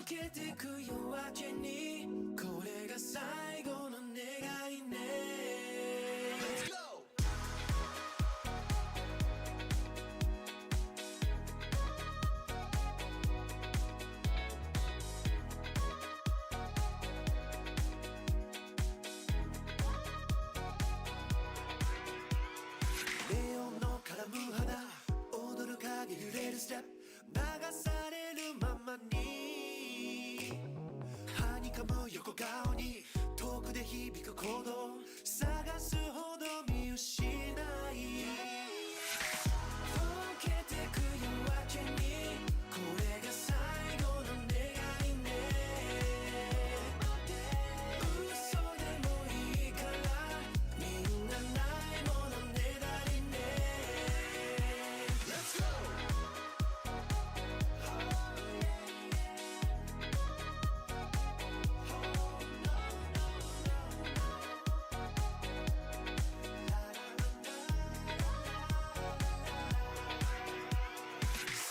けてく夜明けにこれが最後の願いね Let's go! レオンの絡む肌踊る影揺れるステップ流されるままにはにかむ横顔に遠くで響く鼓動探すほど見失い溶けてく夜明けにこれが最後の願いね嘘でもいいからみんなないものねだりね Let's go!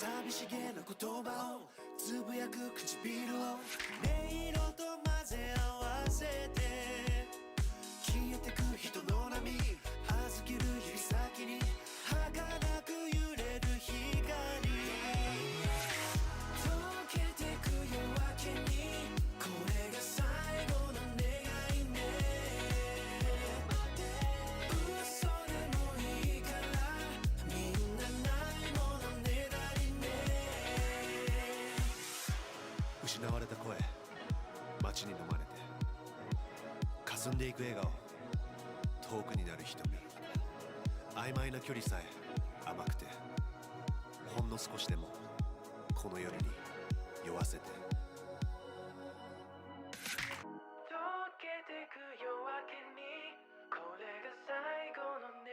寂しげな言葉をつぶやく唇を音色と混ぜ合わせて消えてく人の波預ける指先に儚く揺れる光溶けてく夜明けにこれが最後の願いね嘘でもいいからみんなないものねだりね失われた声街に飲まれて霞んでいく笑顔遠くになる瞳曖昧な距離さえ甘くてほんの少しでもこの夜に酔わせて溶けてく夜明けにこれが最後の願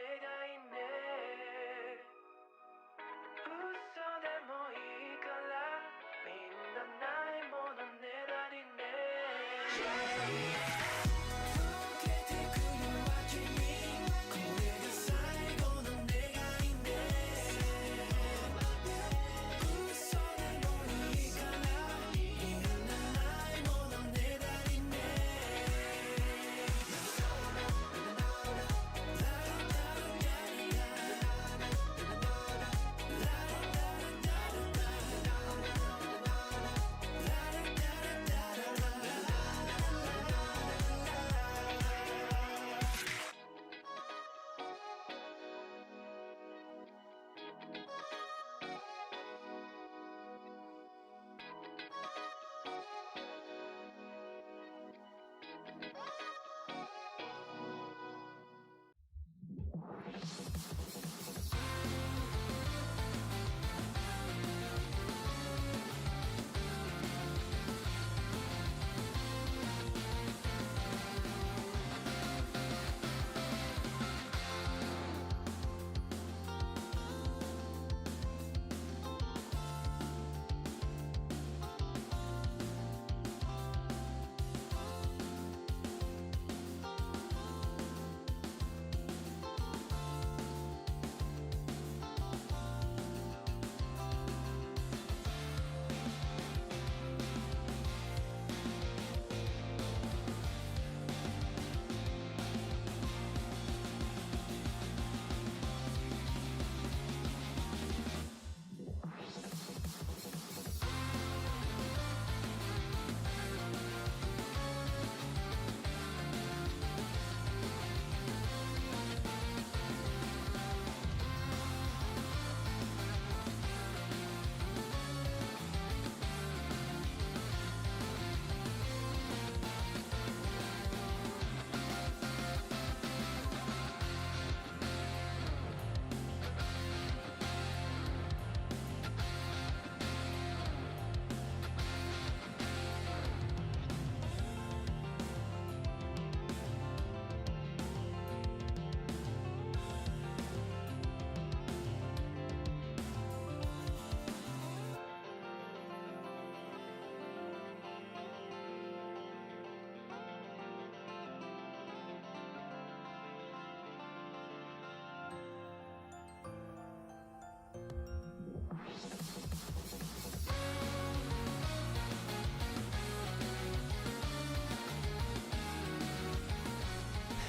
いね嘘でもいいからみんなないものねだりね溶けてく夜明けにこれが最後の願いね嘘でもいいからみ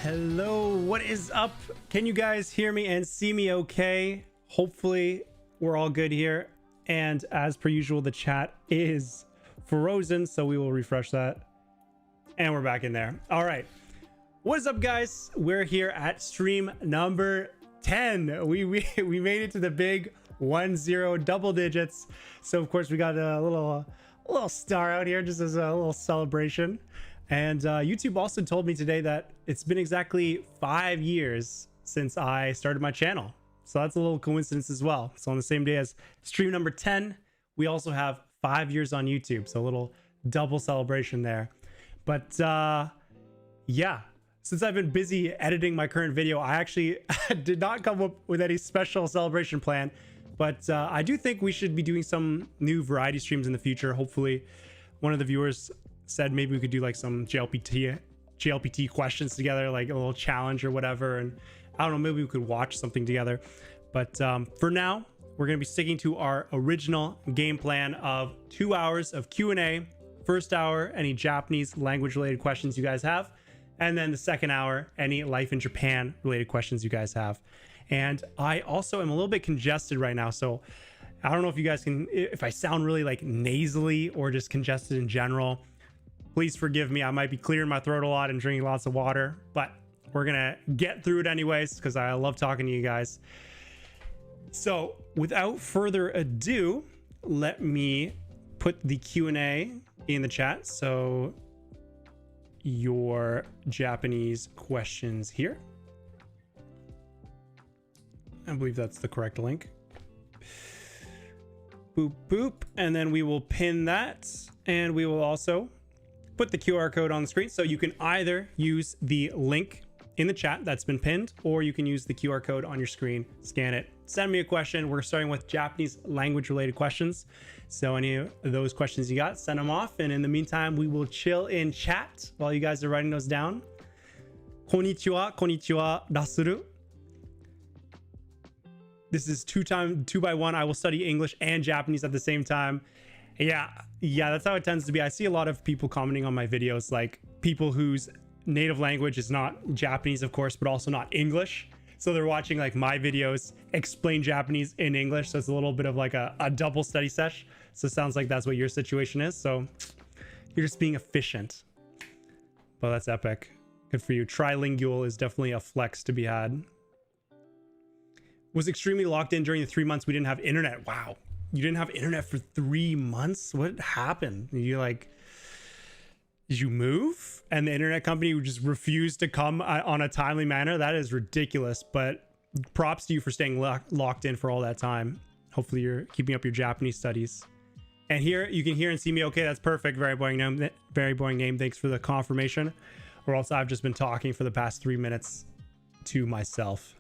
Hello, what is up? Can you guys hear me and see me okay? Hopefully we're all good here. And as per usual, the chat is frozen, so we will refresh that. And we're back in there. All right. What is up, guys? We're here at stream number 10. We made it to the big 10 double digits. So of course we got a little star out here just as a little celebration. And YouTube also told me today that it's been exactly 5 years since I started my channel. So that's a little coincidence as well. So on the same day as stream number 10, we also have 5 years on YouTube. So a little double celebration there. But yeah, since I've been busy editing my current video, I actually did not come up with any special celebration plan. But I do think we should be doing some new variety streams in the future. Hopefully one of the viewers said maybe we could do like some JLPT questions together, like a little challenge or whatever. And I don't know, maybe we could watch something together. But for now, we're going to be sticking to our original game plan of 2 hours of Q&A. First hour, any Japanese language related questions you guys have. And then the second hour, any life in Japan related questions you guys have. And I also am a little bit congested right now. So I don't know if you guys can, if I sound really like nasally or just congested in general, please forgive me. I might be clearing my throat a lot and drinking lots of water, but we're gonna get through it anyways because I love talking to you guys. So without further ado, let me put the Q&A in the chat. So your Japanese questions here. I believe that's the correct link. Boop, boop. And then we will pin that. And we will also put the QR code on the screen. So you can either use the link in the chat that's been pinned, or you can use the QR code on your screen, scan it, send me a question. We're starting with Japanese language related questions. So any of those questions you got, send them off. And in the meantime, we will chill in chat while you guys are writing those down. Konnichiwa, rasuru. This is 2 by 1. I will study English and Japanese at the same time. Yeah, that's how it tends to be. I see a lot of people commenting on my videos, like people whose native language is not Japanese, of course, but also not English. So they're watching like my videos explain Japanese in English. So it's a little bit of like a double study sesh. So it sounds like that's what your situation is. So you're just being efficient. Well, that's epic. Good for you. Trilingual is definitely a flex to be had. Was extremely locked in during the 3 months we didn't have internet. Wow. You didn't have internet for 3 months? What happened? You like, did you move? And the internet company just refused to come on a timely manner? That is ridiculous, but props to you for staying locked in for all that time. Hopefully you're keeping up your Japanese studies. And here, you can hear and see me okay. That's perfect. Very boring name. Very boring name. Thanks for the confirmation. Or else I've just been talking for the past 3 minutes to myself.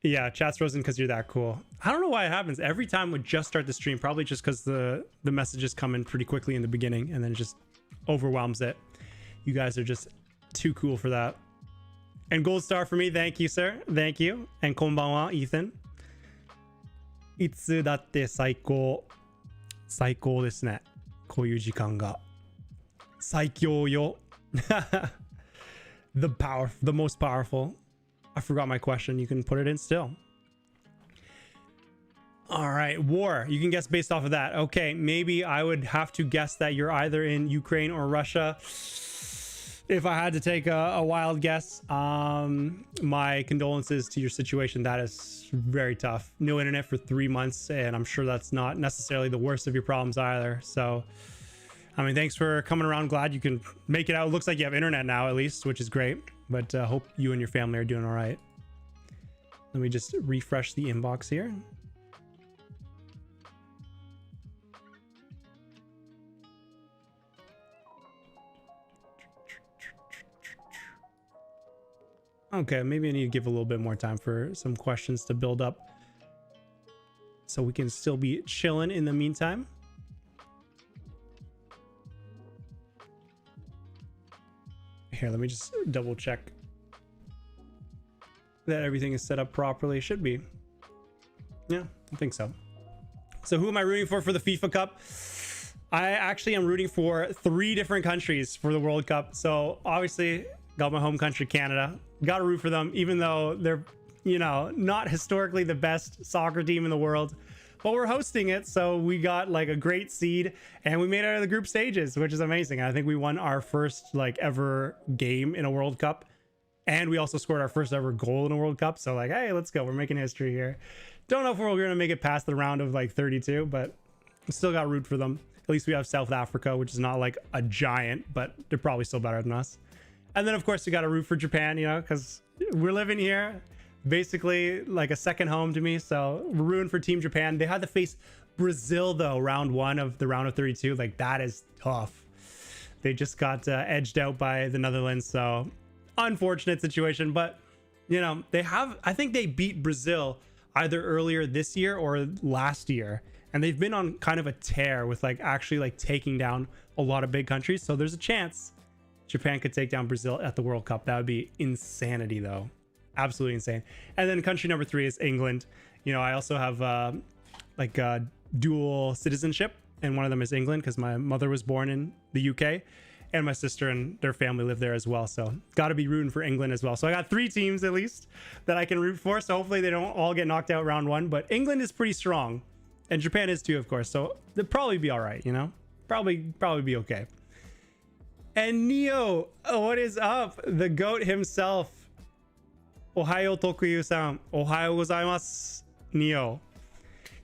Yeah, chat's frozen because you're that cool. I don't know why it happens. Every time we just start the stream, probably just because the messages come in pretty quickly in the beginning and then it just overwhelms it. You guys are just too cool for that. And gold star for me. Thank you, sir. Thank you. And konbanwa, Ethan. Itsu datte saikō. Saikō desu ne. Kouyuu jikan ga. Saikyō yo. The most powerful. I forgot my question. You can put it in still. All right, war. You can guess based off of that. Okay, maybe I would have to guess that you're either in Ukraine or Russia. If I had to take a wild guess, my condolences to your situation. That is very tough. No internet for 3 months, and I'm sure that's not necessarily the worst of your problems either. So, I mean, thanks for coming around. Glad you can make it out. It looks like you have internet now, at least, which is great. But hope you and your family are doing all right. Let me just refresh the inbox here. Okay, maybe I need to give a little bit more time for some questions to build up so we can still be chilling in the meantime. Here, let me just double check that everything is set up properly. It should be. Yeah, I think so. So who am I rooting for the FIFA Cup? I actually am rooting for 3 different countries for the World Cup. So obviously got my home country, Canada. Got to root for them, even though they're, you know, not historically the best soccer team in the world. But we're hosting it, so we got like a great seed and we made it out of the group stages, which is amazing. I think we won our first like ever game in a World Cup, and we also scored our first ever goal in a World Cup. So like, hey, let's go. We're making history here. Don't know if we're gonna make it past the round of like 32, but still got to root for them. At least we have South Africa, which is not like a giant, but they're probably still better than us. And then of course we got to root for Japan, you know, because we're living here. Basically like a second home to me, so we're rooting for Team Japan. They had to face Brazil though, round 1 of the round of 32. Like that is tough. They just got edged out by the Netherlands, so unfortunate situation. But you know, they have, I think they beat Brazil either earlier this year or last year, and they've been on kind of a tear with like actually like taking down a lot of big countries. So there's a chance Japan could take down Brazil at the World Cup. That would be insanity though. Absolutely insane. And then country number 3 is England. You know, I also have like dual citizenship, and one of them is England because my mother was born in the UK, and my sister and their family live there as well. So got to be rooting for England as well. So I got 3 teams at least that I can root for. So hopefully they don't all get knocked out round 1. But England is pretty strong, and Japan is too, of course. So they'll probably be all right. You know, probably be okay. And Neo, what is up? The GOAT himself. Ohayo Tokuyuu-san. Ohayo gozaimasu, Neo.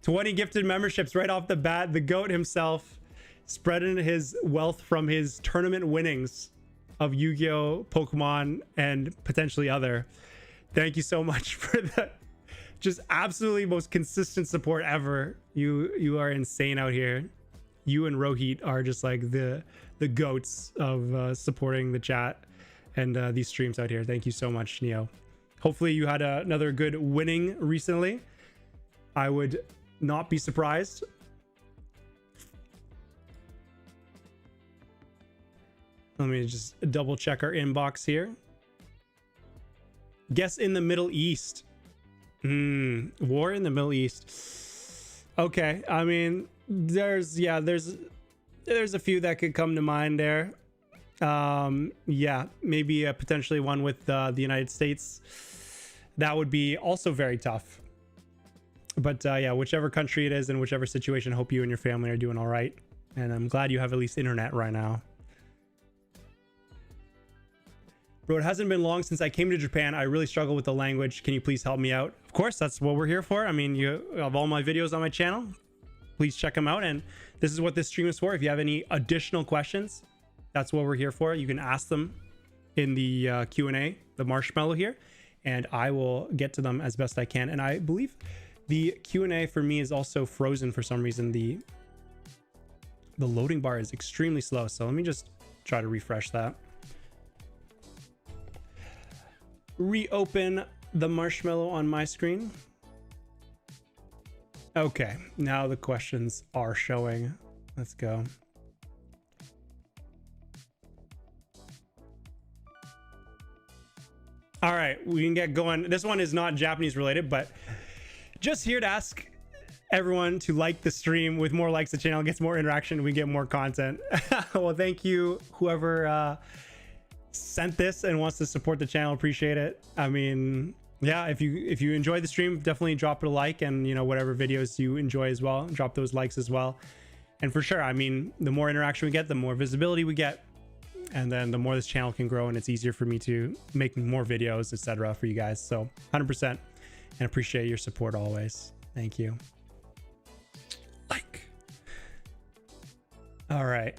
20 gifted memberships right off the bat. The GOAT himself, spreading his wealth from his tournament winnings of Yu-Gi-Oh, Pokemon, and potentially other. Thank you so much for the just absolutely most consistent support ever. You are insane out here. You and Rohit are just like the GOATs of supporting the chat and these streams out here. Thank you so much, Neo. Hopefully you had another good winning recently. I would not be surprised. Let me just double check our inbox here. Guess in the Middle East. War in the Middle East. Okay, I mean, there's a few that could come to mind there. Yeah, maybe potentially one with the United States. That would be also very tough. But yeah, whichever country it is and whichever situation, hope you and your family are doing all right. And I'm glad you have at least internet right now. Bro, it hasn't been long since I came to Japan. I really struggle with the language. Can you please help me out? Of course, that's what we're here for. I mean, you have all my videos on my channel. Please check them out. And this is what this stream is for. If you have any additional questions, that's what we're here for. You can ask them in the Q&A, the Marshmallow here, and I will get to them as best I can. And I believe the Q&A for me is also frozen for some reason. The loading bar is extremely slow. So let me just try to refresh that. Reopen the Marshmallow on my screen. Okay, now the questions are showing. Let's go. All right, we can get going. This one is not Japanese related, but just here to ask everyone to like the stream. With more likes, the channel gets more interaction, we get more content. Well, thank you, whoever sent this and wants to support the channel. Appreciate it. I mean, yeah, if you enjoy the stream, definitely drop it a like, and you know, whatever videos you enjoy as well, drop those likes as well. And for sure, I mean, the more interaction we get, the more visibility we get, and then the more this channel can grow, and it's easier for me to make more videos, etc. for you guys. So 100%, and appreciate your support always. Thank you. Like. All right.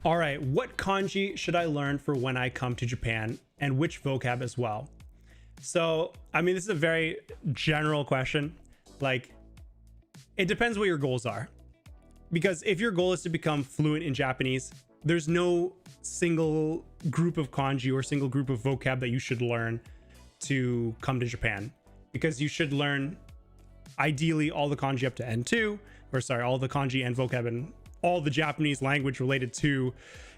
All right, what kanji should I learn for when I come to Japan, and which vocab as well? So, I mean, this is a very general question. Like, it depends what your goals are. Because if your goal is to become fluent in Japanese, there's no single group of kanji or single group of vocab that you should learn to come to Japan. Because you should learn, ideally, all the kanji up to N2, or sorry, all the kanji and vocab and all the Japanese language related to,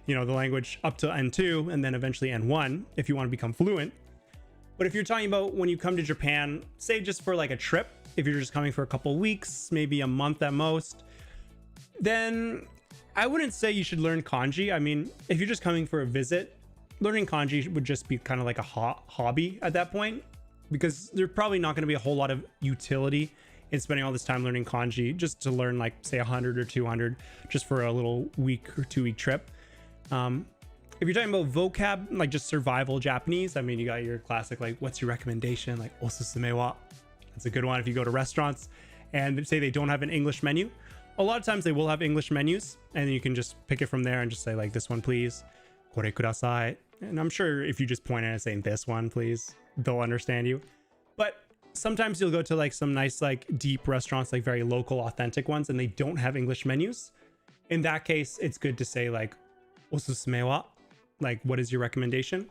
you know, the language up to N2 and then eventually N1 if you want to become fluent. But if you're talking about when you come to Japan, say just for like a trip, if you're just coming for a couple weeks, maybe a month at most, then I wouldn't say you should learn kanji. I mean, if you're just coming for a visit, learning kanji would just be kind of like a hobby at that point, because there's probably not going to be a whole lot of utility in spending all this time learning kanji just to learn like say 100 or 200 just for a little week or 2-week trip. If you're talking about vocab, like just survival Japanese, I mean, you got your classic, like, what's your recommendation? Like, osusume wa. That's a good one. If you go to restaurants and say they don't have an English menu, a lot of times they will have English menus, and you can just pick it from there and just say like, this one, please. Kore kudasai. And I'm sure if you just point at it saying this one, please, they'll understand you. But sometimes you'll go to like some nice, like deep restaurants, like very local, authentic ones, and they don't have English menus. In that case, it's good to say like, osusume wa. Like, what is your recommendation?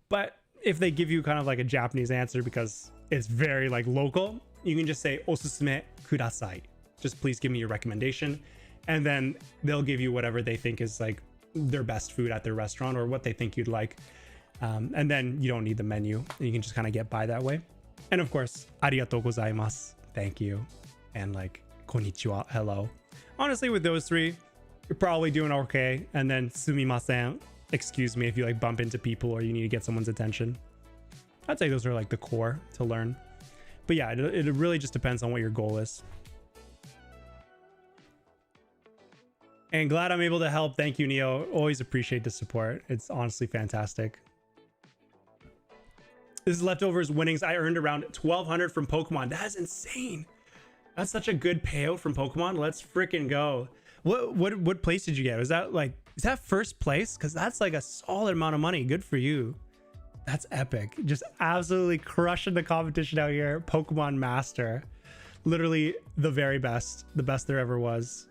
But if they give you kind of like a Japanese answer because it's very like local, you can just say osusume kudasai. Just please give me your recommendation. And then they'll give you whatever they think is like their best food at their restaurant or what they think you'd like. And then you don't need the menu. You can just kind of get by that way. And of course, arigatou gozaimasu. Thank you. And like, konnichiwa, hello. Honestly, with those three, you're probably doing okay. And then sumimasen. Excuse me if you like bump into people or you need to get someone's attention. I'd say those are like the core to learn. But yeah, it really just depends on what your goal is. And glad I'm able to help. Thank you, Neo. Always appreciate the support. It's honestly fantastic. This is leftovers winnings. I earned around 1,200 from Pokemon. That is insane. That's such a good payout from Pokemon. Let's freaking go. What place did you get? Was that like, is that first place? Because that's like a solid amount of money. Good for you. That's epic. Just absolutely crushing the competition out here. Pokemon Master. Literally the very best. The best there ever was.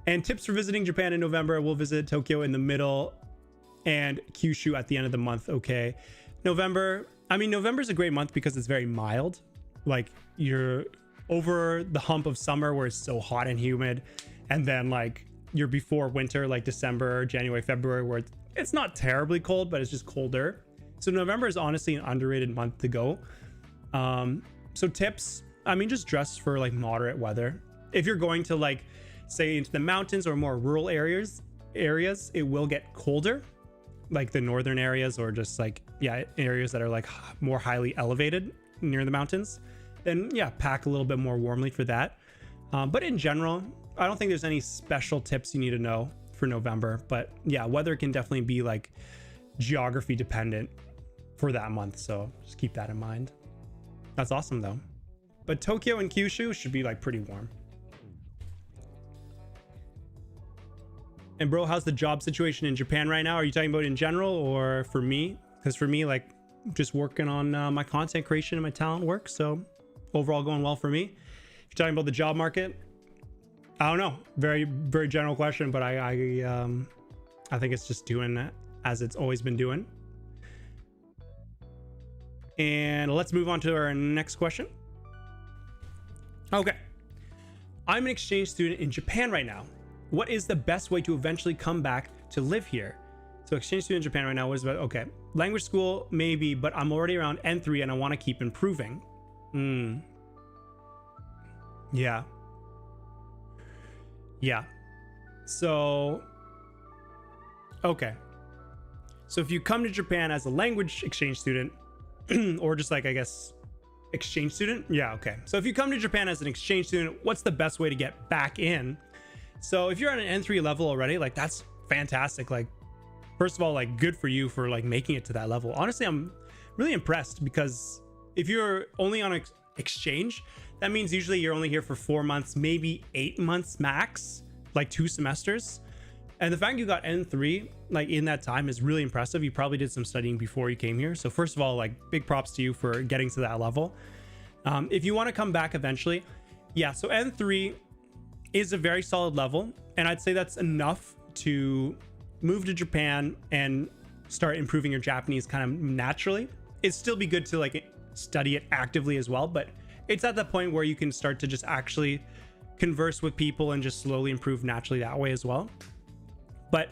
And tips for visiting Japan in November. We'll visit Tokyo in the middle and Kyushu at the end of the month. Okay. November. I mean, November's a great month because it's very mild. Like, you're over the hump of summer where it's so hot and humid. And then like you're before winter, like December, January, February, where it's not terribly cold, but it's just colder. So November is honestly an underrated month to go. So tips, I mean, just dress for like moderate weather. If you're going to like, say into the mountains or more rural areas, it will get colder, like the northern areas, or just like, yeah, areas that are like more highly elevated near the mountains. Then yeah, pack a little bit more warmly for that. But in general, I don't think there's any special tips you need to know for November. But yeah, weather can definitely be like geography dependent for that month. So just keep that in mind. That's awesome though. But Tokyo and Kyushu should be like pretty warm. And bro, how's the job situation in Japan right now? Are you talking about in general or for me? Because for me, like just working on my content creation and my talent work. So overall going well for me. If you're talking about the job market, I don't know. Very, very general question, but I think it's just doing as it's always been doing. And let's move on to our next question. Okay. I'm an exchange student in Japan right now. What is the best way to eventually come back to live here? So exchange student in Japan right now, what is about? Okay. Language school, maybe, but I'm already around N3 and I want to keep improving. Yeah. Yeah. So, okay. So if you come to Japan as a language exchange student, or just like, I guess, exchange student. Yeah. Okay. So if you come to Japan as an exchange student, what's the best way to get back in? So if you're at an N3 level already, like that's fantastic. Like, first of all, like good for you for like making it to that level. Honestly, I'm really impressed because if you're only on exchange, that means usually you're only here for 4 months, maybe 8 months max, like 2 semesters. And the fact you got N3 like in that time is really impressive. You probably did some studying before you came here. So first of all, like big props to you for getting to that level. If you want to come back eventually, yeah, so N3 is a very solid level. And I'd say that's enough to move to Japan and start improving your Japanese kind of naturally. It'd still be good to like study it actively as well, but it's at the point where you can start to just actually converse with people and just slowly improve naturally that way as well. But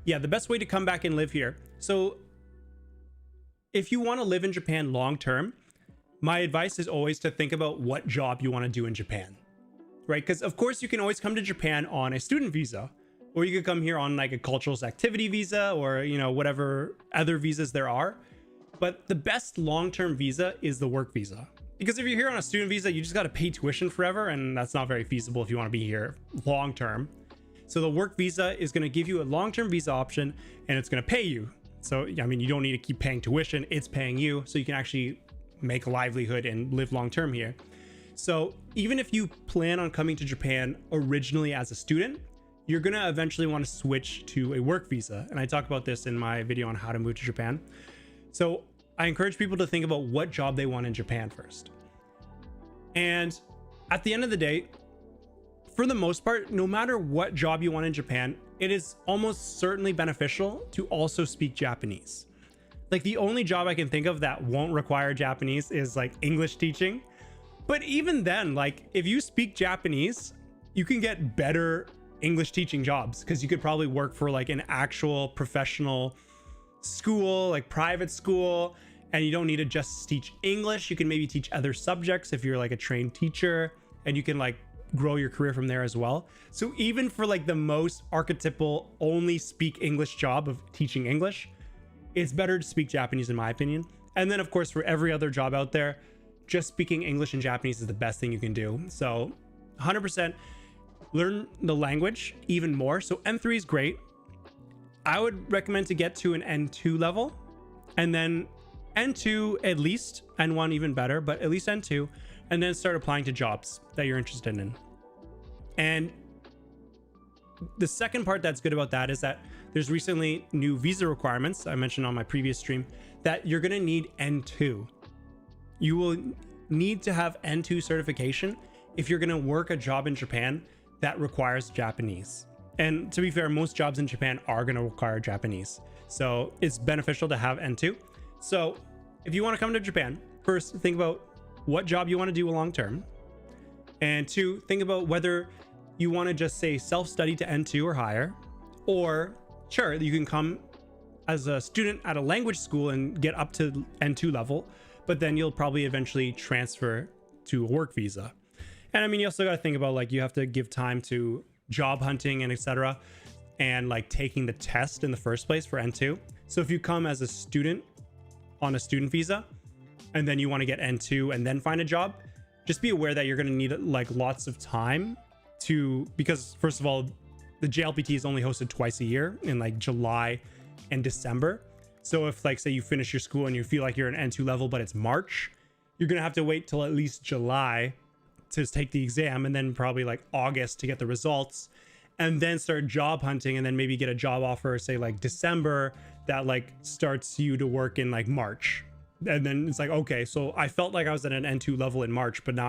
yeah, the best way to come back and live here. So if you want to live in Japan long term, my advice is always to think about what job you want to do in Japan, right? Because of course you can always come to Japan on a student visa, or you could come here on like a cultural activity visa, or, you know, whatever other visas there are. But the best long-term visa is the work visa. Because if you're here on a student visa, you just got to pay tuition forever, and that's not very feasible if you want to be here long-term. So the work visa is going to give you a long-term visa option, and it's going to pay you. So, I mean, you don't need to keep paying tuition, it's paying you, so you can actually make a livelihood and live long-term here. So even if you plan on coming to Japan originally as a student, you're going to eventually want to switch to a work visa. And I talk about this in my video on how to move to Japan. So I encourage people to think about what job they want in Japan first. And at the end of the day, for the most part, no matter what job you want in Japan, it is almost certainly beneficial to also speak Japanese. Like the only job I can think of that won't require Japanese is like English teaching. But even then, like if you speak Japanese, you can get better English teaching jobs, because you could probably work for like an actual professional school, like private school, and you don't need to just teach English. You can maybe teach other subjects if you're like a trained teacher, and you can like grow your career from there as well. So even for like the most archetypal only speak English job of teaching English, it's better to speak Japanese in my opinion. And then of course for every other job out there, just speaking English and Japanese is the best thing you can do. So 100% learn the language even more. So N3 is great. I would recommend to get to an N2 level, and then N2 at least, N1 even better, but at least N2, and then start applying to jobs that you're interested in. And the second part that's good about that is that there's recently new visa requirements, I mentioned on my previous stream, that you're going to need N2. You will need to have N2 certification if you're going to work a job in Japan that requires Japanese. And to be fair, most jobs in Japan are going to require Japanese. So it's beneficial to have N2. So if you want to come to Japan, first think about what job you want to do long term. And two, think about whether you want to just say self-study to N2 or higher, or sure, you can come as a student at a language school and get up to N2 level, but then you'll probably eventually transfer to a work visa. And I mean, you also got to think about like you have to give time to job hunting and etc. and like taking the test in the first place for N2. So if you come as a student on a student visa and then you want to get N2 and then find a job, just be aware that you're going to need like lots of time to, because first of all, the JLPT is only hosted twice a year in like July and December. So if like say you finish your school and you feel like you're an N2 level but it's March, you're going to have to wait till at least July to take the exam, and then probably like August to get the results, and then start job hunting, and then maybe get a job offer say like December that like starts you to work in like March. And then it's like, okay, so I felt like I was at an N2 level in March, but now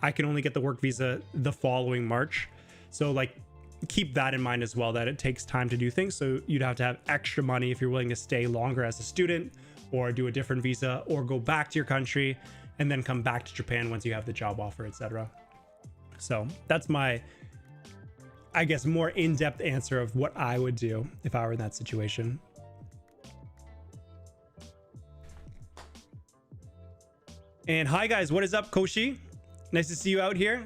I can only get the work visa the following March. So like keep that in mind as well, that it takes time to do things. So you'd have to have extra money if you're willing to stay longer as a student, or do a different visa, or go back to your country and then come back to Japan once you have the job offer, etc. So that's my, I guess, more in-depth answer of what I would do if I were in that situation. And hi guys, what is up, Koshi? Nice to see you out here.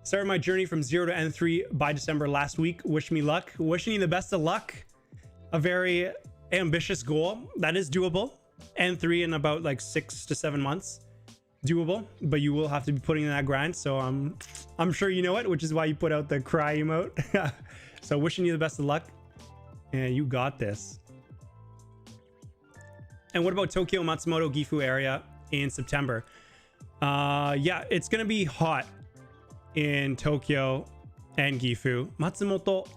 Started my journey from 0 to N3 by December last week. Wish me luck. Wishing you the best of luck. A very ambitious goal that is doable. N3 in about like 6 to 7 months. Doable, but you will have to be putting in that grind. So I'm sure you know it, which is why you put out the cry emote. So wishing you the best of luck. And you got this. And what about Tokyo, Matsumoto, Gifu area in September? Yeah, it's gonna be hot in Tokyo and Gifu. Matsumoto,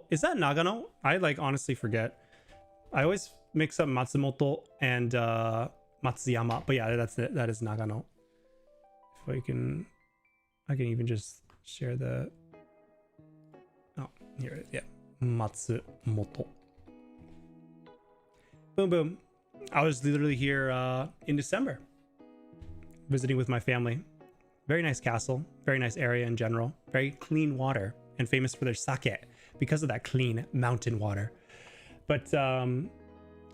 is that Nagano? I like honestly forget. I always mix up Matsumoto and Matsuyama, but yeah, that is Nagano. If I can even just share the, oh, here it is. Yeah, Matsumoto. Boom boom. I was literally here in December visiting with my family. Very nice castle, very nice area in general, very clean water, and famous for their sake because of that clean mountain water. But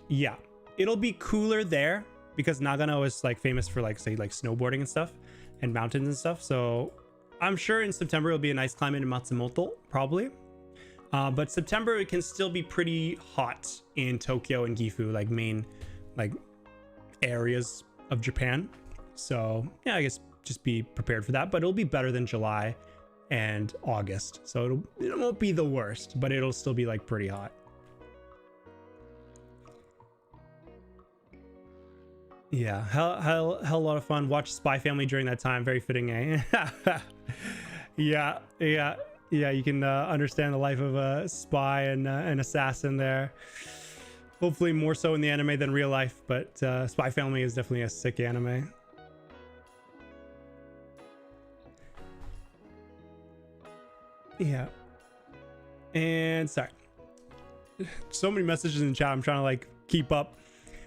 yeah, it'll be cooler there because Nagano is like famous for like say like snowboarding and stuff and mountains and stuff. So I'm sure in September it'll be a nice climate in Matsumoto, probably. But September it can still be pretty hot in Tokyo and Gifu, like main like areas of Japan. So yeah, I guess just be prepared for that. But it'll be better than July and August. So it won't be the worst, but it'll still be like pretty hot. Yeah, hell a lot of fun. Watch Spy Family during that time. Very fitting, eh? yeah. You can understand the life of a spy and an assassin there. Hopefully more so in the anime than real life, but Spy Family is definitely a sick anime. Yeah. And sorry. So many messages in chat. I'm trying to like keep up.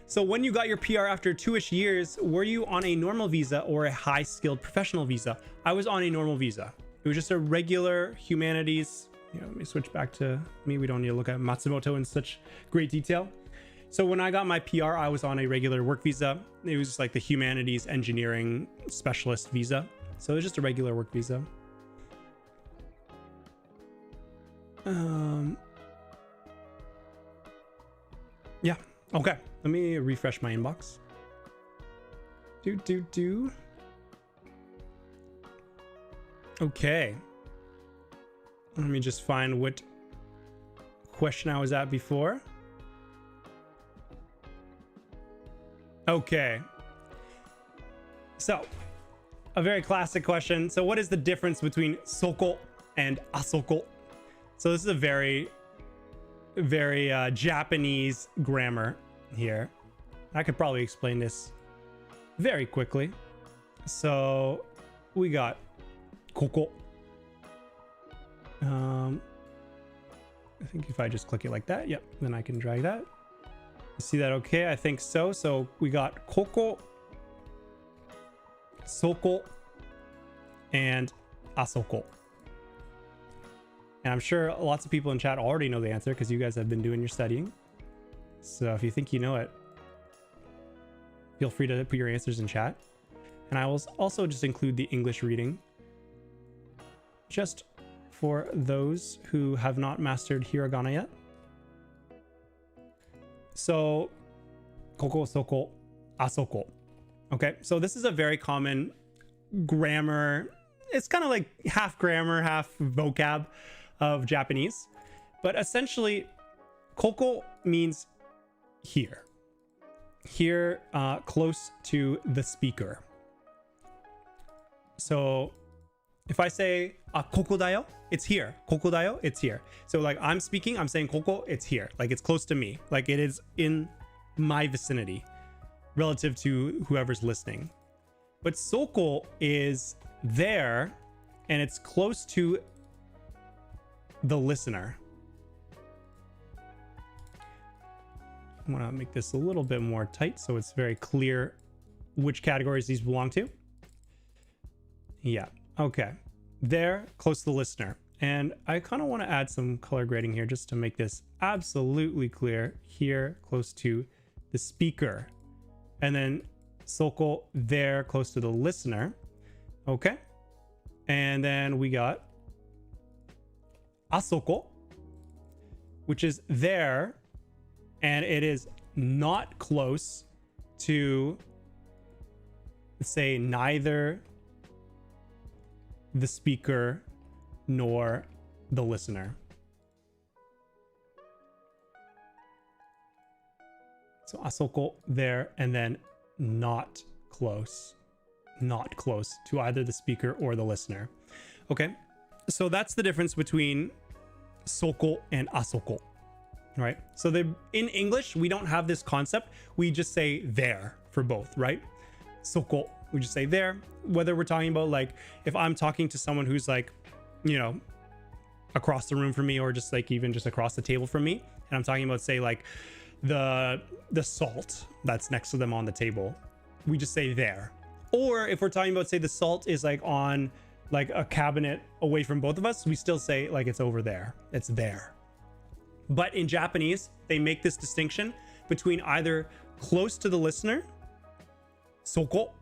So when you got your PR after 2-ish years, were you on a normal visa or a high-skilled professional visa? I was on a normal visa. It was just a regular humanities. Let me switch back to me. We don't need to look at Matsumoto in such great detail. So when I got my PR, I was on a regular work visa. It was just like the humanities engineering specialist visa. So it was just a regular work visa. Yeah. Okay. Let me refresh my inbox. Okay. Let me just find what question I was at before. Okay. So, a very classic question. So, what is the difference between soko and asoko? So, this is a very Japanese grammar here. I could probably explain this very quickly. So we got koko. I think if I just click it like that, yep, then I can drag that. See that okay? I think so. So we got koko, soko, and asoko. And I'm sure lots of people in chat already know the answer because you guys have been doing your studying. So if you think you know it, feel free to put your answers in chat. And I will also just include the English reading just for those who have not mastered hiragana yet. So, koko, soko, asoko. Okay, so this is a very common grammar. It's kind of like half grammar, half vocab of Japanese. But essentially, koko means here. Here, close to the speaker. So if I say koko dayo, it's here. Koko dayo, it's here. So like I'm speaking, I'm saying koko, it's here. Like it's close to me. Like it is in my vicinity relative to whoever's listening. But soko is there and it's close to the listener. I want to make this a little bit more tight so it's very clear which categories these belong to. Yeah, okay. There, close to the listener. And I kind of want to add some color grading here just to make this absolutely clear. Here, close to the speaker. And then soko, there, close to the listener. Okay. And then we got asoko, which is there, and it is not close to, say, neither the speaker nor the listener. So asoko, there, and then not close to either the speaker or the listener. Okay, so that's the difference between soko and asoko. Right? So in English, we don't have this concept. We just say there for both, right? Soko, we just say there. Whether we're talking about like, if I'm talking to someone who's like, you know, across the room from me or just like even just across the table from me, and I'm talking about say like the salt that's next to them on the table, we just say there. Or if we're talking about say the salt is like on like a cabinet away from both of us, we still say like it's over there. It's there. But in Japanese, they make this distinction between either close to the listener, soko,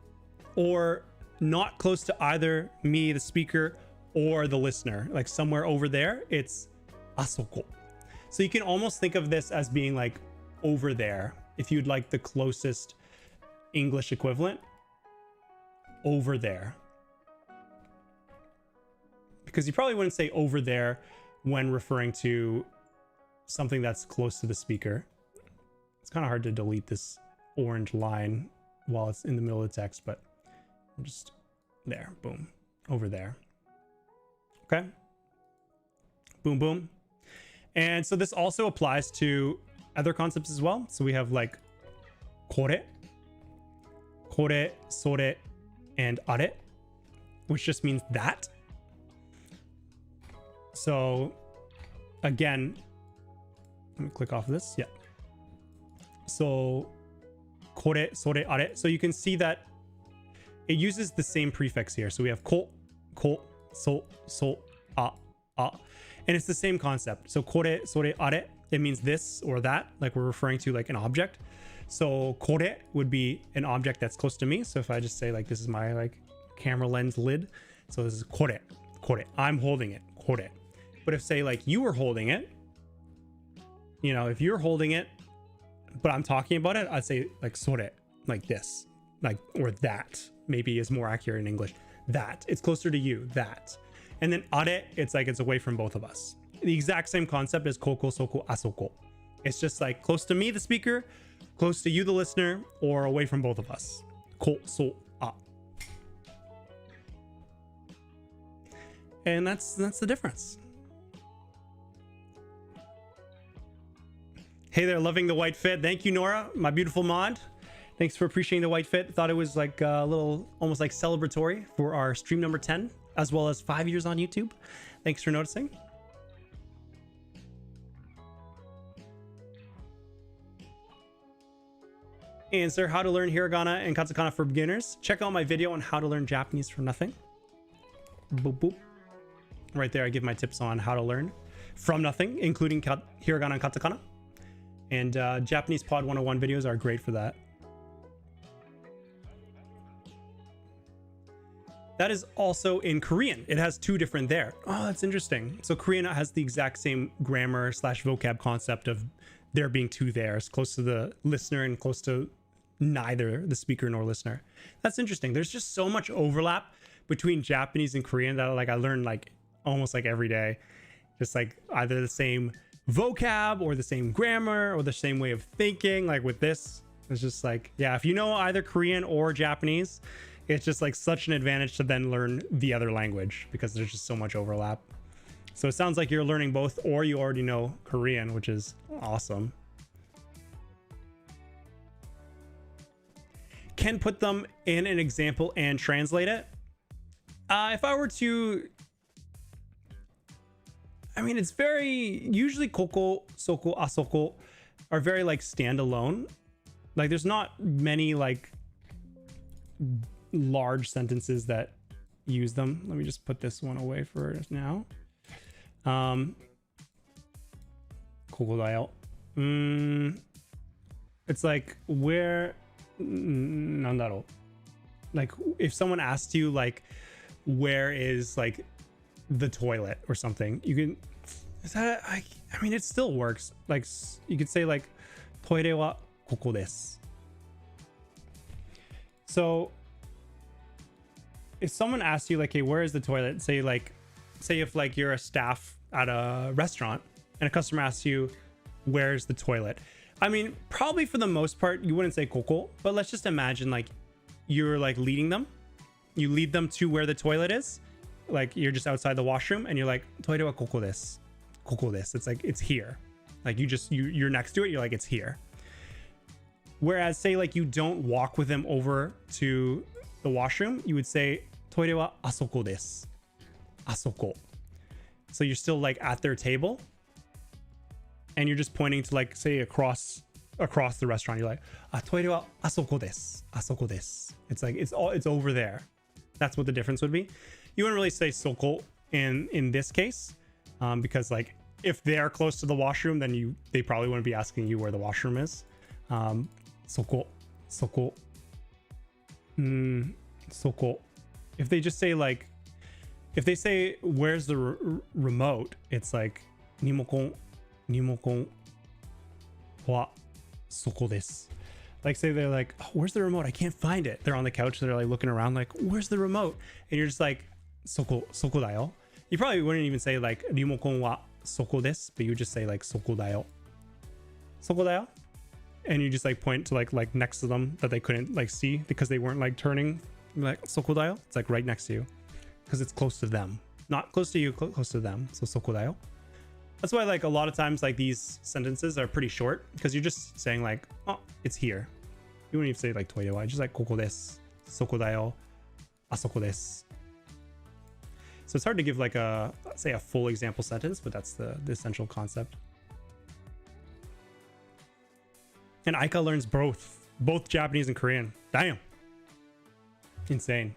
or not close to either me, the speaker, or the listener, like somewhere over there, it's asoko. So you can almost think of this as being like over there, if you'd like the closest English equivalent, over there. Because you probably wouldn't say over there when referring to something that's close to the speaker. It's kind of hard to delete this orange line while it's in the middle of the text, but just there, boom, over there. Okay, boom, boom. And so this also applies to other concepts as well. So we have like kore, sore, and are, which just means that. So again, let me click off of this. Yeah. So kore, sore, are. So you can see that it uses the same prefix here. So we have ko, so, a. And it's the same concept. So kore, sore, are, it means this or that, like we're referring to like an object. So kore would be an object that's close to me. So if I just say like, this is my like camera lens lid. So this is kore, I'm holding it, kore. But if say like you were holding it, you know, if you're holding it, but I'm talking about it, I'd say like sore, like this, like, or that maybe is more accurate in English. That, it's closer to you, that. And then are, it's like it's away from both of us. The exact same concept as koko, soko, asoko. It's just like close to me, the speaker, close to you, the listener, or away from both of us. Ko, so, a. And that's the difference. Hey there, loving the white fit. Thank you, Nora, my beautiful mod. Thanks for appreciating the white fit. Thought it was like a little, almost like celebratory for our stream number 10, as well as 5 years on YouTube. Thanks for noticing. Answer how to learn hiragana and katakana for beginners. Check out my video on how to learn Japanese for nothing. Boop, boop. Right there, I give my tips on how to learn from nothing, including hiragana and katakana. And Japanese Pod 101 videos are great for that. That is also in Korean. It has two different there. Oh, that's interesting. So Korean has the exact same grammar / vocab concept of there being two there. It's close to the listener and close to neither the speaker nor listener. That's interesting. There's just so much overlap between Japanese and Korean that like I learn like almost like every day. Just like either the same vocab or the same grammar or the same way of thinking. Like with this, it's just like, yeah, if you know either Korean or Japanese, it's just like such an advantage to then learn the other language because there's just so much overlap. So it sounds like you're learning both, or you already know Korean, which is awesome. Can put them in an example and translate it. If I were to, I mean, it's very, usually koko, soko, asoko are very like standalone. Like there's not many like large sentences that use them. Let me just put this one away for now. Koko da yo. It's like where, nandaro. Like if someone asked you like where is like the toilet or something, you can, is that, I mean it still works. Like you could say like toire wa koko desu. So if someone asks you like, hey, where is the toilet? Say if like you're a staff at a restaurant and a customer asks you, where's the toilet? I mean, probably for the most part, you wouldn't say koko, but let's just imagine like you're like leading them. You lead them to where the toilet is. Like you're just outside the washroom and you're like, toire wa koko desu. Koko desu. It's like, it's here. Like you're next to it. You're like, it's here. Whereas say like you don't walk with them over to the washroom, you would say, toire wa asoko desu. Asoko. So you're still like at their table and you're just pointing to like, say across the restaurant. You're like, toire wa asoko desu. Asoko desu. It's like, it's over there. That's what the difference would be. You wouldn't really say soko in this case, because like if they're close to the washroom, then they probably wouldn't be asking you where the washroom is. soko, soko. Soko. If they just say like, if they say where's the remote, it's like nimokon wa soko desu. Like say they're like, oh, where's the remote? I can't find it. They're on the couch, they're like looking around like, where's the remote? And you're just like, soko dayo. You probably wouldn't even say like nimokon wa soko desu, but you would just say like soko dayo. Soko dayo. And you just like point to like next to them that they couldn't like see because they weren't like turning. You're like soko dayo. It's like right next to you because it's close to them, not close to you, close to them. So soko dayo. That's why like a lot of times like these sentences are pretty short because you're just saying like, oh, it's here. You wouldn't even say like toire wa, just like koko desu, soko dayo, asoko desu. So it's hard to give like a, say a full example sentence, but that's the essential concept. And Aika learns both Japanese and Korean. Damn. Insane.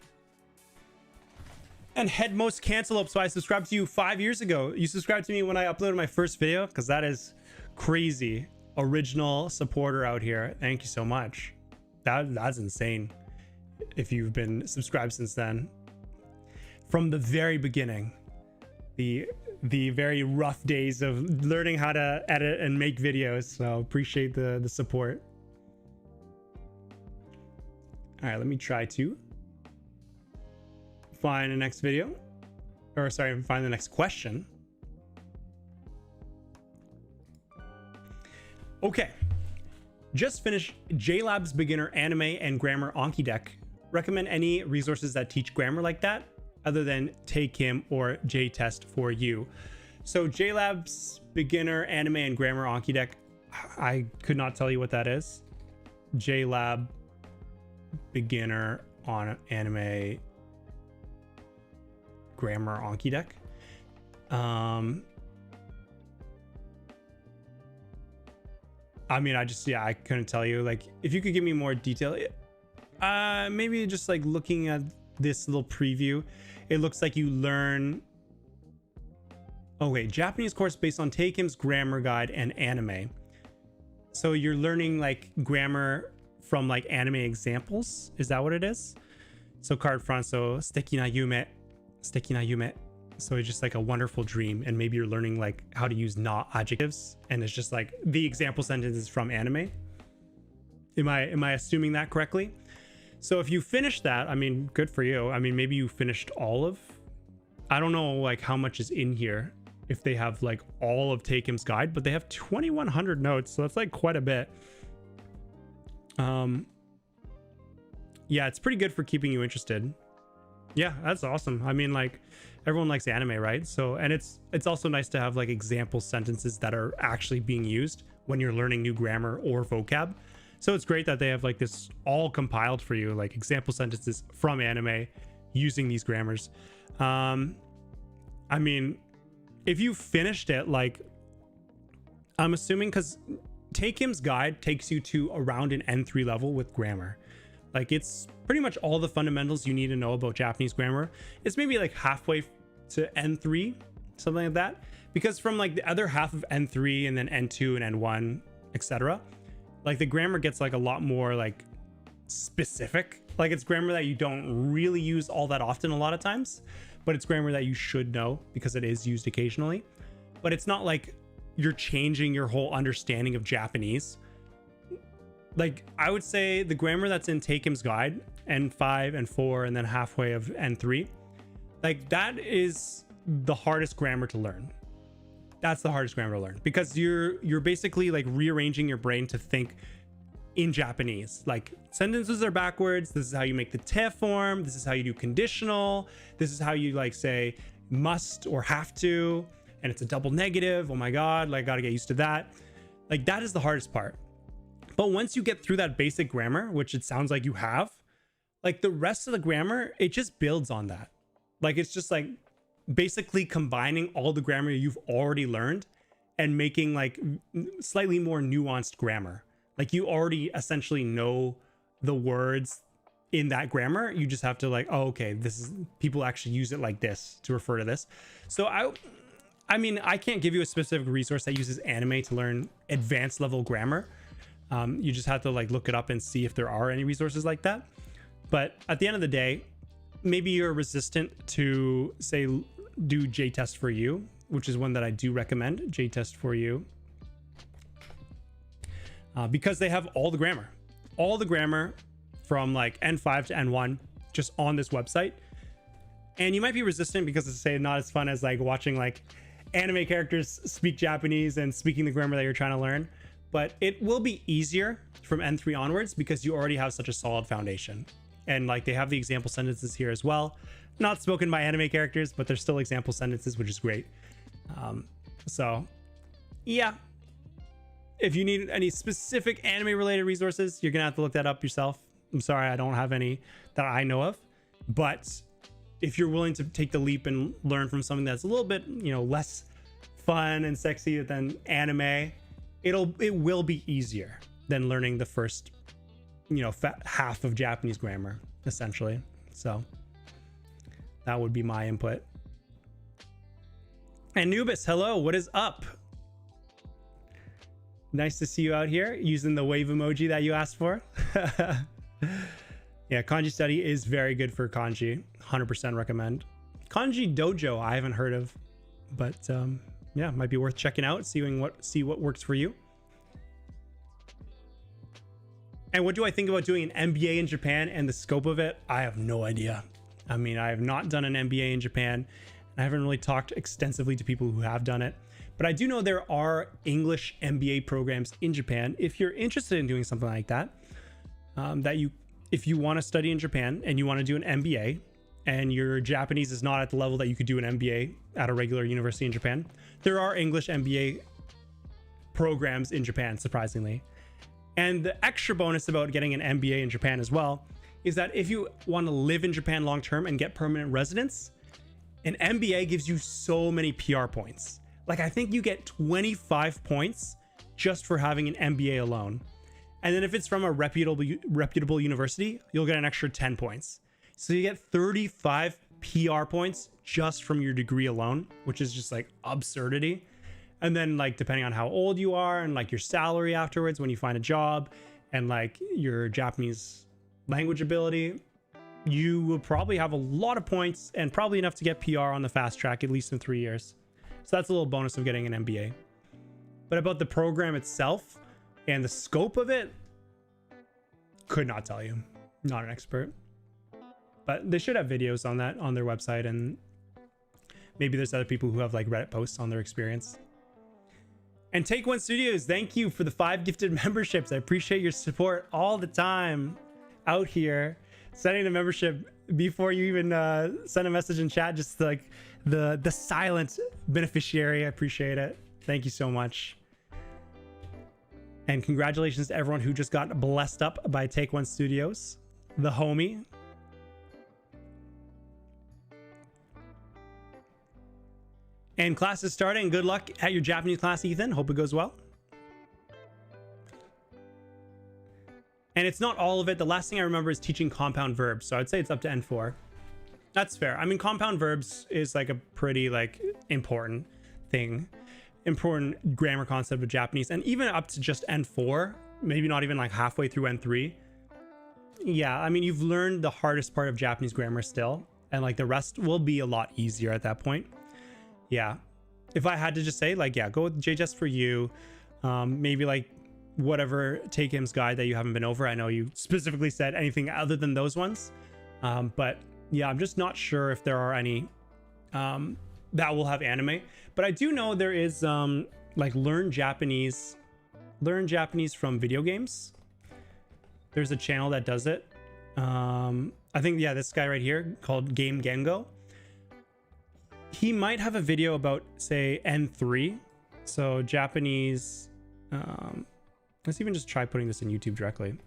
And Headmost Cantaloupe. So I subscribed to you 5 years ago. You subscribed to me when I uploaded my first video because that is crazy. Original supporter out here. Thank you so much. That's insane. If you've been subscribed since then. From the very beginning. The very rough days of learning how to edit and make videos. So appreciate the support. All right, let me try to find the next video, or sorry, find the next question. Okay, just finished JLab's beginner anime and grammar Anki deck. Recommend any resources that teach grammar like that other than Take Him or J-Test for You. So JLab's beginner anime and grammar Anki deck, I could not tell you what that is. JLab beginner on anime grammar Anki deck. I mean, I couldn't tell you. Like, if you could give me more detail, maybe just like looking at this little preview, it looks like you learn. Oh wait, Japanese course based on Take Him's grammar guide and anime. So you're learning like grammar from like anime examples. Is that what it is? So card front, so suteki na yume. So it's just like a wonderful dream, and maybe you're learning like how to use not adjectives, and it's just like the example sentences from anime. Am I assuming that correctly? So if you finish that, I mean, good for you. I mean, maybe you finished all of, I don't know like how much is in here, if they have like all of Take Him's guide, but they have 2,100 notes, so that's like quite a bit. Yeah, it's pretty good for keeping you interested. Yeah, that's awesome. I mean, like, everyone likes anime, right? So, and it's also nice to have like example sentences that are actually being used when you're learning new grammar or vocab. So it's great that they have like this all compiled for you, like example sentences from anime using these grammars. I mean, if you finished it, like, I'm assuming, because Take Him's guide takes you to around an N3 level with grammar. Like, it's pretty much all the fundamentals you need to know about Japanese grammar. It's maybe like halfway to N3, something like that. Because from like the other half of N3 and then N2 and N1, etc., like the grammar gets like a lot more like specific. Like, it's grammar that you don't really use all that often a lot of times, but it's grammar that you should know because it is used occasionally. But it's not like you're changing your whole understanding of Japanese. Like, I would say the grammar that's in Take Him's guide, N5, N4, and then halfway of N3, like, that is the hardest grammar to learn. That's the hardest grammar to learn, because you're basically like rearranging your brain to think in Japanese. Like, sentences are backwards. This is how you make the te form. This is how you do conditional. This is how you like say must or have to, and it's a double negative. Oh my god, like, gotta get used to that. Like, that is the hardest part. But once you get through that basic grammar, which it sounds like you have, like, the rest of the grammar, it just builds on that. Like, it's just like basically combining all the grammar you've already learned and making like slightly more nuanced grammar. Like, you already essentially know the words in that grammar. You just have to like, oh, okay, this is, people actually use it like this to refer to this. So I mean, I can't give you a specific resource that uses anime to learn advanced level grammar. You just have to like look it up and see if there are any resources like that. But at the end of the day, maybe you're resistant to, say, do J-Test for You, which is one that I do recommend, J-Test for You, because they have all the grammar from like N5 to N1 just on this website. And you might be resistant because it's, say, not as fun as like watching like anime characters speak Japanese and speaking the grammar that you're trying to learn. But it will be easier from N3 onwards because you already have such a solid foundation. And like they have the example sentences here as well. Not spoken by anime characters, but they're still example sentences, which is great. So yeah, if you need any specific anime related resources, you're gonna have to look that up yourself. I'm sorry, I don't have any that I know of. But if you're willing to take the leap and learn from something that's a little bit, you know, less fun and sexy than anime, it will be easier than learning the first, you know, half of Japanese grammar, essentially. So that would be my input. And Nubis, hello, what is up? Nice to see you out here using the wave emoji that you asked for. Yeah, kanji study is very good for kanji. 100% recommend. Kanji dojo I haven't heard of, but yeah, might be worth checking out, see what works for you. And what do I think about doing an MBA in Japan and the scope of it? I have no idea. I mean, I have not done an MBA in Japan. I haven't really talked extensively to people who have done it, but I do know there are English MBA programs in Japan. If you're interested in doing something like that, if you want to study in Japan and you want to do an MBA, and your Japanese is not at the level that you could do an MBA at a regular university in Japan, there are English MBA programs in Japan, surprisingly. And the extra bonus about getting an MBA in Japan as well is that if you want to live in Japan long term and get permanent residence, an MBA gives you so many PR points. Like I think you get 25 points just for having an MBA alone. And then if it's from a reputable university, you'll get an extra 10 points. So you get 35 PR points just from your degree alone, which is just like absurdity. And then like depending on how old you are and like your salary afterwards when you find a job and like your Japanese language ability, you will probably have a lot of points and probably enough to get PR on the fast track, at least in 3 years. So that's a little bonus of getting an MBA. But about the program itself and the scope of it, could not tell you. Not an expert. But they should have videos on that on their website, and maybe there's other people who have like Reddit posts on their experience. And Take One Studios, thank you for the 5 gifted memberships. I appreciate your support all the time out here. Sending a membership before you even send a message in chat, just like the silent beneficiary. I appreciate it. Thank you so much. And congratulations to everyone who just got blessed up by Take One Studios, the homie. And class is starting. Good luck at your Japanese class, Ethan. Hope it goes well. And it's not all of it. The last thing I remember is teaching compound verbs. So I'd say it's up to N4. That's fair. I mean, compound verbs is like a pretty like important thing. Important grammar concept of Japanese. And even up to just N4, maybe not even like halfway through N3. Yeah, I mean, you've learned the hardest part of Japanese grammar still. And like the rest will be a lot easier at that point. Yeah, if I had to just say like, yeah, go with JJS for you. Maybe like whatever Take Him's guide that you haven't been over. I know you specifically said anything other than those ones. But yeah, I'm just not sure if there are any that will have anime. But I do know there is like learn Japanese from video games. There's a channel that does it. I think, yeah, this guy right here called Game Gengo. He might have a video about, say, N3. So Japanese. Let's even just try putting this in YouTube directly.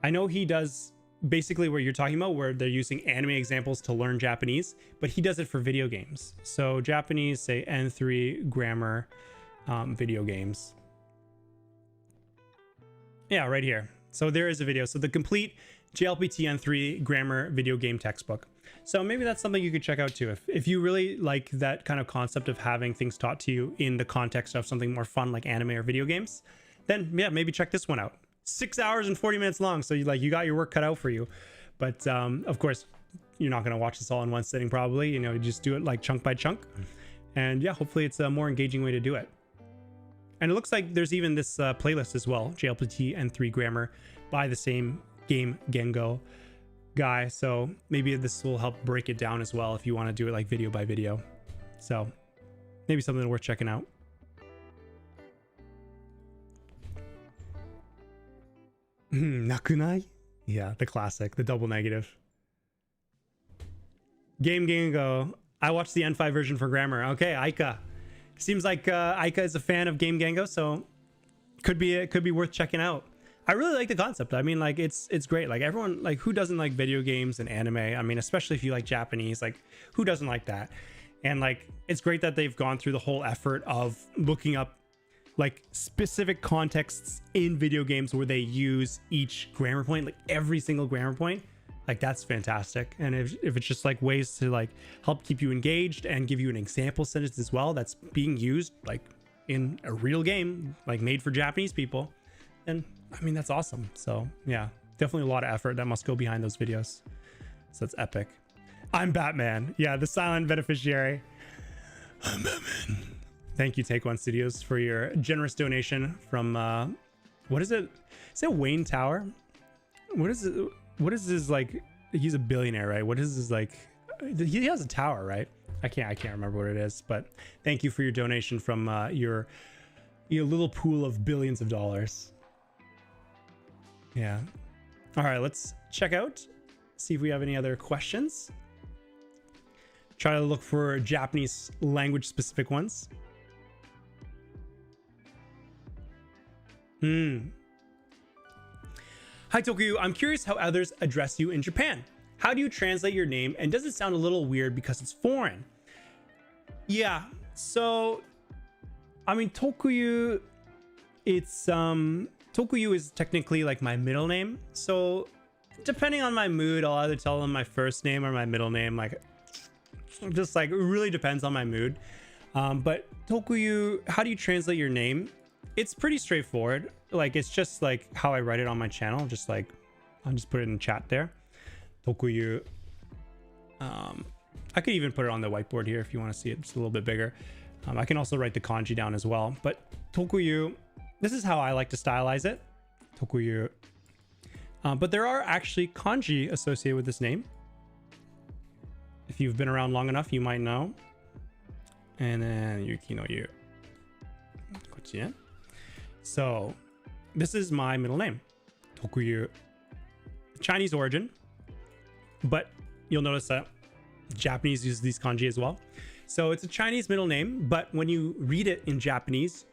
I know he does basically what you're talking about, where they're using anime examples to learn Japanese, but he does it for video games. So Japanese, say N3 grammar, video games. Yeah, right here. So there is a video. So the complete JLPT N3 grammar video game textbook. So maybe that's something you could check out too. If you really like that kind of concept of having things taught to you in the context of something more fun like anime or video games, then yeah, maybe check this one out. 6 hours and 40 minutes long. So you got your work cut out for you. But of course, you're not going to watch this all in one sitting probably. You know, you just do it like chunk by chunk. And yeah, hopefully it's a more engaging way to do it. And it looks like there's even this playlist as well, JLPT and 3 Grammar by the same Game Gengo guy. So maybe this will help break it down as well if you want to do it like video by video. So maybe something worth checking out. Nakunai? Yeah, the classic, the double negative. Game Gengo. I watched the N5 version for grammar. Okay, Aika. Seems like Aika is a fan of Game Gengo, so could be worth checking out. I really like the concept. I mean, like it's great. Like everyone, like who doesn't like video games and anime? I mean, especially if you like Japanese, like who doesn't like that? And like it's great that they've gone through the whole effort of looking up like specific contexts in video games where they use each grammar point, like every single grammar point. Like that's fantastic. And if it's just like ways to like help keep you engaged and give you an example sentence as well that's being used like in a real game, like made for Japanese people, then I mean that's awesome. So yeah, definitely a lot of effort that must go behind those videos. So that's epic. I'm Batman. Yeah, the silent beneficiary. I'm Batman. Thank you, Take One Studios, for your generous donation from what is it? Is it Wayne Tower? What is it? What is his like? He's a billionaire, right? What is his like? He has a tower, right? I can't remember what it is, but thank you for your donation from your little pool of billions of dollars. Yeah. All right, let's check out, see if we have any other questions. Try to look for Japanese language specific ones. Hi Tokuyuu, I'm curious how others address you in Japan. How do you translate your name, and does it sound a little weird because it's foreign? Yeah, so I mean Tokuyuu, it's Tokuyuu is technically like my middle name. So depending on my mood, I'll either tell them my first name or my middle name. Like just like it really depends on my mood. But Tokuyuu, how do you translate your name? It's pretty straightforward. Like it's just like how I write it on my channel. Just like I'll just put it in chat there. Tokuyuu. I could even put it on the whiteboard here if you want to see it just a little bit bigger. I can also write the kanji down as well. But Tokuyuu, this is how I like to stylize it. Tokuyuu. But there are actually kanji associated with this name. If you've been around long enough, you might know. And then Yuki no Yu. So this is my middle name, Tokuyuu. Chinese origin, but you'll notice that Japanese use these kanji as well. So it's a Chinese middle name, but when you read it in Japanese,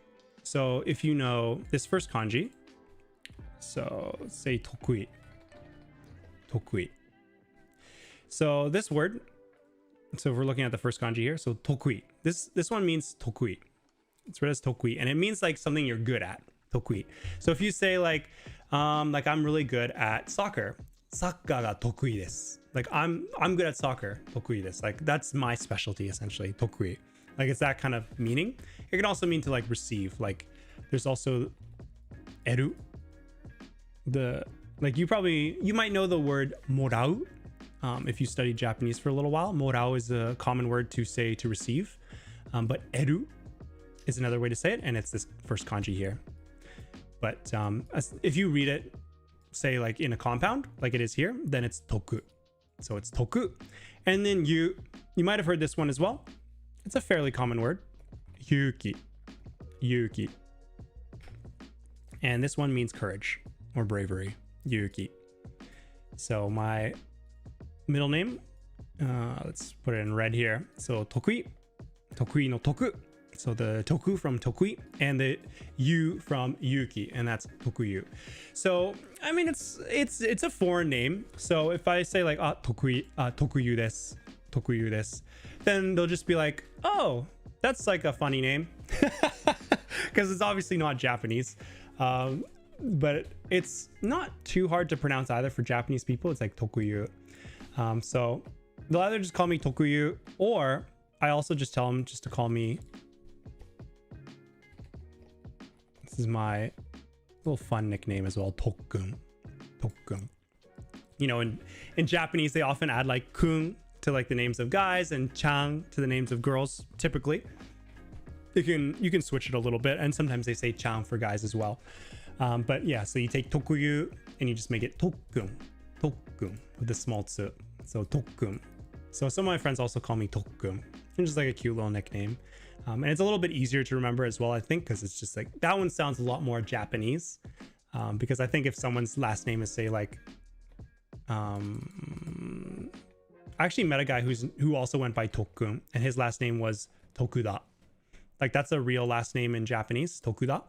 so if you know this first kanji, so say Tokui. So this word, so if we're looking at the first kanji here, so Tokui. This one means Tokui. It's read as Tokui, and it means like something you're good at. Tokui. So if you say like I'm really good at soccer, Sakka ga tokui desu. Like I'm good at soccer, Tokui desu. Like that's my specialty essentially, Tokui. Like it's that kind of meaning. It can also mean to like receive. Like there's also eru. You might know the word morau. If you studied Japanese for a little while, morau is a common word to say to receive. But eru is another way to say it, and it's this first kanji here. But if you read it, say like in a compound, like it is here, then it's toku. So it's toku. And then you might have heard this one as well. It's a fairly common word, yuki. And this one means courage or bravery, yuki. So my middle name, let's put it in red here. So Tokui no toku. So the toku from Tokui and the yu from Yuki, and that's Tokuyuu. So I mean it's a foreign name. So if I say like Tokuyuu desu, then they'll just be like, oh, that's like a funny name, because it's obviously not Japanese. But it's not too hard to pronounce either for Japanese people. It's like Tokuyuu. So they'll either just call me Tokuyuu, or I also just tell them just to call me. This is my little fun nickname as well. Toku. Toku. You know, in Japanese, they often add like kun to like the names of guys and chang to the names of girls. Typically, you can switch it a little bit, and sometimes they say chang for guys as well. But yeah, so you take Tokuyuu and you just make it Tokun, Tokun with the small tsu. So Tokun. So some of my friends also call me Tokun. It's just like a cute little nickname. And it's a little bit easier to remember as well, I think, because it's just like that one sounds a lot more Japanese. Because I think if someone's last name is say like, I actually met a guy who also went by Tokun, and his last name was Tokuda. Like that's a real last name in Japanese, Tokuda.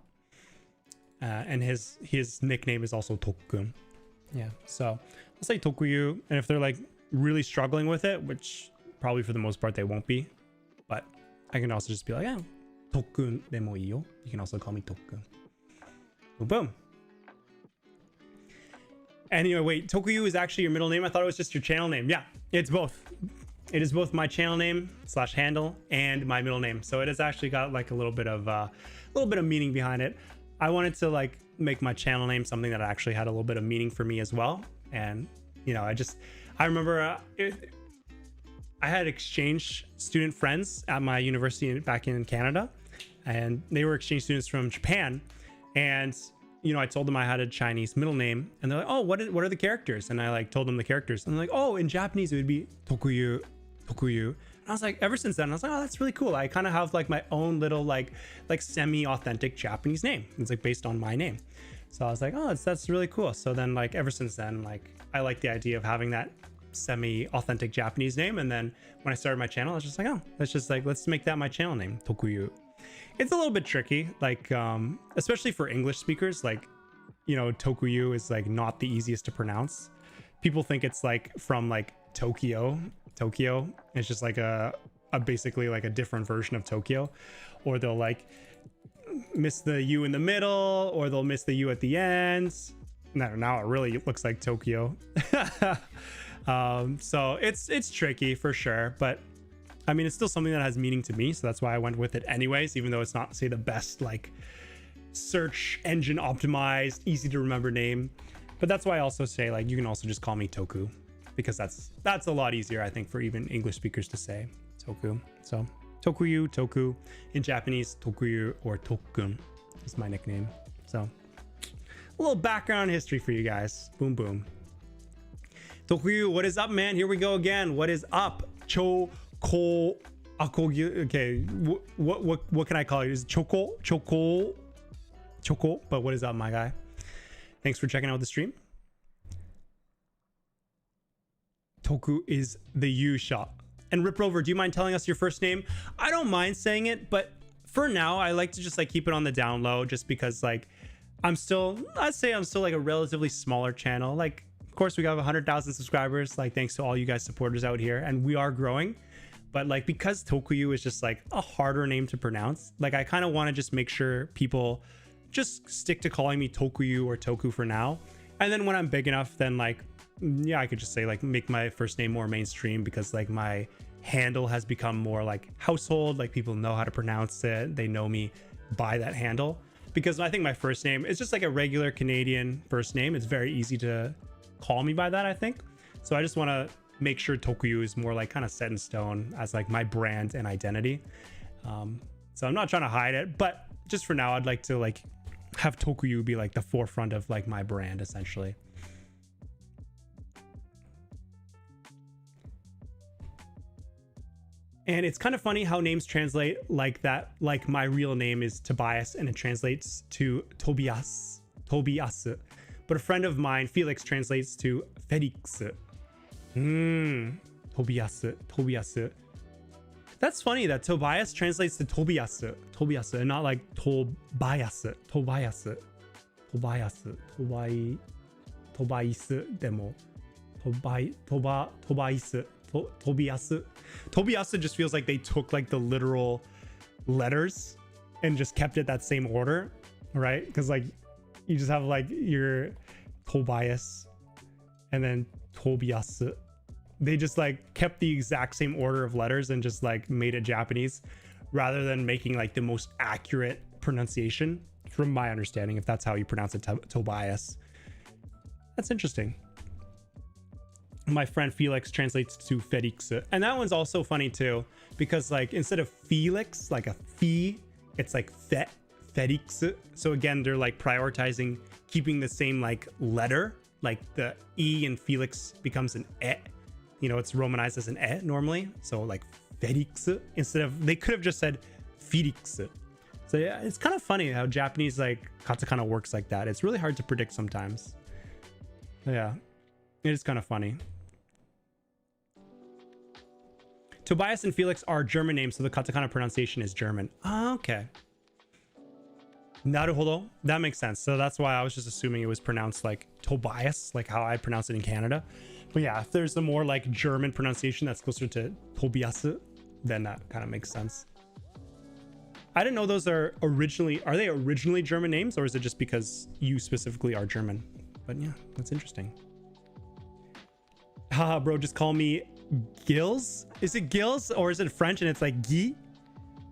And his nickname is also Tokun. Yeah, so I'll say Tokuyuu, and if they're like really struggling with it, which probably for the most part they won't be, but I can also just be like, yeah, Tokun demo iyo. You can also call me Tokun. Boom. Anyway, wait, Tokuyuu is actually your middle name? I thought it was just your channel name. Yeah, it's both. It is both my channel name / handle and my middle name. So it has actually got like a little bit of meaning behind it. I wanted to like make my channel name something that actually had a little bit of meaning for me as well. And you know, I remember I had exchange student friends at my university back in Canada, and they were exchange students from Japan. And you know, I told them I had a Chinese middle name, and they're like, "Oh, what are the characters?" And I like told them the characters, and they're like, "Oh, in Japanese it would be Tokuyuu, Tokuyuu." And I was like, ever since then, I was like, "Oh, that's really cool." I kind of have like my own little like semi-authentic Japanese name. It's like based on my name, so I was like, "Oh, that's really cool." So then like ever since then, like I like the idea of having that semi-authentic Japanese name. And then when I started my channel, I was just like, "Oh, let's make that my channel name, Tokuyuu." It's a little bit tricky, like especially for English speakers. Like, you know, Tokuyuu is like not the easiest to pronounce. People think it's like from like Tokyo. It's just like a basically like a different version of Tokyo, or they'll like miss the U in the middle, or they'll miss the U at the end. Now it really looks like Tokyo. So it's tricky for sure, but I mean, it's still something that has meaning to me, so that's why I went with it anyways, even though it's not, say, the best like search engine optimized, easy to remember name. But that's why I also say like you can also just call me Toku, because that's a lot easier, I think, for even English speakers to say Toku. So Tokuyuu, Toku. In Japanese, Tokuyuu or Tokun is my nickname. So a little background history for you guys. Boom, boom. Tokuyuu, what is up, man? Here we go again. What is up? Okay, what can I call you? Is it Choco, but what is up, my guy? Thanks for checking out the stream. Toku is the U shot. And Rip Rover, do you mind telling us your first name? I don't mind saying it, but for now I like to just like keep it on the down low, just because like I'd say I'm still like a relatively smaller channel. Like, of course, we got 100,000 subscribers, like thanks to all you guys supporters out here, and we are growing. But like, because Tokuyuu is just like a harder name to pronounce, like I kind of want to just make sure people just stick to calling me Tokuyuu or Toku for now. And then when I'm big enough, then like, yeah, I could just say like make my first name more mainstream, because like my handle has become more like household, like people know how to pronounce it. They know me by that handle, because I think my first name is just like a regular Canadian first name. It's very easy to call me by that, I think. So I just want to make sure Tokuyuu is more like kind of set in stone as like my brand and identity. So I'm not trying to hide it, but just for now, I'd like to like have Tokuyuu be like the forefront of like my brand, essentially. And it's kind of funny how names translate like that. Like my real name is Tobias and it translates to Tobias. But a friend of mine, Felix, translates to Felix. Tobias. That's funny that Tobias translates to Tobias, and not like Tobias demo. Tobias just feels like they took like the literal letters and just kept it that same order, right? Because like you just have like your Tobias and then Tobias. They just like kept the exact same order of letters and just like made it Japanese, rather than making like the most accurate pronunciation, from my understanding, if that's how you pronounce it, Tobias. That's interesting. My friend Felix translates to Felix, and that one's also funny too, because like instead of Felix, like a fee, it's like Felix. So again, they're like prioritizing keeping the same like letter, like the E in Felix becomes an E. You know, it's romanized as an E normally. So like Felix instead of, they could have just said Felix. So yeah, it's kind of funny how Japanese like katakana works like that. It's really hard to predict sometimes. Yeah, it is kind of funny. Tobias and Felix are German names, so the katakana pronunciation is German. Ah, okay. Naruhodo. That makes sense. So that's why I was just assuming it was pronounced like Tobias, like how I pronounce it in Canada. But yeah, if there's a more like German pronunciation that's closer to Tobias, then that kind of makes sense. I didn't know those are they originally German names, or is it just because you specifically are German? But yeah, that's interesting. Haha, bro, just call me Gills. Is it Gills or is it French and it's like Guy?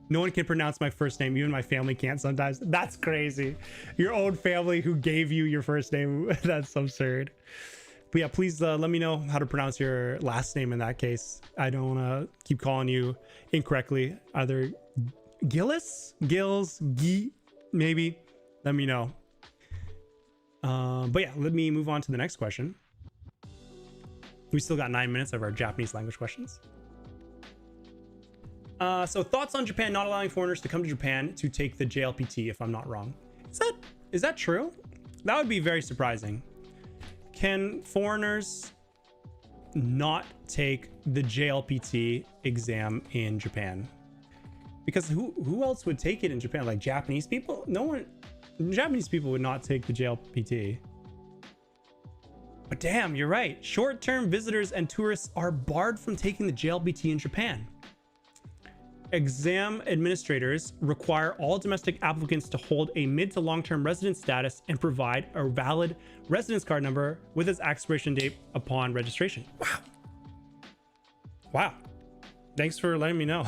No one can pronounce my first name. Even my family can't sometimes. That's crazy. Your own family who gave you your first name. That's absurd. But yeah, please let me know how to pronounce your last name in that case. I don't want to keep calling you incorrectly. Either Gillis, Gills, Guy, maybe. Let me know. But yeah, let me move on to the next question. We still got 9 minutes of our Japanese language questions. So thoughts on Japan not allowing foreigners to come to Japan to take the JLPT, if I'm not wrong. Is that true? That would be very surprising. Can foreigners not take the JLPT exam in Japan? Because who else would take it in Japan? Like Japanese people? No one. Japanese people would not take the JLPT. But damn, you're right. Short-term visitors and tourists are barred from taking the JLPT in Japan. Exam administrators require all domestic applicants to hold a mid to long-term resident status and provide a valid residence card number with its expiration date upon registration. Wow. Wow. Thanks for letting me know.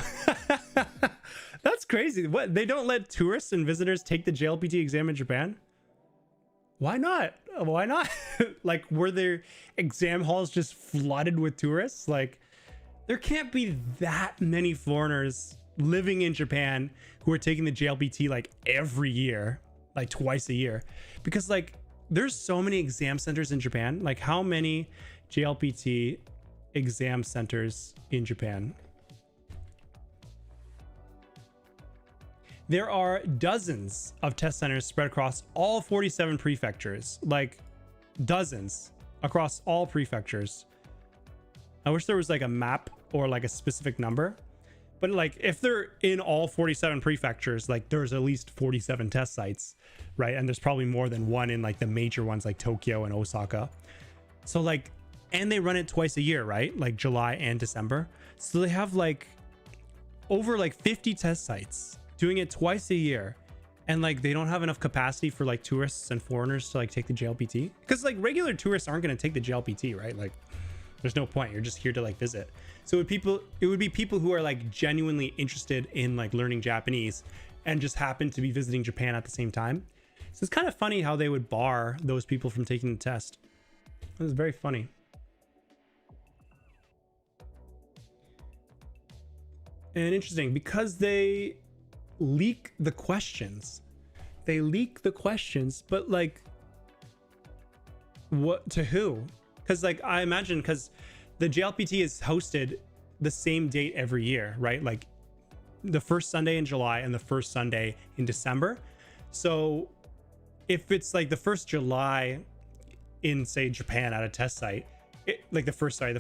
That's crazy. What? They don't let tourists and visitors take the JLPT exam in Japan? Why not? Why not? Like, were their exam halls just flooded with tourists? Like, there can't be that many foreigners living in Japan who are taking the JLPT like every year, like twice a year, because like there's so many exam centers in Japan. Like, how many JLPT exam centers in Japan? There are dozens of test centers spread across all 47 prefectures, like dozens across all prefectures. I wish there was like a map or like a specific number, but like if they're in all 47 prefectures, like there's at least 47 test sites, right? And there's probably more than one in like the major ones like Tokyo and Osaka. So like, and they run it twice a year, right? Like July and December. So they have like over like 50 test sites doing it twice a year, and like they don't have enough capacity for like tourists and foreigners to like take the JLPT, because like regular tourists aren't going to take the JLPT, right? Like there's no point. You're just here to like visit. So it would be people who are like genuinely interested in like learning Japanese and just happen to be visiting Japan at the same time. So it's kind of funny how they would bar those people from taking the test. It was very funny. And interesting because they leak the questions. But like, what to who? Because like I imagine, because the JLPT is hosted the same date every year, right? Like the first Sunday in July and the first Sunday in December. So if it's like the first July in say Japan at a test site, the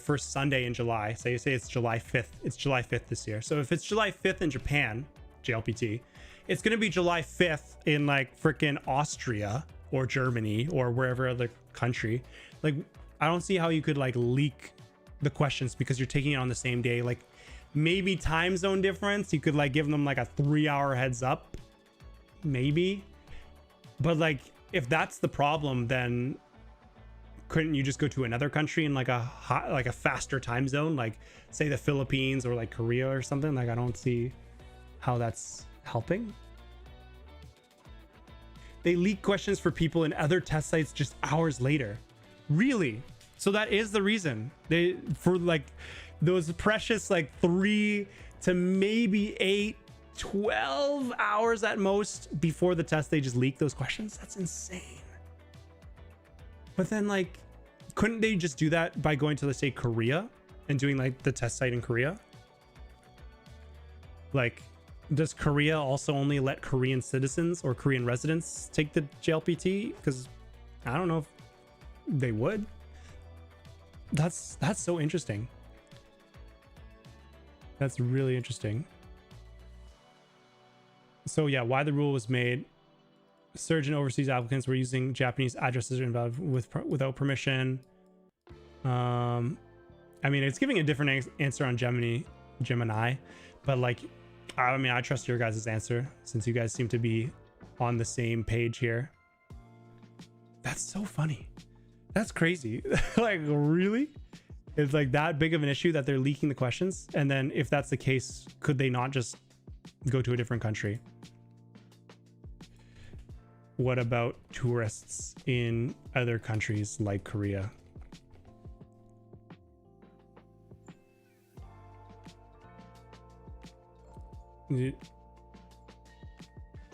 first Sunday in July, say it's July 5th. It's July 5th this year. So if it's July 5th in Japan, JLPT, it's going to be July 5th in like freaking Austria or Germany or wherever other country. Like, I don't see how you could like leak the questions because you're taking it on the same day. Like maybe time zone difference. You could like give them like a 3-hour heads up, maybe. But like, if that's the problem, then couldn't you just go to another country in like a faster time zone? Like say the Philippines or like Korea or something. Like, I don't see how that's helping. they leak questions for people in other test sites just hours later. Really? So that is the reason they, for like those precious like 3 to maybe 8, 12 hours at most before the test, they just leak those questions. That's insane. But then like, couldn't they just do that by going to, let's say, Korea and doing like the test site in Korea? Like, does Korea also only let Korean citizens or Korean residents take the JLPT? Because I don't know if they would. That's so interesting. That's really interesting. So yeah, why the rule was made. Surge and overseas applicants were using Japanese addresses without permission. I mean, it's giving a different answer on Gemini, but like, I mean, I trust your guys' answer since you guys seem to be on the same page here. That's so funny. That's crazy. Like, really? It's like that big of an issue that they're leaking the questions? And then if that's the case, could they not just go to a different country? What about tourists in other countries like Korea?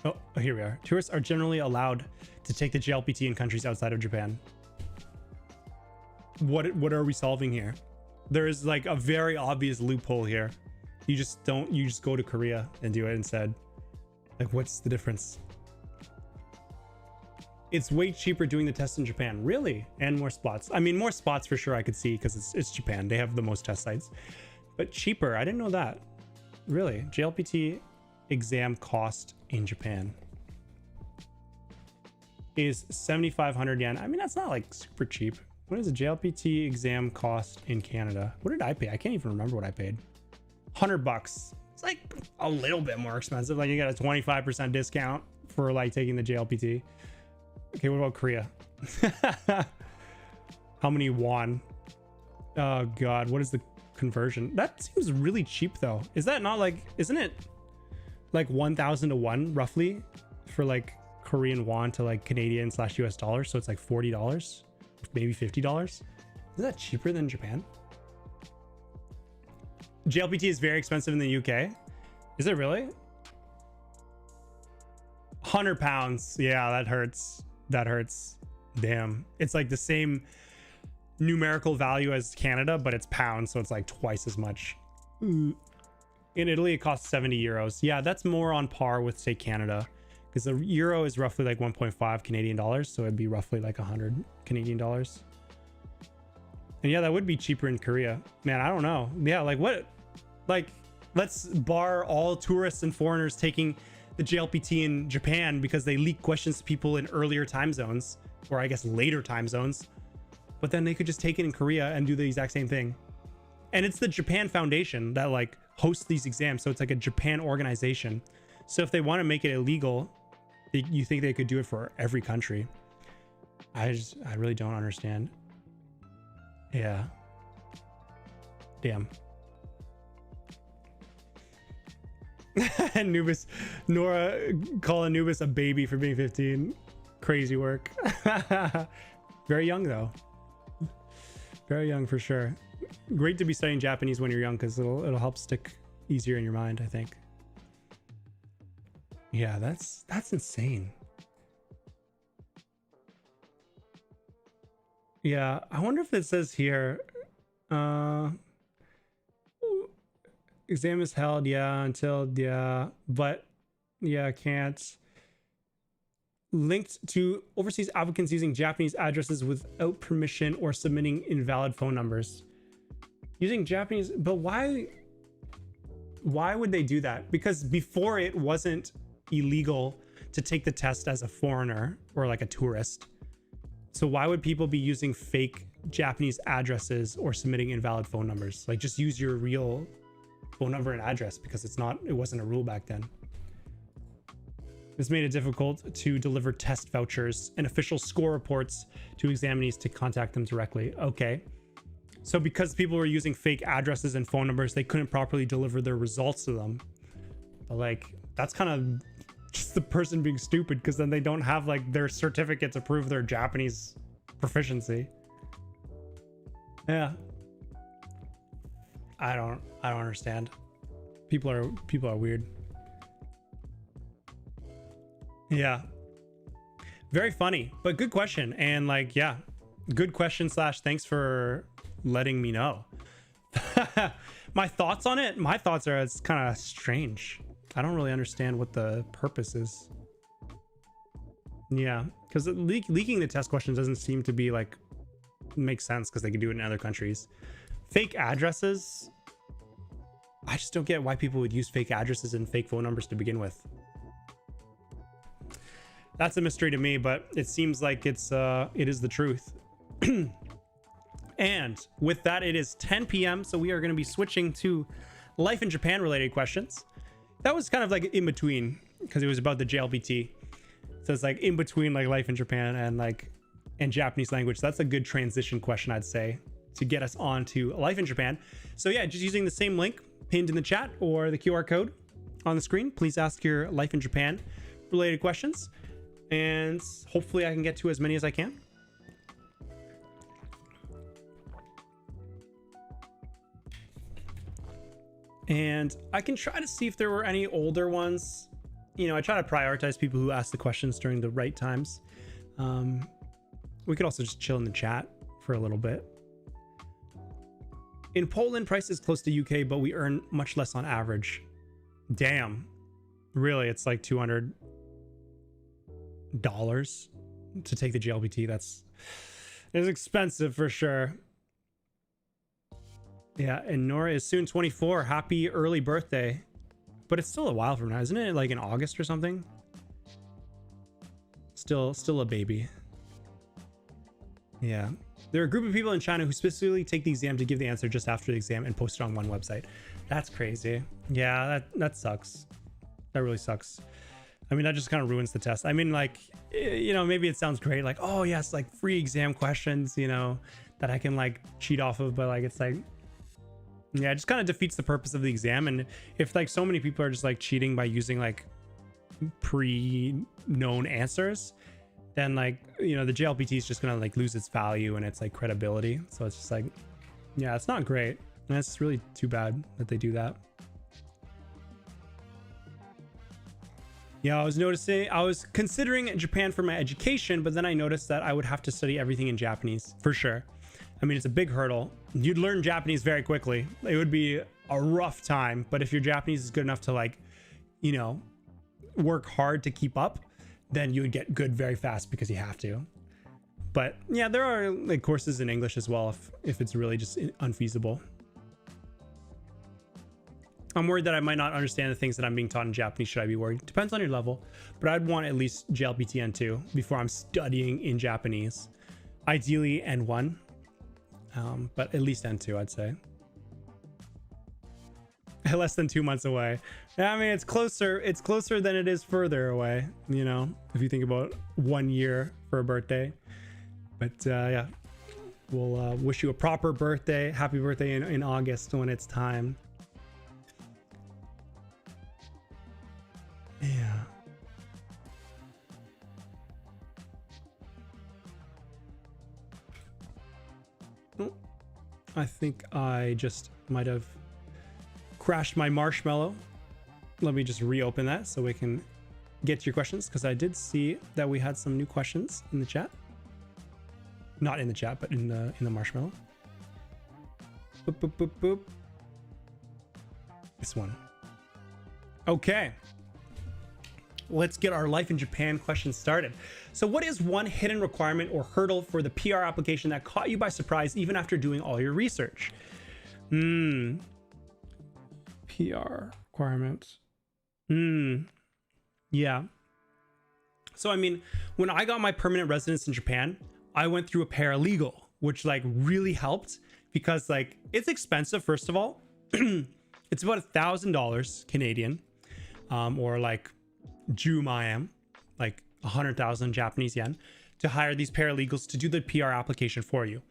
Oh, here we are. Tourists are generally allowed to take the JLPT in countries outside of Japan. What are we solving here? There is like a very obvious loophole here. You just go to Korea and do it instead. Like, what's the difference? It's way cheaper doing the test in Japan. Really? And more spots. I mean, more spots for sure I could see because it's Japan. They have the most test sites. But cheaper. I didn't know that. Really? JLPT exam cost in Japan is 7,500 yen. I mean, that's not like super cheap. What is a JLPT exam cost in Canada? What did I pay? I can't even remember what I paid. $100. It's like a little bit more expensive. Like, you got a 25% discount for like taking the JLPT. Okay, what about Korea? How many won? Oh God, what is the conversion? That seems really cheap though. Is that not like, isn't it like 1,000 to 1 roughly for like Korean won to like Canadian / US dollars? So it's like $40, maybe $50. Is that cheaper than Japan? JLPT is very expensive in the UK. Is it really? 100 pounds. Yeah, that hurts. That hurts. Damn. It's like the same numerical value as Canada, but it's pounds, so it's like twice as much. In Italy, it costs 70 euros. Yeah, that's more on par with, say, Canada, because the euro is roughly like 1.5 Canadian dollars, so it'd be roughly like 100 Canadian dollars. And yeah, that would be cheaper in Korea. Man, I don't know. Yeah, like what? Like, let's bar all tourists and foreigners taking the JLPT in Japan because they leak questions to people in earlier time zones, or I guess later time zones. But then they could just take it in Korea and do the exact same thing. And it's the Japan Foundation that like hosts these exams. So it's like a Japan organization. So if they want to make it illegal, you think they could do it for every country? I really don't understand. Yeah. Damn. Anubis, Nora call Anubis a baby for being 15. Crazy work. Very young though. Very young for sure. Great to be studying Japanese when you're young because it'll help stick easier in your mind, I think. Yeah, that's insane. Yeah, I wonder if it says here exam is held, yeah, until, yeah, but yeah, can't. Linked to overseas applicants using Japanese addresses without permission or submitting invalid phone numbers. Using Japanese, but why would they do that? Because before it wasn't illegal to take the test as a foreigner or like a tourist. So why would people be using fake Japanese addresses or submitting invalid phone numbers? Like, just use your real phone number and address, because it wasn't a rule back then. This made it difficult to deliver test vouchers and official score reports to examinees to contact them directly. Okay. So because people were using fake addresses and phone numbers, they couldn't properly deliver their results to them. But like, that's kind of just the person being stupid, because then they don't have like their certificate to prove their Japanese proficiency. Yeah. I don't understand. People are weird. Yeah. Very funny, but good question. And like, yeah, good question / thanks for letting me know. My thoughts on it. My thoughts are it's kind of strange. I don't really understand what the purpose is. Yeah, because leaking the test questions doesn't seem to be like make sense, because they can do it in other countries. Fake addresses. I just don't get why people would use fake addresses and fake phone numbers to begin with. That's a mystery to me, but it seems like it is the truth. And with that, it is 10 p.m. So we are going to be switching to life in Japan related questions. That was kind of like in between, because it was about the JLPT. So it's like in between like life in Japan and Japanese language. So that's a good transition question, I'd say, to get us on to life in Japan. So yeah, just using the same link pinned in the chat or the QR code on the screen, please ask your life in Japan related questions. And hopefully I can get to as many as I can. And I can try to see if there were any older ones. You know, I try to prioritize people who ask the questions during the right times. We could also just chill in the chat for a little bit. In Poland, price is close to UK, but we earn much less on average. Damn. Really, it's like $200 to take the JLPT. It's expensive for sure. Yeah, and Nora is soon 24. Happy early birthday. But it's still a while from now, isn't it? Like in August or something? Still a baby. Yeah. There are a group of people in China who specifically take the exam to give the answer just after the exam and post it on one website. That's crazy. Yeah, that sucks. That really sucks. I mean, that just kind of ruins the test. I mean, like, you know, maybe it sounds great. Like, oh yes, like free exam questions, you know, that I can like cheat off of. But like, it's like, yeah, it just kind of defeats the purpose of the exam. And if like so many people are just like cheating by using like pre-known answers, then like, you know, the JLPT is just gonna like lose its value and its like credibility. So it's just like, yeah, it's not great. And it's really too bad that they do that. Yeah, I was considering Japan for my education, but then I noticed that I would have to study everything in Japanese for sure. I mean, it's a big hurdle. You'd learn Japanese very quickly. It would be a rough time, but if your Japanese is good enough to like, you know, work hard to keep up, then you would get good very fast because you have to. But yeah, there are like courses in English as well if it's really just unfeasible. I'm worried that I might not understand the things that I'm being taught in Japanese. Should I be worried? Depends on your level, but I'd want at least JLPT N2 before I'm studying in Japanese. Ideally N1, but at least N2, I'd say. Less than 2 months away. I mean, it's closer than it is further away, you know, if you think about 1 year for a birthday. But yeah, we'll wish you a proper birthday. Happy birthday in August when it's time. Yeah. Oh, I think I just might have crashed my Marshmallow. Let me just reopen that so we can get to your questions, because I did see that we had some new questions in the chat. Not in the chat, but in the Marshmallow. Boop, boop, boop, boop. This one. Okay. Let's get our life in Japan questions started. So what is one hidden requirement or hurdle for the PR application that caught you by surprise even after doing all your research? PR requirements. Yeah. So, I mean, when I got my permanent residence in Japan, I went through a paralegal, which like really helped because like it's expensive. First of all, it's about $1,000 Canadian, or like Jumayam, like 100,000 Japanese yen, to hire these paralegals to do the PR application for you.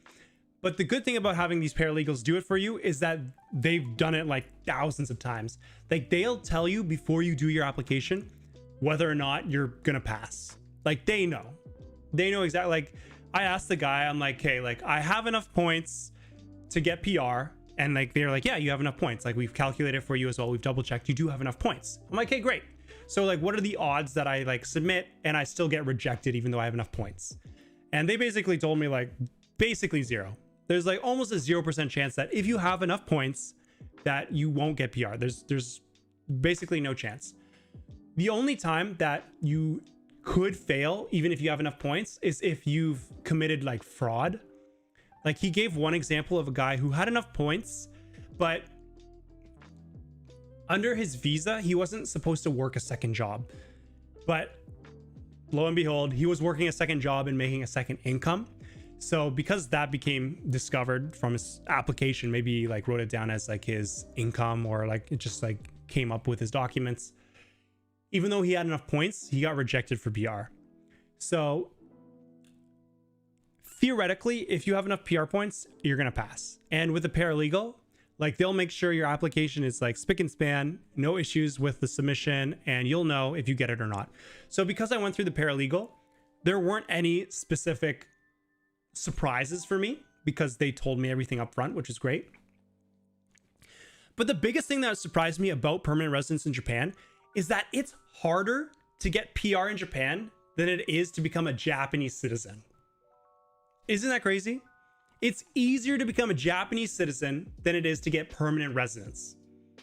But the good thing about having these paralegals do it for you is that they've done it like thousands of times. Like they'll tell you before you do your application whether or not you're gonna pass. Like they know exactly. Like I asked the guy, I'm like, okay, like I have enough points to get PR, and like they're like, yeah, you have enough points. Like we've calculated for you as well. We've double checked. You do have enough points. I'm like, okay, great. So like, what are the odds that I like submit and I still get rejected even though I have enough points? And they basically told me like basically zero. There's like almost a 0% chance that if you have enough points that you won't get PR. There's basically no chance. The only time that you could fail, even if you have enough points, is if you've committed like fraud. Like he gave one example of a guy who had enough points, but under his visa, he wasn't supposed to work a second job. But lo and behold, he was working a second job and making a second income. So because that became discovered from his application, maybe he like wrote it down as like his income, or like it just like came up with his documents. Even though he had enough points, he got rejected for PR. So theoretically, if you have enough PR points, you're gonna pass. And with a paralegal, like they'll make sure your application is like spick and span, no issues with the submission, and you'll know if you get it or not. So because I went through the paralegal, there weren't any specific surprises for me because they told me everything up front, which is great. But the biggest thing that surprised me about permanent residence in Japan is that it's harder to get PR in Japan than it is to become a Japanese citizen. Isn't that crazy? It's easier to become a Japanese citizen than it is to get permanent residence.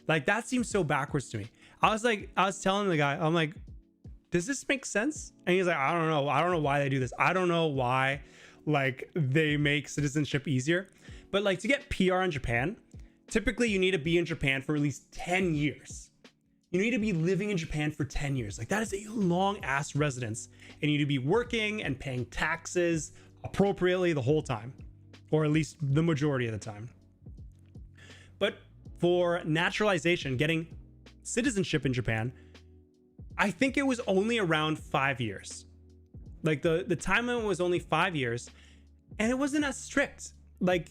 Like that seems so backwards to me. I was telling the guy, I'm like, does this make sense? And he's like, I don't know why they do this. I don't know why like they make citizenship easier. But like to get PR in Japan, typically you need to be in Japan for at least 10 years. You need to be living in Japan for 10 years. Like that is a long ass residence, and you need to be working and paying taxes appropriately the whole time, or at least the majority of the time. But for naturalization, getting citizenship in Japan, I think it was only around 5 years. Like the time limit was only 5 years, and it wasn't as strict. Like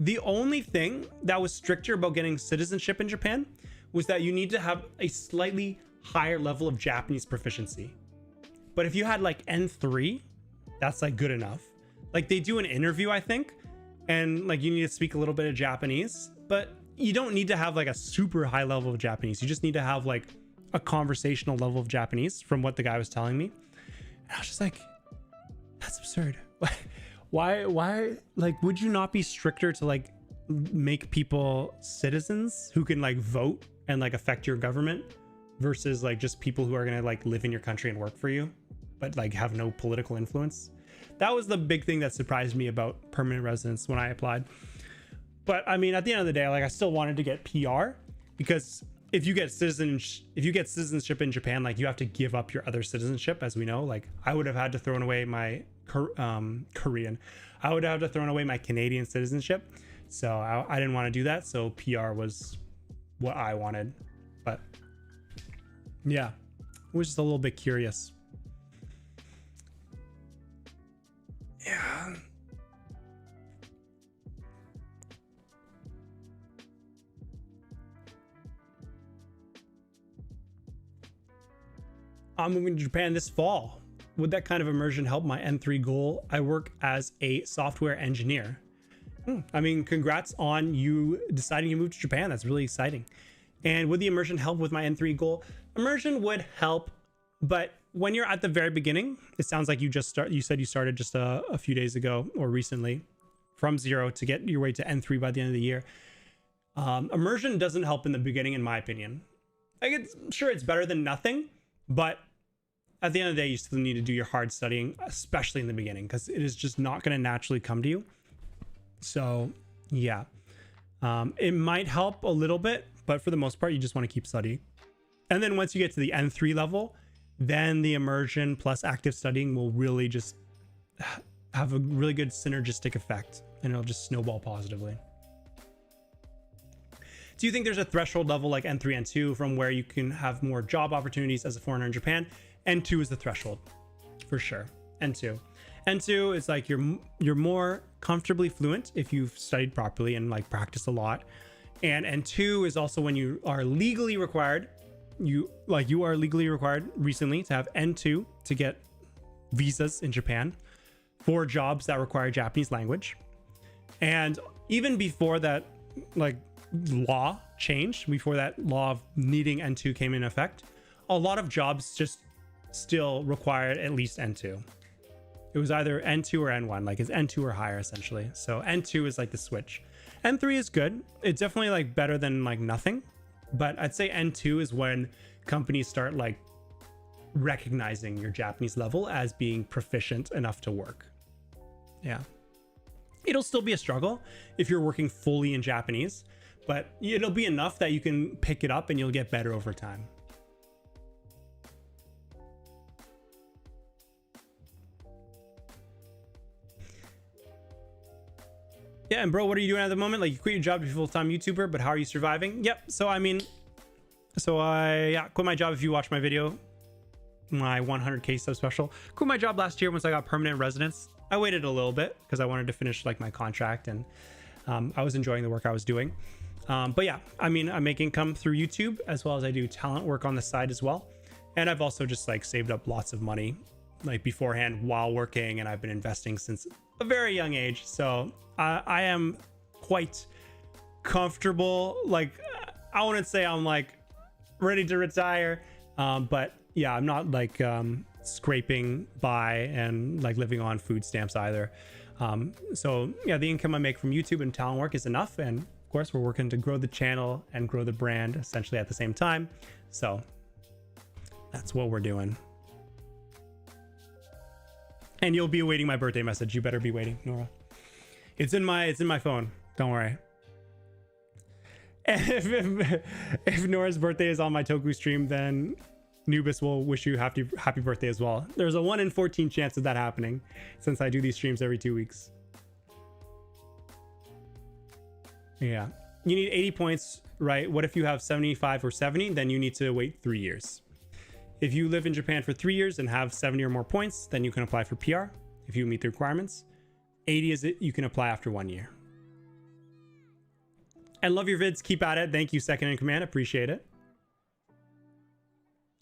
the only thing that was stricter about getting citizenship in Japan was that you need to have a slightly higher level of Japanese proficiency. But if you had like N3, that's like good enough. Like they do an interview, I think, and like you need to speak a little bit of Japanese, but you don't need to have like a super high level of Japanese. You just need to have like a conversational level of Japanese, from what the guy was telling me. And I was just like, that's absurd. Why, like, would you not be stricter to like make people citizens who can like vote and like affect your government, versus like just people who are gonna like live in your country and work for you, but like have no political influence? That was the big thing that surprised me about permanent residence when I applied. But I mean, at the end of the day, like I still wanted to get PR, because if you get citizenship in Japan, like you have to give up your other citizenship, as we know. Like I would have had to throw away my Korean. I would have to throw away my Canadian citizenship. So I didn't want to do that. So PR was what I wanted. But yeah, it was just a little bit curious. Yeah. I'm moving to Japan this fall. Would that kind of immersion help my N3 goal? I work as a software engineer. I mean, congrats on you deciding to move to Japan. That's really exciting. And would the immersion help with my N3 goal? Immersion would help, but when you're at the very beginning, it sounds like you said you started just a few days ago or recently from 0 to get your way to N3 by the end of the year. Immersion doesn't help in the beginning, in my opinion. Like sure, it's better than nothing, but at the end of the day, you still need to do your hard studying, especially in the beginning, because it is just not going to naturally come to you. So yeah, it might help a little bit, but for the most part, you just want to keep studying. And then once you get to the N3 level, then the immersion plus active studying will really just have a really good synergistic effect, and it'll just snowball positively. Do you think there's a threshold level like N3, N2 from where you can have more job opportunities as a foreigner in Japan? N2 is the threshold for sure. N2 is like you're more comfortably fluent if you've studied properly and like practiced a lot. And N2 is also when you are legally required, you are legally required recently to have N2 to get visas in Japan for jobs that require Japanese language. And even before that, like, law changed, before that law of needing N2 came in effect, a lot of jobs just still required at least N2. It was either N2 or N1, like it's N2 or higher essentially. So N2 is like the switch. N3 is good. It's definitely like better than like nothing, but I'd say N2 is when companies start like recognizing your Japanese level as being proficient enough to work. Yeah. It'll still be a struggle if you're working fully in Japanese, but it'll be enough that you can pick it up and you'll get better over time. Yeah, and bro, what are you doing at the moment? Like, you quit your job to be a full-time YouTuber, but how are you surviving? Yep, so I mean, I quit my job if you watch my video, my 100k sub special. Quit my job last year once I got permanent residence. I waited a little bit because I wanted to finish like my contract, and I was enjoying the work I was doing. But yeah, I mean, I make income through YouTube as well as I do talent work on the side as well. And I've also just like saved up lots of money like beforehand while working, and I've been investing since a very young age. So I am quite comfortable. Like, I wouldn't say I'm like ready to retire, but yeah, I'm not like scraping by and like living on food stamps either. So yeah, the income I make from YouTube and talent work is enough, and of course we're working to grow the channel and grow the brand essentially at the same time. So that's what we're doing. And you'll be awaiting my birthday message. You better be waiting, Nora. It's in my phone. Don't worry. If Nora's birthday is on my Toku stream, then Nubis will wish you happy birthday as well. There's a 1 in 14 chance of that happening since I do these streams every 2 weeks. Yeah. You need 80 points, right? What if you have 75 or 70? Then you need to wait 3 years. If you live in Japan for 3 years and have 70 or more points, then you can apply for PR if you meet the requirements. 80 is it, you can apply after 1 year. And love your vids. Keep at it. Thank you, second in command. Appreciate it.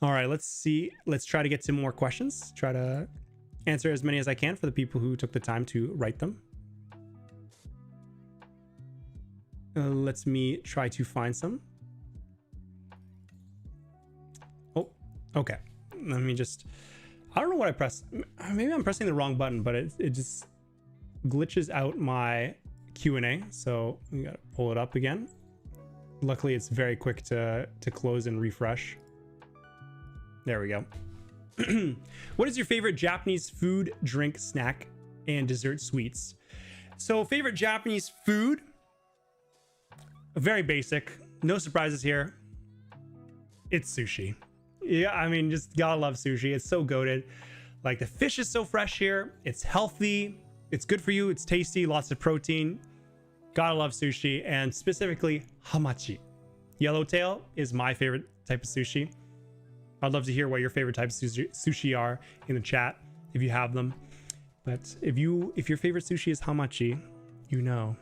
All right, let's see. Let's try to get some more questions. Try to answer as many as I can for the people who took the time to write them. Let me try to find some. Oh, okay. Let me just, I don't know what I pressed. Maybe I'm pressing the wrong button, but it just glitches out my Q&A. So we gotta pull it up again. Luckily, it's very quick to close and refresh. There we go. What is your favorite Japanese food, drink, snack, and dessert sweets? So favorite Japanese food, very basic, no surprises here. It's sushi. Yeah, I mean, just gotta love sushi. It's so goated. Like, the fish is so fresh here. It's healthy. It's good for you. It's tasty. Lots of protein. Gotta love sushi, and specifically hamachi. Yellowtail is my favorite type of sushi. I'd love to hear what your favorite types of sushi are in the chat if you have them. But if your favorite sushi is hamachi, you know.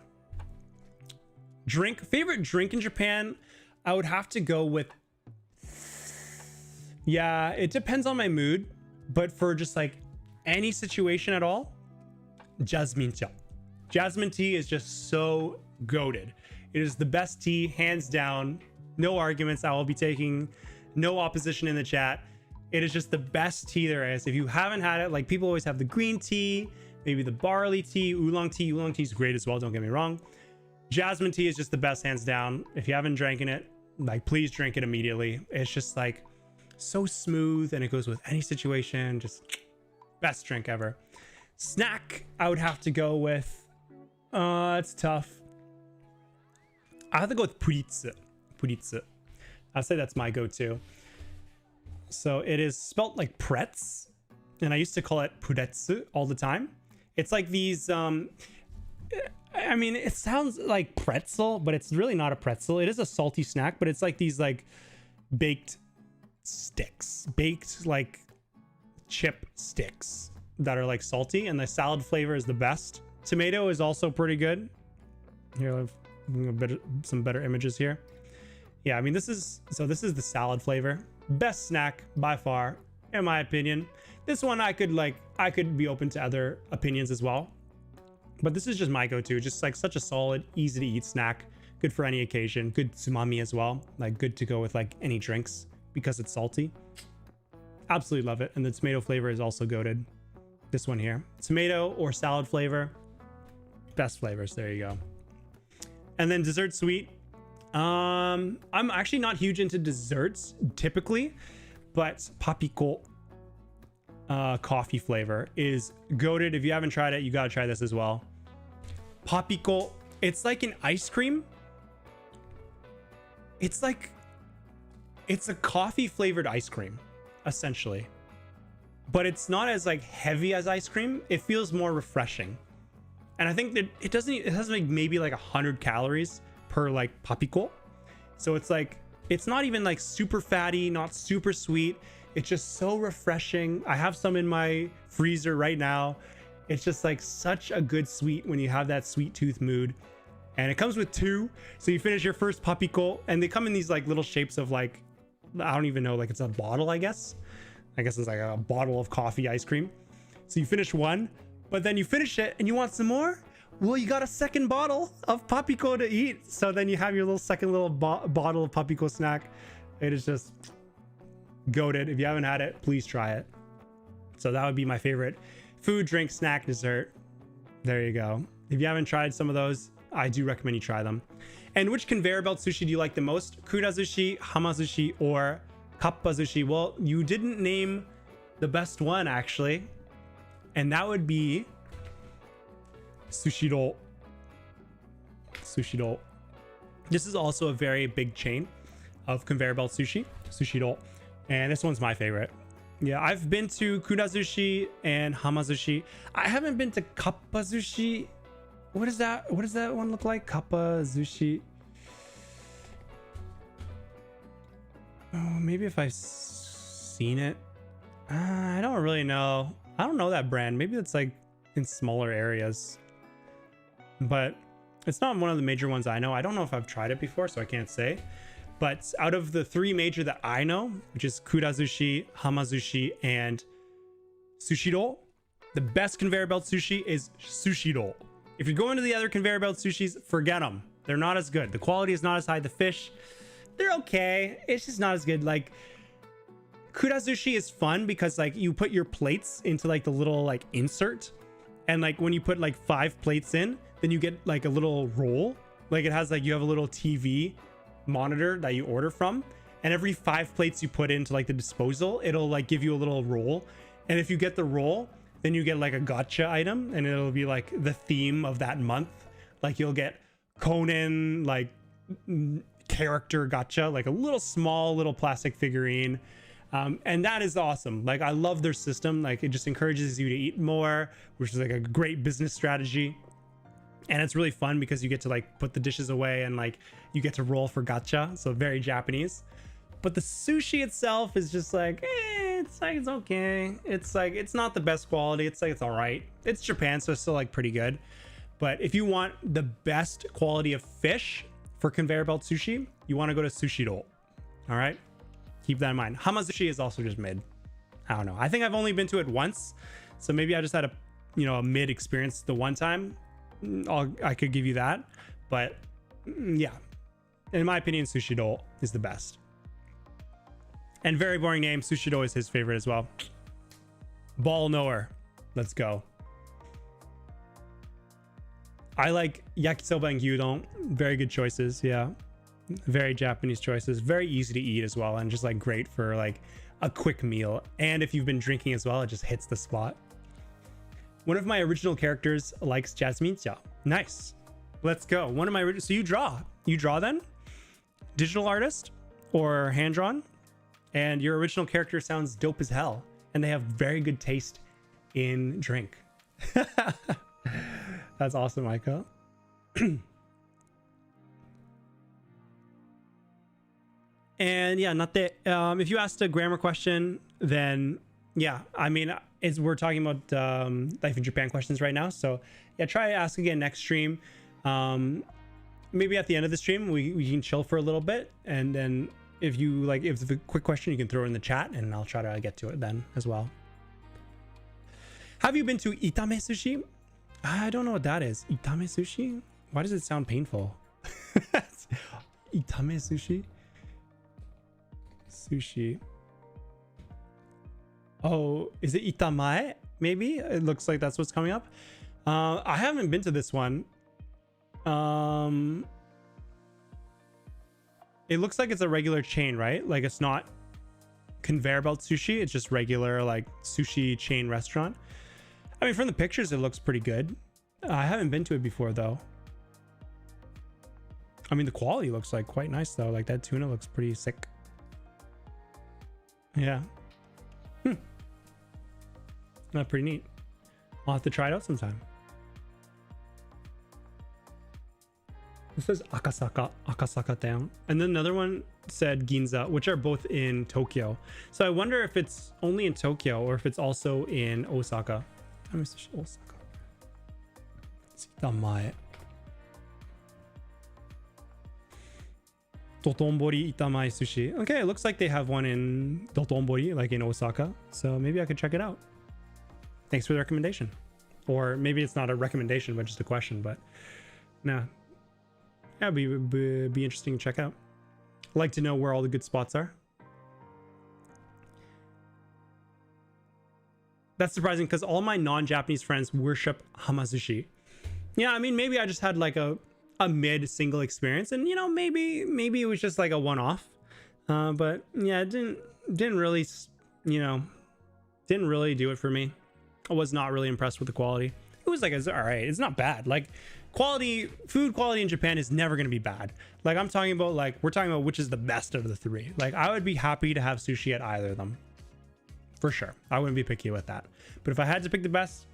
Drink, favorite drink in Japan, I would have to go with, yeah, it depends on my mood, but for just like any situation at all, jasmine tea. Jasmine tea is just so goated. It is the best tea, hands down. No arguments. I will be taking no opposition in the chat. It is just the best tea there is. If you haven't had it, like, people always have the green tea, maybe the barley tea, oolong tea. Oolong tea is great as well, don't get me wrong. Jasmine tea is just the best, hands down. If you haven't drank it, like, please drink it immediately. It's just like so smooth, and it goes with any situation. Just best drink ever. Snack, I would have to go with, it's tough. I have to go with puritsu. I'd say that's my go-to. So it is spelt like pretz, and I used to call it puretsu all the time. It's like these, I mean, it sounds like pretzel, but it's really not a pretzel. It is a salty snack, but it's like these like baked sticks, baked like chip sticks that are like salty, and the salad flavor is the best. Tomato is also pretty good. Here, I've some better images here. Yeah, I mean, this is the salad flavor. Best snack by far, in my opinion. This one I could be open to other opinions as well. But this is just my go-to. Just like such a solid, easy to eat snack. Good for any occasion. Good tsumami as well. Like good to go with like any drinks because it's salty. Absolutely love it. And the tomato flavor is also goated. This one here. Tomato or salad flavor. Best flavors. There you go. And then dessert sweet. I'm actually not huge into desserts typically, but papiko coffee flavor is goated. If you haven't tried it, you gotta try this as well. Papiko, it's like an ice cream. It's a coffee flavored ice cream, essentially. But it's not as like heavy as ice cream. It feels more refreshing. And I think that it has like maybe like 100 calories per like papiko. So it's like, it's not even like super fatty, not super sweet. It's just so refreshing. I have some in my freezer right now. It's just like such a good sweet when you have that sweet tooth mood. And it comes with 2. So you finish your first papiko and they come in these like little shapes of like, I don't even know, like it's a bottle, I guess. I guess it's like a bottle of coffee ice cream. So you finish one, but then you finish it and you want some more? Well, you got a second bottle of papiko to eat. So then you have your little second little bottle of papiko snack. It is just goated. If you haven't had it, please try it. So that would be my favorite food, drink, snack, dessert. There you go. If you haven't tried some of those, I do recommend you try them. And which conveyor belt sushi do you like the most? Kurazushi, hamazushi, or kappazushi? Well, you didn't name the best one actually. And that would be Sushiro. Sushiro. This is also a very big chain of conveyor belt sushi. Sushiro. And this one's my favorite. Yeah, I've been to Kurazushi and Hamazushi. I haven't been to Kappazushi. What is that? What does that one look like? Kappazushi. Oh, maybe if I've seen it. I don't really know. I don't know that brand. Maybe it's like in smaller areas. But it's not one of the major ones I know. I don't know if I've tried it before, so I can't say. But out of the 3 major that I know, which is Kurazushi, Hamazushi, and Sushiro, the best conveyor belt sushi is Sushiro. If you're going to the other conveyor belt sushis, forget them. They're not as good. The quality is not as high. The fish, they're okay. It's just not as good. Like, Kurazushi is fun because like you put your plates into like the little like insert. And like when you put like 5 plates in, then you get like a little roll. Like it has like, you have a little TV monitor that you order from, and every 5 plates you put into like the disposal, it'll like give you a little roll. And if you get the roll, then you get like a gotcha item, and it'll be like the theme of that month. Like you'll get Conan like character gotcha, like a little small little plastic figurine. And that is awesome. Like I love their system. Like it just encourages you to eat more, which is like a great business strategy. And it's really fun because you get to like put the dishes away and like you get to roll for gacha. So very Japanese. But the sushi itself is just like, it's like, it's okay. It's like, it's not the best quality. It's like, it's all right. It's Japan, so it's still like pretty good. But if you want the best quality of fish for conveyor belt sushi, you want to go to Sushiro. All right. Keep that in mind. Hamazushi is also just mid. I don't know. I think I've only been to it once. So maybe I just had a mid experience the one time. I could give you that. But yeah, in my opinion, Sushiro is the best. And very boring name. Sushiro is his favorite as well. Ball knower. Let's go. I like yakisoba and gyudon. Very good choices. Yeah. Very Japanese choices. Very easy to eat as well. And just like great for like a quick meal. And if you've been drinking as well, it just hits the spot. One of my original characters likes Jasmine Cha. Nice. Let's go. One of my, so you draw then? Digital artist or hand drawn? And your original character sounds dope as hell. And they have very good taste in drink. That's awesome, Micah. And yeah, not that if you asked a grammar question, then yeah, I mean, we're talking about life in Japan questions right now. So yeah, try to ask again next stream. maybe at the end of the stream we can chill for a little bit, and then if you like, if it's a quick question, you can throw it in the chat and I'll try to get to it then as well. Have you been to itame sushi? I don't know what that is. Itame sushi? Why does it sound painful? Itame sushi? Sushi. Oh, is it itamae? Maybe it looks like that's what's coming up. I haven't been to this one. It looks like it's a regular chain, right? Like it's not conveyor belt sushi. It's just regular like sushi chain restaurant. I mean, from the pictures, it looks pretty good. I haven't been to it before though. I mean, the quality looks like quite nice though. Like that tuna looks pretty sick. Yeah. Not pretty neat. I'll have to try it out sometime. This says Akasaka town. And then another one said Ginza, which are both in Tokyo. So I wonder if it's only in Tokyo or if it's also in Osaka. Osaka. Itamae. Dotonbori Itamae sushi. Okay, it looks like they have one in Dotonbori, like in Osaka. So maybe I could check it out. Thanks for the recommendation. Or maybe it's not a recommendation, but just a question. But nah, yeah, it'd be interesting to check out. I'd like to know where all the good spots are. That's surprising because all my non-Japanese friends worship hamazushi. Yeah, I mean, maybe I just had like a mid single experience, and you know, maybe it was just like a one-off. But yeah, it didn't really, you know, didn't really do it for me. I was not really impressed with the quality. It was like, it's all right. It's not bad. Like food quality in Japan is never going to be bad. Like I'm talking about, like we're talking about which is the best of the three. Like I would be happy to have sushi at either of them. For sure. I wouldn't be picky with that. But if I had to pick the best,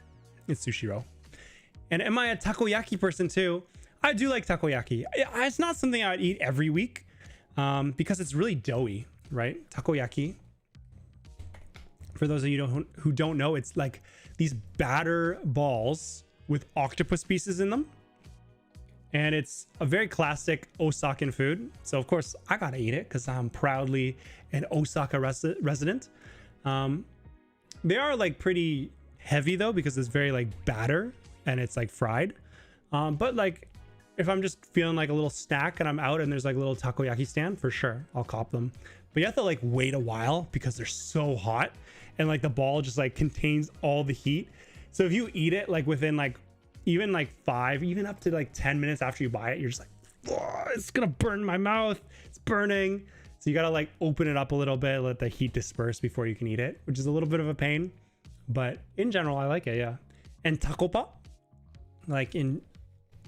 it's sushi roll. And am I a takoyaki person too? I do like takoyaki. It's not something I would eat every week because it's really doughy, right? Takoyaki. For those of you who don't know, it's like these batter balls with octopus pieces in them. And it's a very classic Osakan food. So of course I gotta eat it because I'm proudly an Osaka resident. They are like pretty heavy though, because it's very like batter and it's like fried. But like if I'm just feeling like a little snack and I'm out and there's like a little takoyaki stand, for sure I'll cop them. But you have to like wait a while because they're so hot, and like the ball just like contains all the heat. So if you eat it like within like even like 5, even up to like 10 minutes after you buy it, you're just like, oh, it's gonna burn my mouth, it's burning. So you gotta like open it up a little bit, let the heat disperse before you can eat it, which is a little bit of a pain. But in general, I like it, yeah. And takopa, like in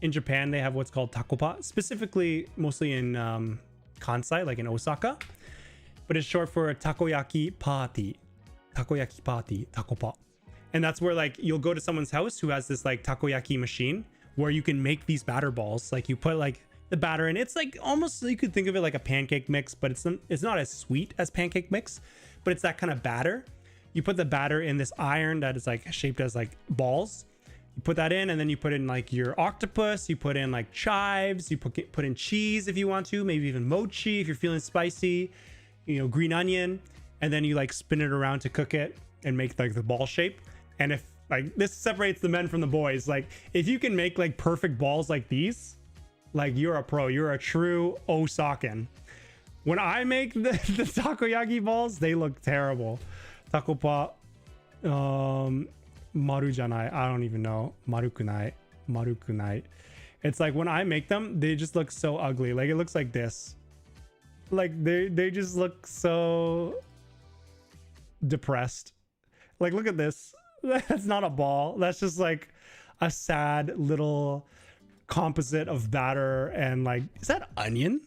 Japan, they have what's called takopa, specifically mostly in Kansai, like in Osaka. But it's short for takoyaki party. Takoyaki party, takopa. And that's where like you'll go to someone's house who has this like takoyaki machine where you can make these batter balls. Like you put like the batter in. It's like almost, you could think of it like a pancake mix, but it's not as sweet as pancake mix, but it's that kind of batter. You put the batter in this iron that is like shaped as like balls. You put that in, and then you put in like your octopus, you put in like chives, you put in cheese if you want to, maybe even mochi if you're feeling spicy, you know, green onion, and then you like spin it around to cook it and make like the ball shape. And if like this separates the men from the boys, like if you can make like perfect balls like these, like you're a pro, you're a true Osakan. When I make the takoyaki balls, they look terrible. Takopa, maru janai, I don't even know. Marukunai. It's like when I make them, they just look so ugly. Like it looks like this. Like they just look so depressed. Like look at this. That's not a ball. That's just like a sad little composite of batter and like, is that onion?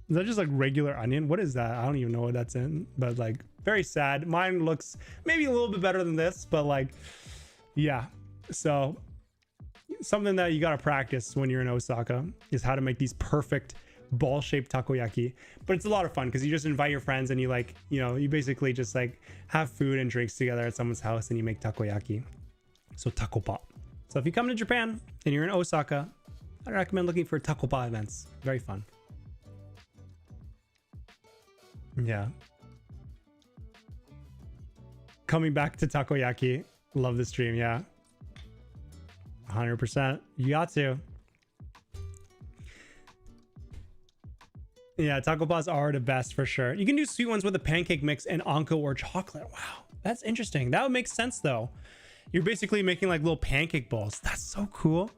Is that just like regular onion? What is that? I don't even know what that's in, but like very sad. Mine looks maybe a little bit better than this, but like, yeah. So something that you got to practice when you're in Osaka is how to make these perfect ball-shaped takoyaki. But it's a lot of fun because you just invite your friends and you like, you know, you basically just like have food and drinks together at someone's house and you make takoyaki. So takopa. So if you come to Japan and you're in Osaka, I recommend looking for takopa events. Very fun. Yeah. Coming back to takoyaki. Love the stream, yeah. 100%. You got to. Yeah, takopas are the best for sure. You can do sweet ones with a pancake mix and anko or chocolate. Wow, that's interesting. That would make sense though. You're basically making like little pancake balls. That's so cool.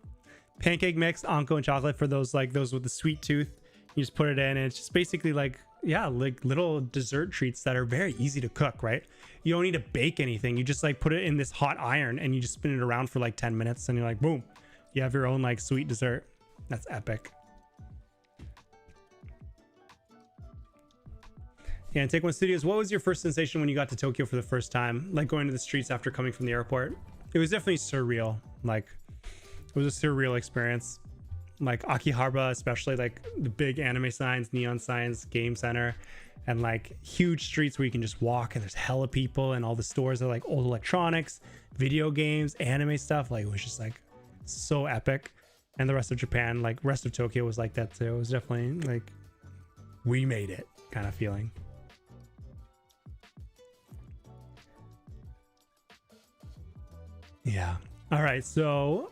Pancake mix, anko, and chocolate for those those with the sweet tooth. You just put it in and it's just basically like, yeah, like little dessert treats that are very easy to cook, right? You don't need to bake anything. You just like put it in this hot iron and you just spin it around for like 10 minutes and you're like, boom, you have your own like sweet dessert. That's epic. Yeah, and Take One Studios, what was your first sensation when you got to Tokyo for the first time? Like going to the streets after coming from the airport? It was definitely surreal. Like, it was a surreal experience. Like Akihabara, especially like the big anime signs, neon signs, game center, and like huge streets where you can just walk and there's hella people and all the stores are like old electronics, video games, anime stuff. Like it was just like so epic. And the rest of Japan, like rest of Tokyo was like that too. It was definitely like, we made it kind of feeling. Yeah. All right. So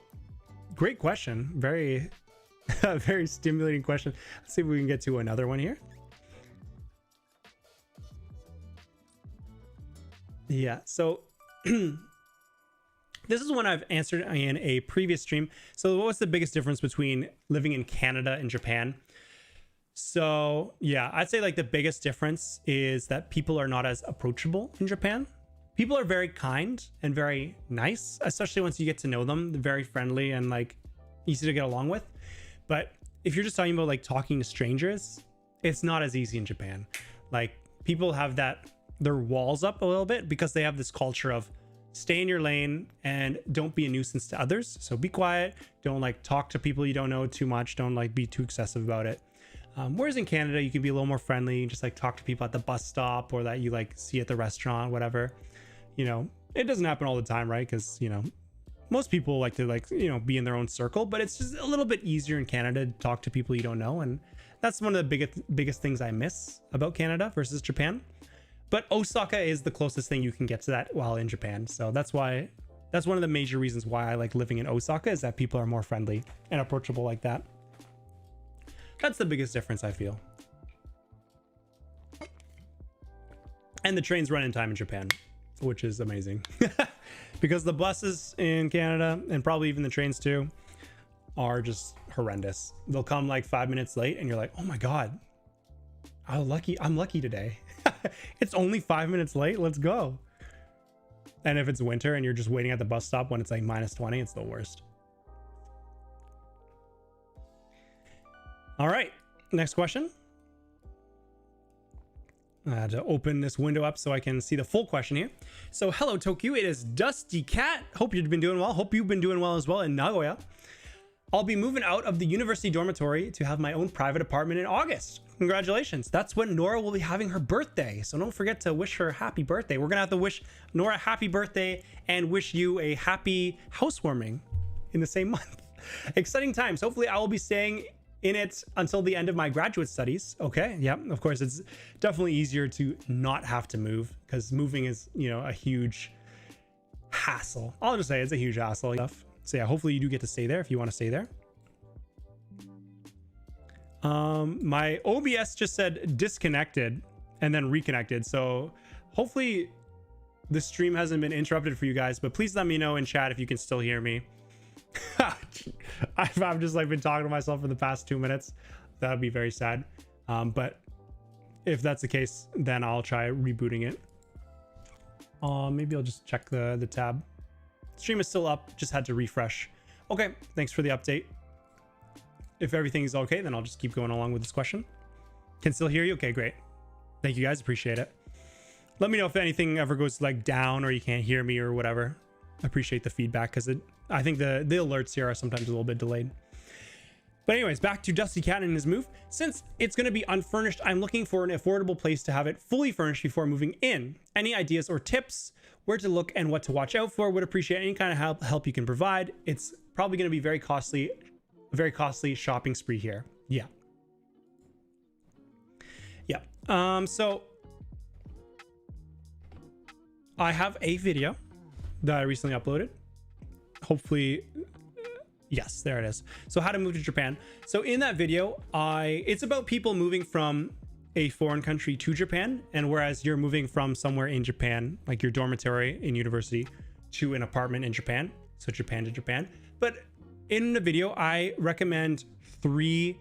great question. Very, very stimulating question. Let's see if we can get to another one here. Yeah. So this is one I've answered in a previous stream. So what was the biggest difference between living in Canada and Japan? So yeah, I'd say like the biggest difference is that people are not as approachable in Japan. People are very kind and very nice, especially once you get to know them. They're very friendly and like easy to get along with. But if you're just talking about like talking to strangers, it's not as easy in Japan. Like people have their walls up a little bit because they have this culture of stay in your lane and don't be a nuisance to others. So be quiet. Don't like talk to people you don't know too much. Don't like be too excessive about it. Whereas in Canada, you can be a little more friendly, just like talk to people at the bus stop or that you like see at the restaurant, whatever. You know, it doesn't happen all the time, right? Because, you know, most people like to like, you know, be in their own circle, but it's just a little bit easier in Canada to talk to people you don't know. And that's one of the biggest things I miss about Canada versus Japan. But Osaka is the closest thing you can get to that while in Japan. So that's one of the major reasons why I like living in Osaka is that people are more friendly and approachable like that. That's the biggest difference I feel. And the trains run in time in Japan, which is amazing. Because the buses in Canada and probably even the trains too are just horrendous. They'll come like 5 minutes late and you're like, oh my God, I'm lucky today. It's only 5 minutes late. Let's go. And if it's winter and you're just waiting at the bus stop when it's like -20, it's the worst. All right, next question. I had to open this window up so I can see the full question here. So, hello Tokuyuu, it is Dusty Cat. Hope you've been doing well. Hope you've been doing well as well in Nagoya. I'll be moving out of the university dormitory to have my own private apartment in August. Congratulations. That's when Nora will be having her birthday. So don't forget to wish her happy birthday. We're going to have to wish Nora happy birthday and wish you a happy housewarming in the same month. Exciting times. Hopefully I will be staying in it until the end of my graduate studies. Okay. Yep. Of course, it's definitely easier to not have to move because moving is, you know, a huge hassle. I'll just say it's a huge hassle. So yeah, hopefully you do get to stay there if you want to stay there. My OBS just said disconnected and then reconnected. So hopefully the stream hasn't been interrupted for you guys, but please let me know in chat if you can still hear me. I've just like been talking to myself for the past 2 minutes. That would be very sad. But if that's the case, then I'll try rebooting it. Maybe I'll just check the tab. Stream is still up, just had to refresh. Okay, thanks for the update. If everything's okay, then I'll just keep going along with this question. Can still hear you? Okay, great. Thank you guys, appreciate it. Let me know if anything ever goes like down or you can't hear me or whatever. I appreciate the feedback because I think the alerts here are sometimes a little bit delayed. But anyways, back to Dusty Cat and his move. Since it's going to be unfurnished, I'm looking for an affordable place to have it fully furnished before moving in. Any ideas or tips? Where to look and what to watch out for? Would appreciate any kind of help you can provide. It's probably going to be very costly a very costly shopping spree here. Yeah. So I have a video that I recently uploaded. Hopefully, yes, there it is. So how to move to Japan. So in that video, it's about people moving from a foreign country to Japan, and whereas you're moving from somewhere in Japan, like your dormitory in university, to an apartment in Japan, so Japan to Japan. But in the video, I recommend 3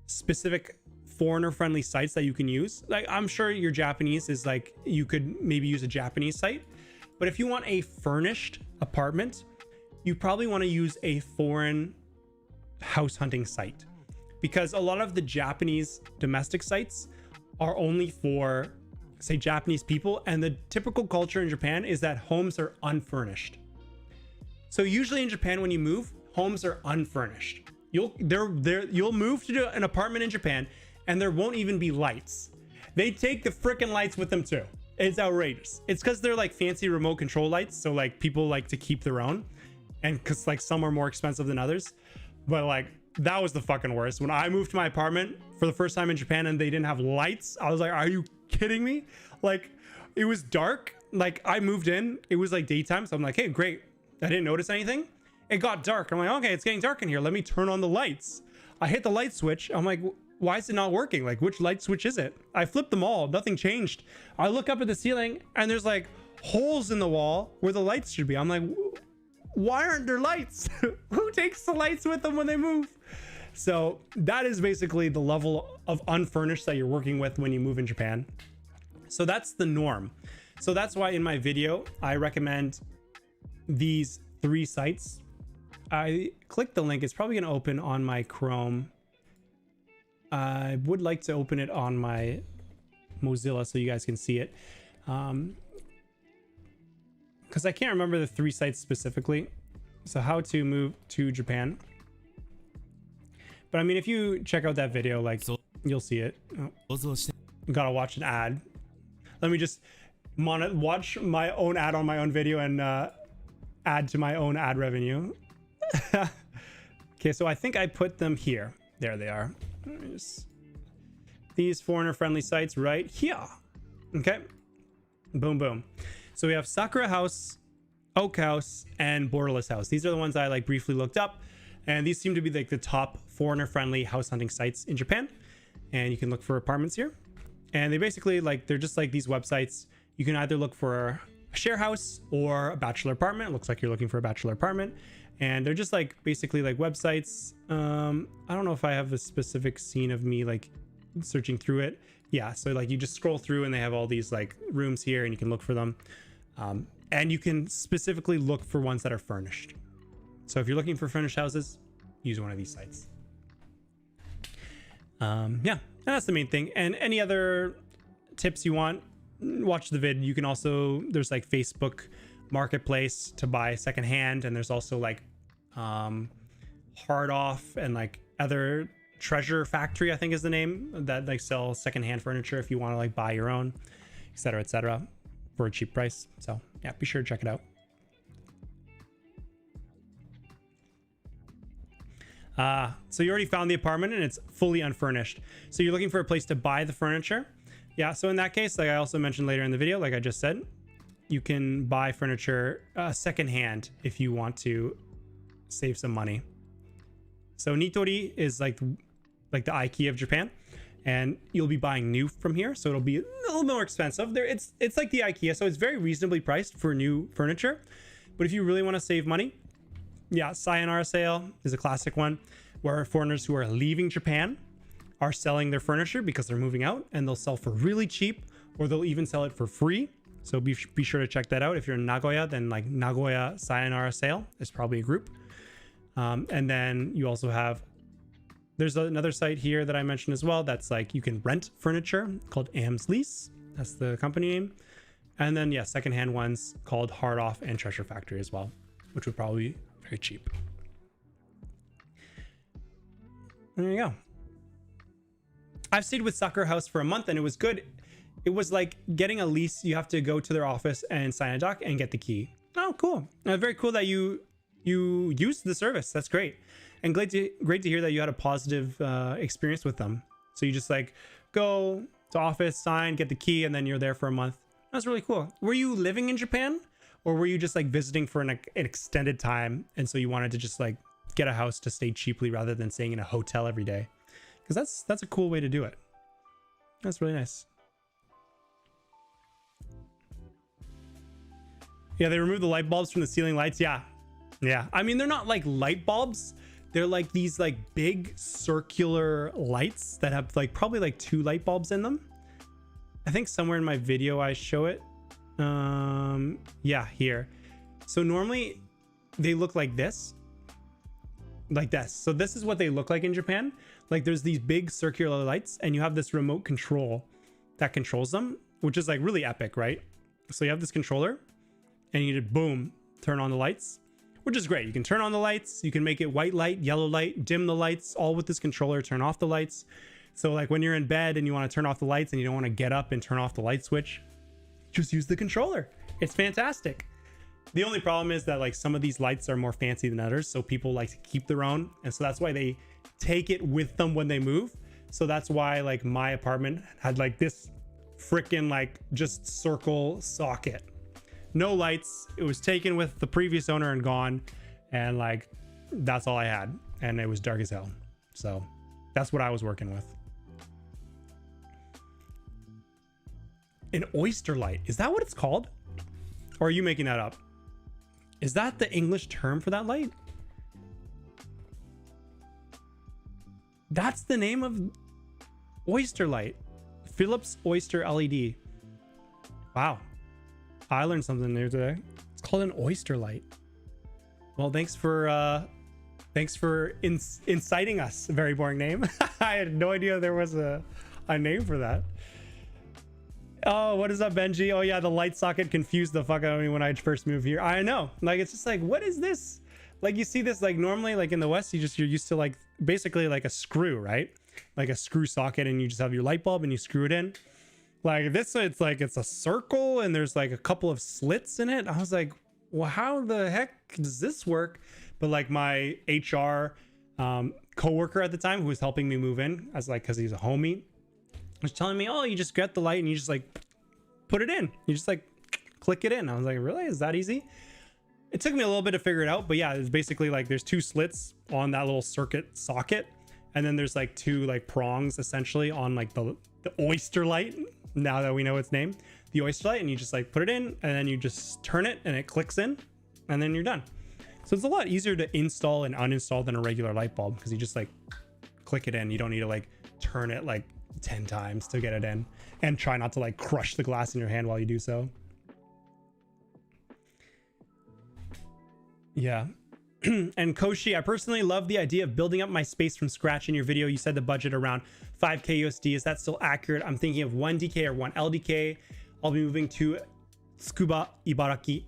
specific foreigner-friendly sites that you can use. Like, I'm sure your Japanese is like, you could maybe use a Japanese site, but if you want a furnished apartment, you probably want to use a foreign house hunting site, because a lot of the Japanese domestic sites are only for, say, Japanese people, and the typical culture in Japan is that homes are unfurnished. So usually in Japan, when you move, homes are unfurnished. You'll move to an apartment in Japan and there won't even be lights. They take the freaking lights with them too. It's outrageous. It's because they're like fancy remote control lights, so like people like to keep their own, and because like some are more expensive than others. But like, that was the fucking worst. When I moved to my apartment for the first time in Japan and they didn't have lights, I was like, are you kidding me? Like, it was dark. Like, I moved in, it was like daytime, so I'm like, hey, great, I didn't notice anything. It got dark. I'm like, okay, it's getting dark in here, let me turn on the lights. I hit the light switch. I'm like, why is it not working? Like, which light switch is it? I flipped them all, nothing changed. I look up at the ceiling and there's like holes in the wall where the lights should be. I'm like, why aren't there lights? Who takes the lights with them when they move? So that is basically the level of unfurnished that you're working with when you move in Japan. So that's the norm. So that's why in my video, I recommend these 3 sites. I clicked the link. It's probably going to open on my Chrome. I would like to open it on my Mozilla so you guys can see it. Because I can't remember the 3 sites specifically. So how to move to Japan. But I mean, if you check out that video, like, you'll see it. Oh, gotta watch an ad. Let me just watch my own ad on my own video and add to my own ad revenue. Okay, so I think I put them here. There they are. These foreigner-friendly sites right here. Okay. Boom, boom. So we have Sakura House, Oak House, and Borderless House. These are the ones I like briefly looked up, and these seem to be like the top foreigner-friendly house hunting sites in Japan. And you can look for apartments here. And they basically like, they're just like these websites. You can either look for a share house or a bachelor apartment. It looks like you're looking for a bachelor apartment. And they're just like basically like websites. I don't know if I have a specific scene of me like searching through it. Yeah, so like you just scroll through and they have all these like rooms here and you can look for them. And you can specifically look for ones that are furnished. So if you're looking for furnished houses, use one of these sites. Yeah, and that's the main thing. And any other tips you want, watch the vid. You can also, there's like Facebook Marketplace to buy secondhand, and there's also like Hard Off and like other Treasure Factory, I think is the name, that like sell secondhand furniture if you want to like buy your own, etc., for a cheap price. So yeah, be sure to check it out. So you already found the apartment and it's fully unfurnished. So you're looking for a place to buy the furniture. Yeah, so in that case, like I also mentioned later in the video, like I just said, you can buy furniture secondhand if you want to save some money. So Nitori is like the IKEA of Japan, and you'll be buying new from here, so it'll be a little more expensive. There, it's like the IKEA, so it's very reasonably priced for new furniture. But if you really want to save money, yeah, Sayonara sale is a classic one, where foreigners who are leaving Japan are selling their furniture because they're moving out, and they'll sell for really cheap, or they'll even sell it for free. So be sure to check that out. If you're in Nagoya, then like Nagoya Sayonara sale is probably a group. And then you also have, there's another site here that I mentioned as well. That's like, you can rent furniture called Am's Lease. That's the company name. And then yeah, secondhand ones called Hard Off and Treasure Factory as well, which would probably be very cheap. There you go. I've stayed with Sakura House for a month and it was good. It was like getting a lease. You have to go to their office and sign a doc and get the key. Oh, cool. Very cool that you you used the service. That's great. And great to hear that you had a positive experience with them. So you just like go to office, sign, get the key, and then you're there for a month. That's really cool. Were you living in Japan, or were you just like visiting for an extended time, and so you wanted to just like get a house to stay cheaply rather than staying in a hotel every day? Because that's a cool way to do it. That's really nice. Yeah, they removed the light bulbs from the ceiling lights. Yeah. I mean, they're not like light bulbs. They're like these like big circular lights that have like probably like 2 light bulbs in them. I think somewhere in my video I show it. Yeah, here. So normally they look like this. Like this. So this is what they look like in Japan. Like there's these big circular lights, and you have this remote control that controls them, which is like really epic, right? So you have this controller, and you just boom, turn on the lights, which is great. You can turn on the lights, you can make it white light, yellow light, dim the lights, all with this controller, turn off the lights. So like when you're in bed and you want to turn off the lights and you don't want to get up and turn off the light switch, just use the controller. It's fantastic. The only problem is that like some of these lights are more fancy than others, so people like to keep their own, and so that's why they take it with them when they move. So that's why like my apartment had like this freaking like just circle socket, no lights. It was taken with the previous owner and gone, and like that's all I had, and it was dark as hell. So that's what I was working with. An oyster light, is that what it's called, or are you making that up? Is that the English term for that light? That's the name of oyster light. Philips Oyster LED. Wow. I learned something new today. It's called an oyster light. Well, thanks for inciting us. Very boring name. I had no idea there was a name for that. Oh, what is up, Benji? Oh yeah, the light socket confused the fuck out of me when I first moved here. I know, like it's just like, what is this? Like you see this like normally like in the West, you're used to like basically like a screw, right? Like a screw socket, and you just have your light bulb and you screw it in. Like this, it's like it's a circle and there's like a couple of slits in it. I was like, well, how the heck does this work? But like my HR coworker at the time who was helping me move in, as like because he's a homie, was telling me, oh, you just get the light and you just like put it in. You just like click it in. I was like, really? Is that easy? It took me a little bit to figure it out, but yeah, it's basically like there's 2 slits on that little circuit socket, and then there's like 2 like prongs essentially on like the oyster light. Now that we know its name, the oyster light, and you just like put it in, and then you just turn it and it clicks in, and then you're done. So it's a lot easier to install and uninstall than a regular light bulb, because you just like click it in. You don't need to like turn it like 10 times to get it in, and try not to like crush the glass in your hand while you do so. Yeah. And Koshi, I personally love the idea of building up my space from scratch. In your video, you said the budget around 5k USD. Is that still accurate? I'm thinking of 1 DK or 1 LDK. I'll be moving to Tsukuba, Ibaraki.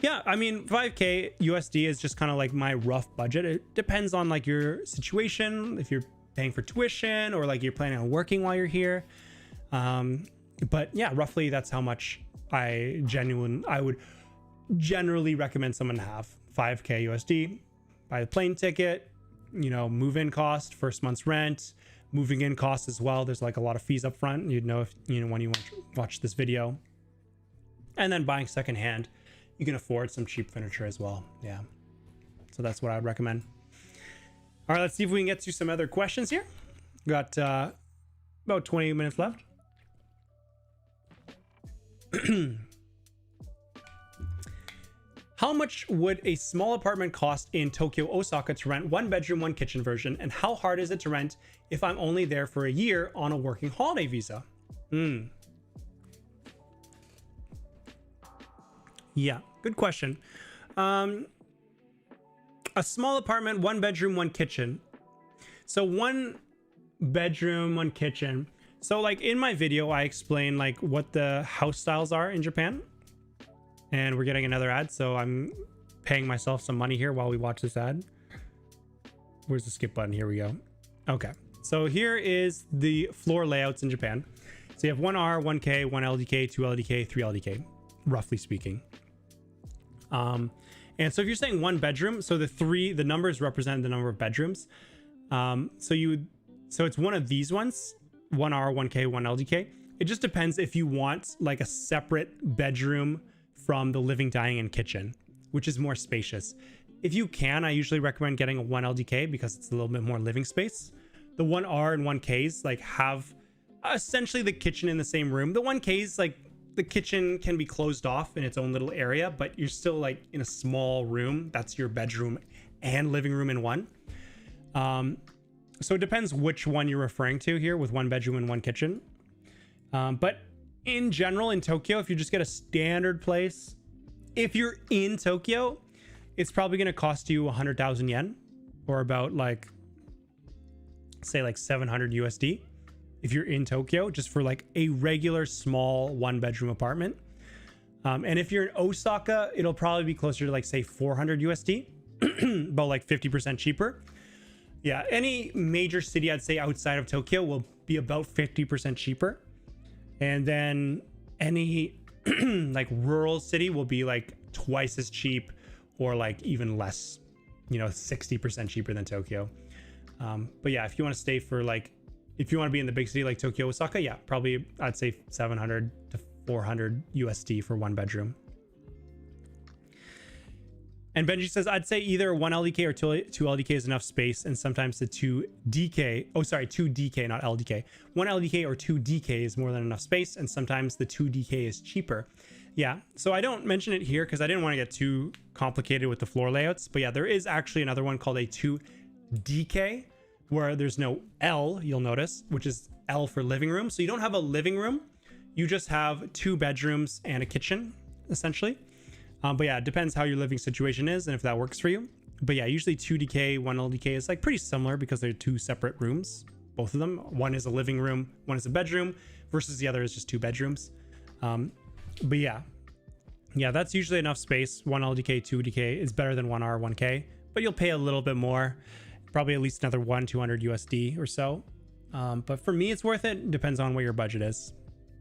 Yeah, I mean, 5k USD is just kind of like my rough budget. It depends on like your situation, if you're paying for tuition or like you're planning on working while you're here. But yeah, roughly that's how much I would generally recommend someone to have. 5k USD, buy the plane ticket, you know, move-in cost, first month's rent, moving in cost as well. There's like a lot of fees up front. You'd know if, you know, when you watch this video. And then buying secondhand, you can afford some cheap furniture as well. Yeah. So that's what I would recommend. All right, let's see if we can get to some other questions here. Got about 20 minutes left. How much would a small apartment cost in Tokyo, Osaka to rent 1 bedroom, 1 kitchen version? And how hard is it to rent if I'm only there for a year on a working holiday visa? Yeah, good question. A small apartment, 1 bedroom, 1 kitchen. So 1 bedroom, 1 kitchen. So like in my video, I explain like what the house styles are in Japan. And we're getting another ad, so I'm paying myself some money here while we watch this ad. Where's the skip button? Here we go. Okay, so here is the floor layouts in Japan. So you have 1R, 1K, 1 LDK, 2 LDK, 3 LDK, roughly speaking. And so if you're saying one bedroom, so the numbers represent the number of bedrooms. So it's one of these ones, 1R, 1K, 1 LDK. It just depends if you want like a separate bedroom from the living, dining, and kitchen, which is more spacious. If you can, I usually recommend getting a 1 LDK because it's a little bit more living space. The 1R and 1Ks like have essentially the kitchen in the same room. The 1Ks, like the kitchen can be closed off in its own little area, but you're still like in a small room. That's your bedroom and living room in one. So it depends which one you're referring to here with 1 bedroom and 1 kitchen. But in general, in Tokyo, if you just get a standard place, if you're in Tokyo, it's probably going to cost you 100,000 yen, or about like, say like 700 USD. If you're in Tokyo, just for like a regular small 1 bedroom apartment. And if you're in Osaka, it'll probably be closer to like, say 400 USD, about like 50% cheaper. Yeah, any major city, I'd say outside of Tokyo, will be about 50% cheaper. And then any like rural city will be like twice as cheap, or like even less, 60% cheaper than Tokyo. But yeah, if you want to stay for like, if you want to be in the big city like Tokyo, Osaka, yeah, probably I'd say 700 to 400 USD for 1 bedroom. And Benji says, I'd say either 1 LDK or 2 LDK is enough space, and sometimes the 2 DK, not LDK. 1 LDK or 2 DK is more than enough space, and sometimes the 2 DK is cheaper. Yeah, so I don't mention it here because I didn't want to get too complicated with the floor layouts. But yeah, there is actually another one called a 2 DK, where there's no L, you'll notice, which is L for living room. So you don't have a living room, you just have 2 bedrooms and a kitchen, essentially. But yeah, it depends how your living situation is and if that works for you. But yeah, usually 2DK, 1 LDK is like pretty similar because they're 2 separate rooms, both of them. One is a living room, one is a bedroom, versus the other is just 2 bedrooms. But yeah, that's usually enough space. 1 LDK, 2DK is better than 1R, 1K, but you'll pay a little bit more, probably at least another 200 USD or so. But for me, it's worth it. Depends on what your budget is.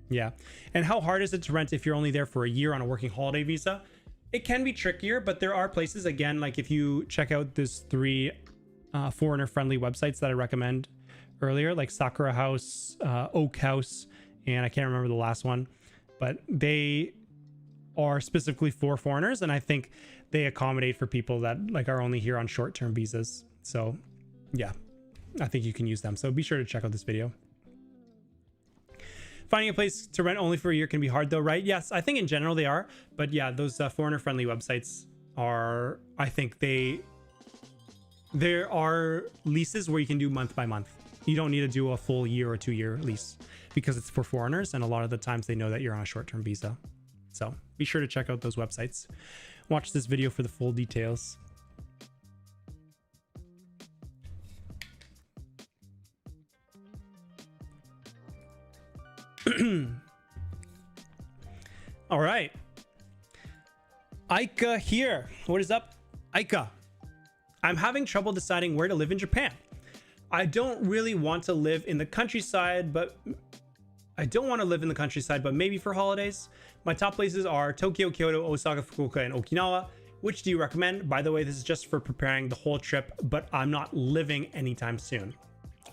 Yeah. And how hard is it to rent if you're only there for a year on a working holiday visa? It can be trickier, but there are places, again, like if you check out these 3 foreigner-friendly websites that I recommend earlier, like Sakura House, Oak House, and I can't remember the last one, but they are specifically for foreigners, and I think they accommodate for people that like are only here on short-term visas. So yeah, I think you can use them. So be sure to check out this video. Finding a place to rent only for a year can be hard though, right? Yes, I think in general they are. But yeah, those foreigner-friendly websites are, I think there are leases where you can do month by month. You don't need to do a full year or 2-year lease because it's for foreigners. And a lot of the times they know that you're on a short-term visa. So be sure to check out those websites. Watch this video for the full details. All right, Aika here. What is up, Aika? I'm having trouble deciding where to live in Japan. I don't really want to live in the countryside, but maybe for holidays. My top places are Tokyo, Kyoto, Osaka, Fukuoka, and Okinawa. Which do you recommend? By the way, this is just for preparing the whole trip, but I'm not living anytime soon.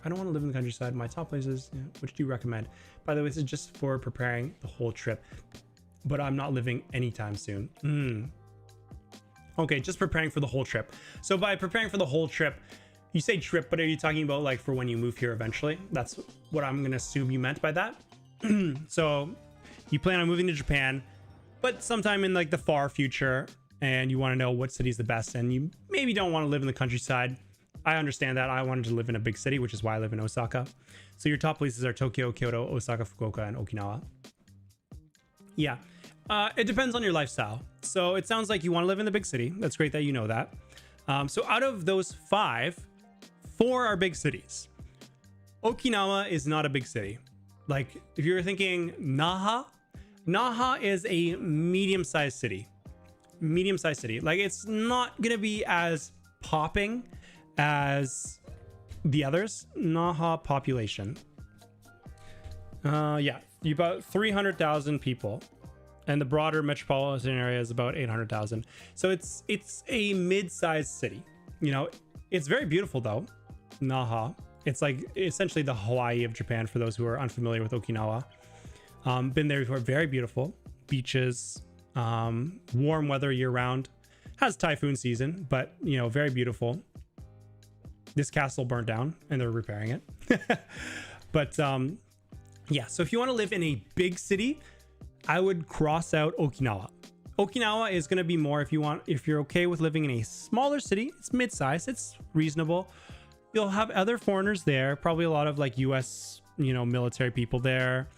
I don't want to live in the countryside. My top places, yeah. Which do you recommend? By the way, this is just for preparing the whole trip, but I'm not living anytime soon. Okay, just preparing for the whole trip. So by preparing for the whole trip, you say trip, but are you talking about like for when you move here eventually? That's what I'm gonna assume you meant by that. So you plan on moving to Japan, but sometime in like the far future, and you want to know what city is the best, and you maybe don't want to live in the countryside. I understand that. I wanted to live in a big city, which is why I live in Osaka. So your top places are Tokyo, Kyoto, Osaka, Fukuoka, and Okinawa. Yeah, it depends on your lifestyle. So it sounds like you want to live in the big city. That's great that you know that. So out of those 5, 4 are big cities. Okinawa is not a big city. Like if you're thinking Naha is a medium-sized city. Like it's not gonna be as popping as the others. Naha population, yeah, about 300,000 people. and the broader metropolitan area is about 800,000. So it's a mid-sized city. You know, it's very beautiful though. Naha. It's like essentially the Hawaii of Japan for those who are unfamiliar with Okinawa. Been there before. Very beautiful beaches, warm weather year round. Has typhoon season, but you know, very beautiful. This castle burned down and they're repairing it. But yeah, so if you want to live in a big city, I would cross out Okinawa. Okinawa is going to be more if you're okay with living in a smaller city. It's mid-sized, it's reasonable. You'll have other foreigners there, probably a lot of like US, you know, military people there.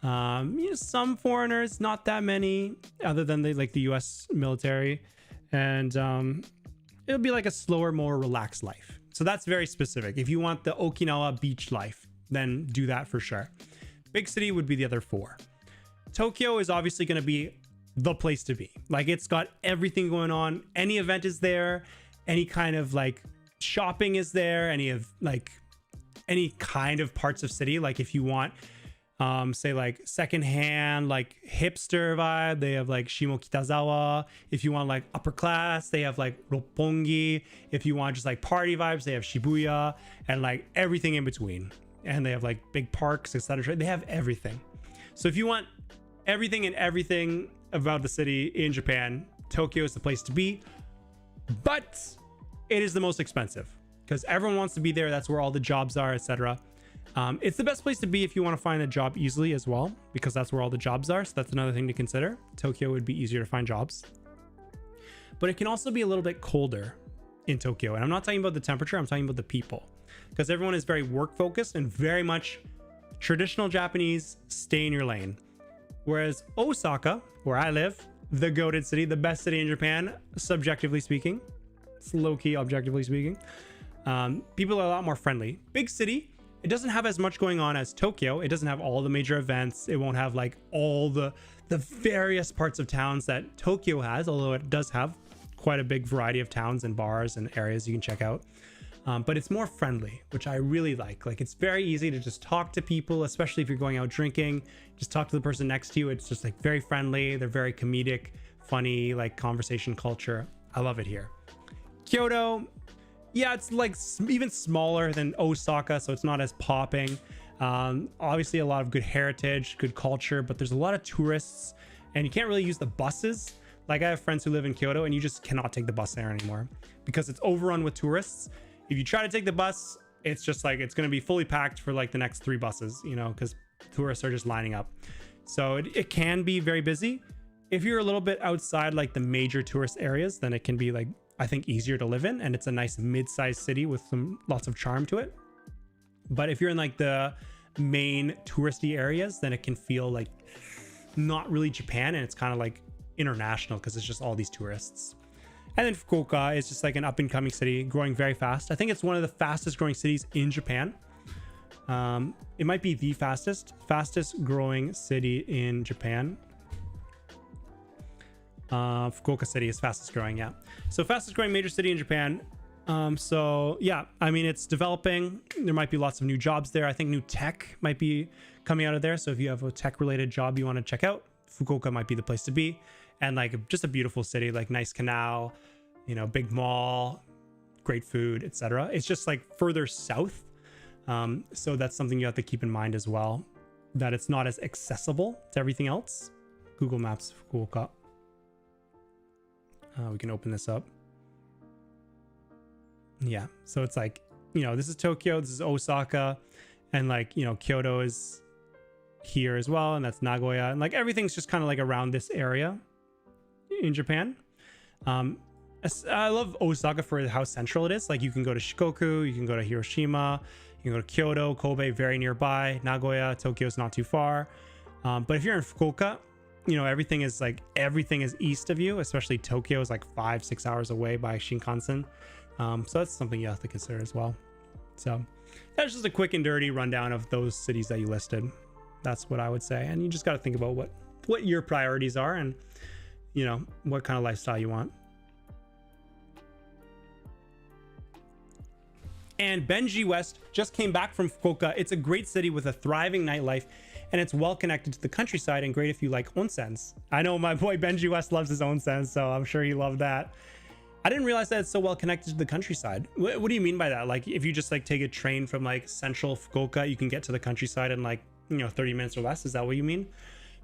You know, some foreigners, not that many, other than the US military. And it'll be like a slower, more relaxed life. So that's very specific. If you want the Okinawa beach life, then do that for sure. Big city would be the other four. Tokyo is obviously going to be the place to be. Like, it's got everything going on. Any event is there. Any kind of like shopping is there. Any kind of parts of city. Like if you want, say like secondhand, like hipster vibe, they have like Shimokitazawa. If you want like upper class, they have like Roppongi. If you want just like party vibes, they have Shibuya, and like everything in between. And they have like big parks, etc. They have everything. So if you want everything about the city in Japan, Tokyo is the place to be. But it is the most expensive because everyone wants to be there. That's where all the jobs are, etc. It's the best place to be if you want to find a job easily as well, because that's where all the jobs are. So that's another thing to consider. Tokyo would be easier to find jobs. But it can also be a little bit colder in Tokyo. And I'm not talking about the temperature, I'm talking about the people. Because everyone is very work focused and very much traditional Japanese, stay in your lane. Whereas Osaka, where I live, the goated city, the best city in Japan, subjectively speaking, it's low-key objectively speaking, people are a lot more friendly. Big city, it doesn't have as much going on as Tokyo. It doesn't have all the major events. It won't have like all the various parts of towns that Tokyo has, although it does have quite a big variety of towns and bars and areas you can check out. But it's more friendly, which I really like. Like, it's very easy to just talk to people, especially if you're going out drinking. Just talk to the person next to you. It's just like very friendly. They're very comedic, funny, like conversation culture. I love it here. Kyoto, yeah, it's like even smaller than Osaka, so it's not as popping. Obviously a lot of good heritage, good culture, but there's a lot of tourists and you can't really use the buses. Like, I have friends who live in Kyoto and you just cannot take the bus there anymore because it's overrun with tourists. If you try to take the bus, it's just like, it's going to be fully packed for like the next 3 buses, you know, because tourists are just lining up. So it can be very busy. If you're a little bit outside like the major tourist areas, then it can be like, I think, easier to live in, and it's a nice mid-sized city with lots of charm to it. But if you're in like the main touristy areas, then it can feel like not really Japan, and it's kind of like international because it's just all these tourists. And then Fukuoka is just like an up-and-coming city, growing very fast. I think it's one of the fastest growing cities in Japan. It might be the fastest growing city in Japan. Fukuoka city is fastest growing, yeah. So fastest growing major city in Japan. So yeah, I mean, it's developing. There might be lots of new jobs there. I think new tech might be coming out of there. So if you have a tech related job you want to check out, Fukuoka might be the place to be. And like just a beautiful city, like nice canal, you know, big mall, great food, etc. It's just like further south. So that's something you have to keep in mind as well, that it's not as accessible to everything else. Google Maps Fukuoka. We can open this up. Yeah, so it's like, you know, this is Tokyo, this is Osaka, and like, you know, Kyoto is here as well, and that's Nagoya, and like everything's just kind of like around this area in Japan. I love Osaka for how central it is. Like, you can go to Shikoku, you can go to Hiroshima, you can go to Kyoto, Kobe, very nearby. Nagoya, Tokyo's not too far. But if you're in Fukuoka, you know, everything is east of you, especially Tokyo is like 5-6 hours away by Shinkansen. So that's something you have to consider as well. So that's just a quick and dirty rundown of those cities that you listed. That's what I would say. And you just got to think about what your priorities are and, you know, what kind of lifestyle you want. And Benji West just came back from Fukuoka. It's a great city with a thriving nightlife and it's well connected to the countryside and great if you like onsens. I know my boy Benji West loves his onsens, so I'm sure he loved that. I didn't realize that it's so well connected to the countryside. What do you mean by that? Like if you just like take a train from like central Fukuoka, you can get to the countryside in like, 30 minutes or less. Is that what you mean?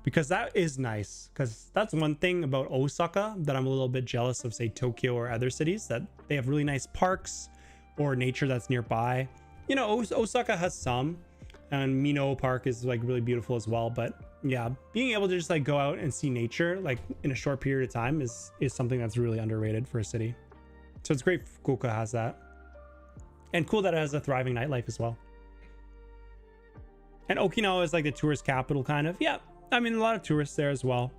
Because that is nice, because that's one thing about Osaka that I'm a little bit jealous of, say Tokyo or other cities, that they have really nice parks or nature that's nearby. Osaka has some, and Mino Park is like really beautiful as well, but yeah, being able to just like go out and see nature like in a short period of time is something that's really underrated for a city. So it's great Fukuoka has that, and cool that it has a thriving nightlife as well. And Okinawa is like the tourist capital kind of. Yeah, I mean a lot of tourists there as well.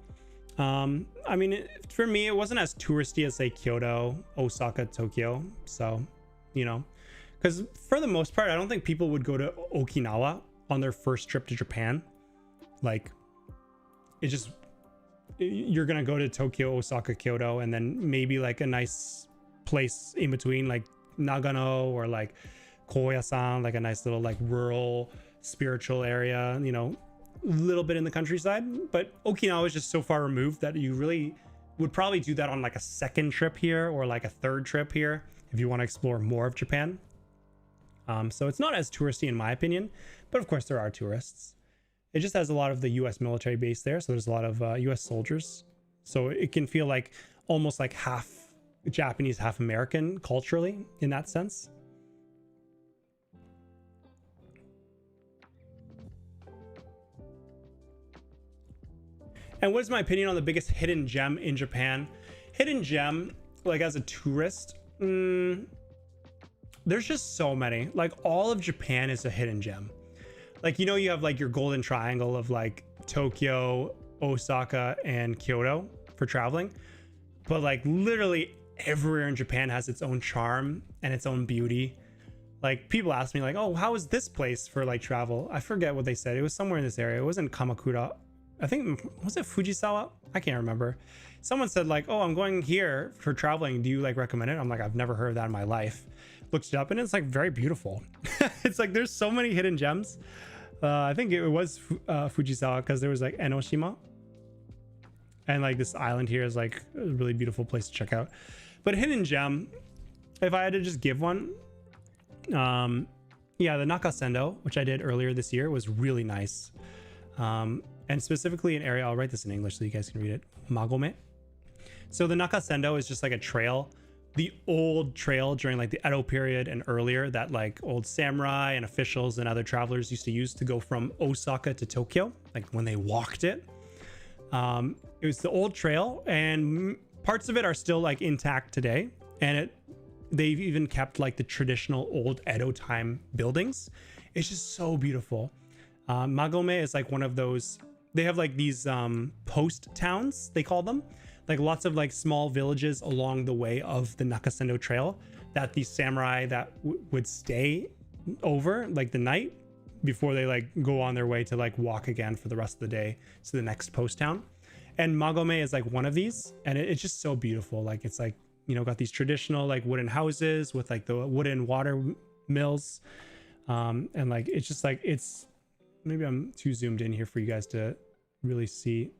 For me it wasn't as touristy as say Kyoto, Osaka, Tokyo, so because for the most part I don't think people would go to Okinawa on their first trip to Japan. Like you're gonna go to Tokyo, Osaka, Kyoto, and then maybe like a nice place in between like Nagano or like Koyasan, like a nice little like rural spiritual area, a little bit in the countryside. But Okinawa is just so far removed that you really would probably do that on like a second trip here or like a third trip here if you want to explore more of Japan. So it's not as touristy in my opinion, but of course there are tourists. It just has a lot of the US military base there, so there's a lot of US soldiers, so it can feel like almost like half Japanese, half American culturally in that sense. And what is my opinion on the biggest hidden gem in Japan? Hidden gem, like as a tourist, there's just so many. Like all of Japan is a hidden gem. Like, you have like your golden triangle of like Tokyo, Osaka, and Kyoto for traveling. But like literally everywhere in Japan has its own charm and its own beauty. Like people ask me like, oh, how is this place for like travel? I forget what they said. It was somewhere in this area. It wasn't Kamakura. I think, was it Fujisawa? I can't remember. Someone said like, oh, I'm going here for traveling. Do you like recommend it? I'm like, I've never heard of that in my life. Looked it up and it's like very beautiful. It's like there's so many hidden gems. I think it was Fujisawa, because there was like Enoshima, and like this island here is like a really beautiful place to check out. But hidden gem, if I had to just give one, yeah, the Nakasendo, which I did earlier this year, was really nice. And specifically an area, I'll write this in English so you guys can read it, Magome. So the Nakasendo is just like a trail, the old trail during like the Edo period and earlier, that like old samurai and officials and other travelers used to use to go from Osaka to Tokyo, like when they walked it. It was the old trail, and parts of it are still like intact today, and they've even kept like the traditional old Edo time buildings. It's just so beautiful. Magome is like one of those, they have like these post towns, they call them, like lots of like small villages along the way of the Nakasendo Trail that these samurai that would stay over like the night before they like go on their way to like walk again for the rest of the day to the next post town. And Magome is like one of these, and it's just so beautiful. Like it's like, got these traditional like wooden houses with like the wooden water mills, and like it's just like, it's, maybe I'm too zoomed in here for you guys to really see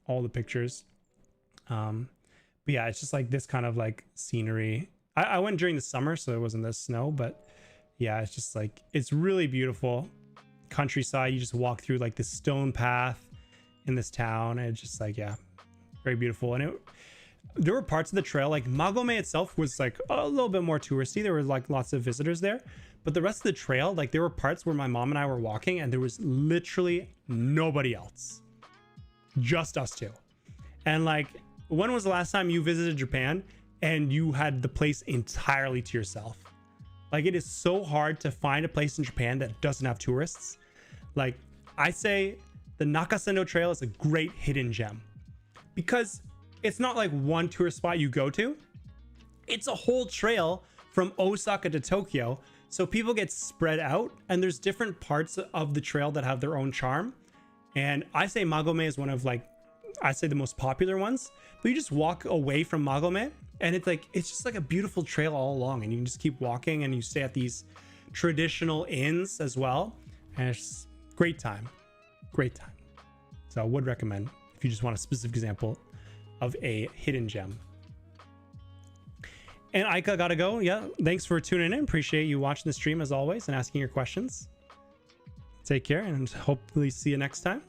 all the pictures. But yeah, it's just like this kind of like scenery. I went during the summer, so it wasn't the snow, but yeah, it's just like, it's really beautiful countryside. You just walk through like this stone path in this town, and it's just like, yeah, very beautiful. And there were parts of the trail, like Magome itself was like a little bit more touristy. There were like lots of visitors there, but the rest of the trail, like there were parts where my mom and I were walking and there was literally nobody else, just us two. And like, when was the last time you visited Japan and you had the place entirely to yourself? Like, it is so hard to find a place in Japan that doesn't have tourists. Like, I say the Nakasendo Trail is a great hidden gem because it's not like one tourist spot you go to. It's a whole trail from Osaka to Tokyo. So people get spread out, and there's different parts of the trail that have their own charm. And I say Magome is one of like, I say the most popular ones, but you just walk away from Magome and it's just like a beautiful trail all along, and you can just keep walking, and you stay at these traditional inns as well. And it's just great time. Great time. So I would recommend if you just want a specific example of a hidden gem. And Aika gotta go. Yeah, thanks for tuning in. Appreciate you watching the stream as always and asking your questions. Take care and hopefully see you next time.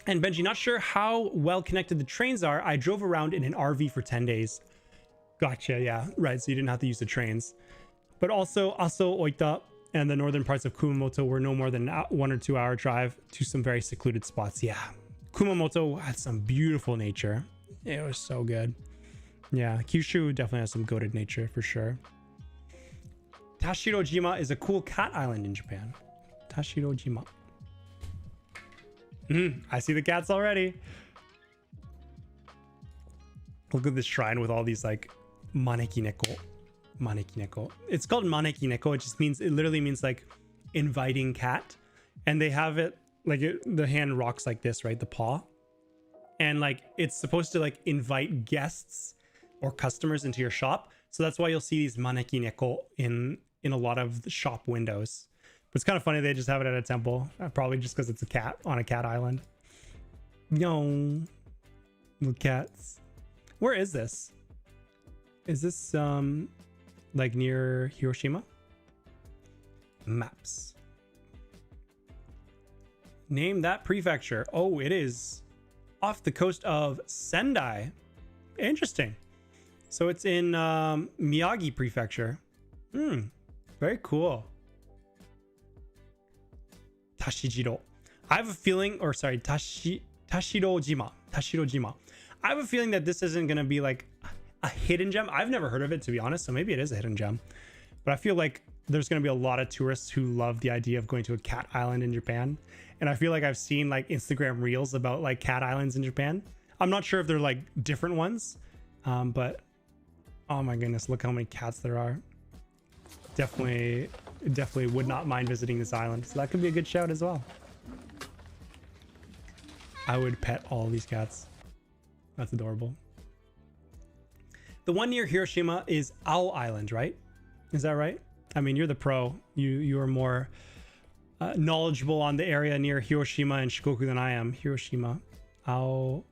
And Benji, not sure how well connected the trains are. I drove around in an RV for 10 days. Gotcha, yeah, right. So you didn't have to use the trains. But also Aso, Oita, and the northern parts of Kumamoto were no more than a 1 or 2 hour drive to some very secluded spots. Yeah, Kumamoto had some beautiful nature. It was so good. Yeah, Kyushu definitely has some goated nature for sure. Tashirojima is a cool cat island in Japan. Tashirojima. I see the cats already. Look at this shrine with all these like maneki neko. Maneki neko. It's called maneki neko. It just means, it literally means like inviting cat. And they have it like the hand rocks like this, right? The paw. And like it's supposed to like invite guests or customers into your shop. So that's why you'll see these maneki neko in a lot of the shop windows. But it's kind of funny they just have it at a temple. Probably just because it's a cat on a cat island. No. Little cats. Where is this? Is this like near Hiroshima? Maps. Name that prefecture. Oh, it is off the coast of Sendai. Interesting. So it's in Miyagi prefecture. Very cool. Tashijiro. I have a feeling, or sorry, Tashirojima. Tashirojima. I have a feeling that this isn't going to be like a hidden gem. I've never heard of it, to be honest, so maybe it is a hidden gem. But I feel like there's going to be a lot of tourists who love the idea of going to a cat island in Japan. And I feel like I've seen like Instagram reels about like cat islands in Japan. I'm not sure if they're like different ones, but oh my goodness, look how many cats there are. Definitely would not mind visiting this island. So that could be a good shout as well. I would pet all these cats. That's adorable. The one near Hiroshima is Owl Island, right? Is that right? I mean, you're the pro. You are more knowledgeable on the area near Hiroshima and Shikoku than I am. Hiroshima. Owl.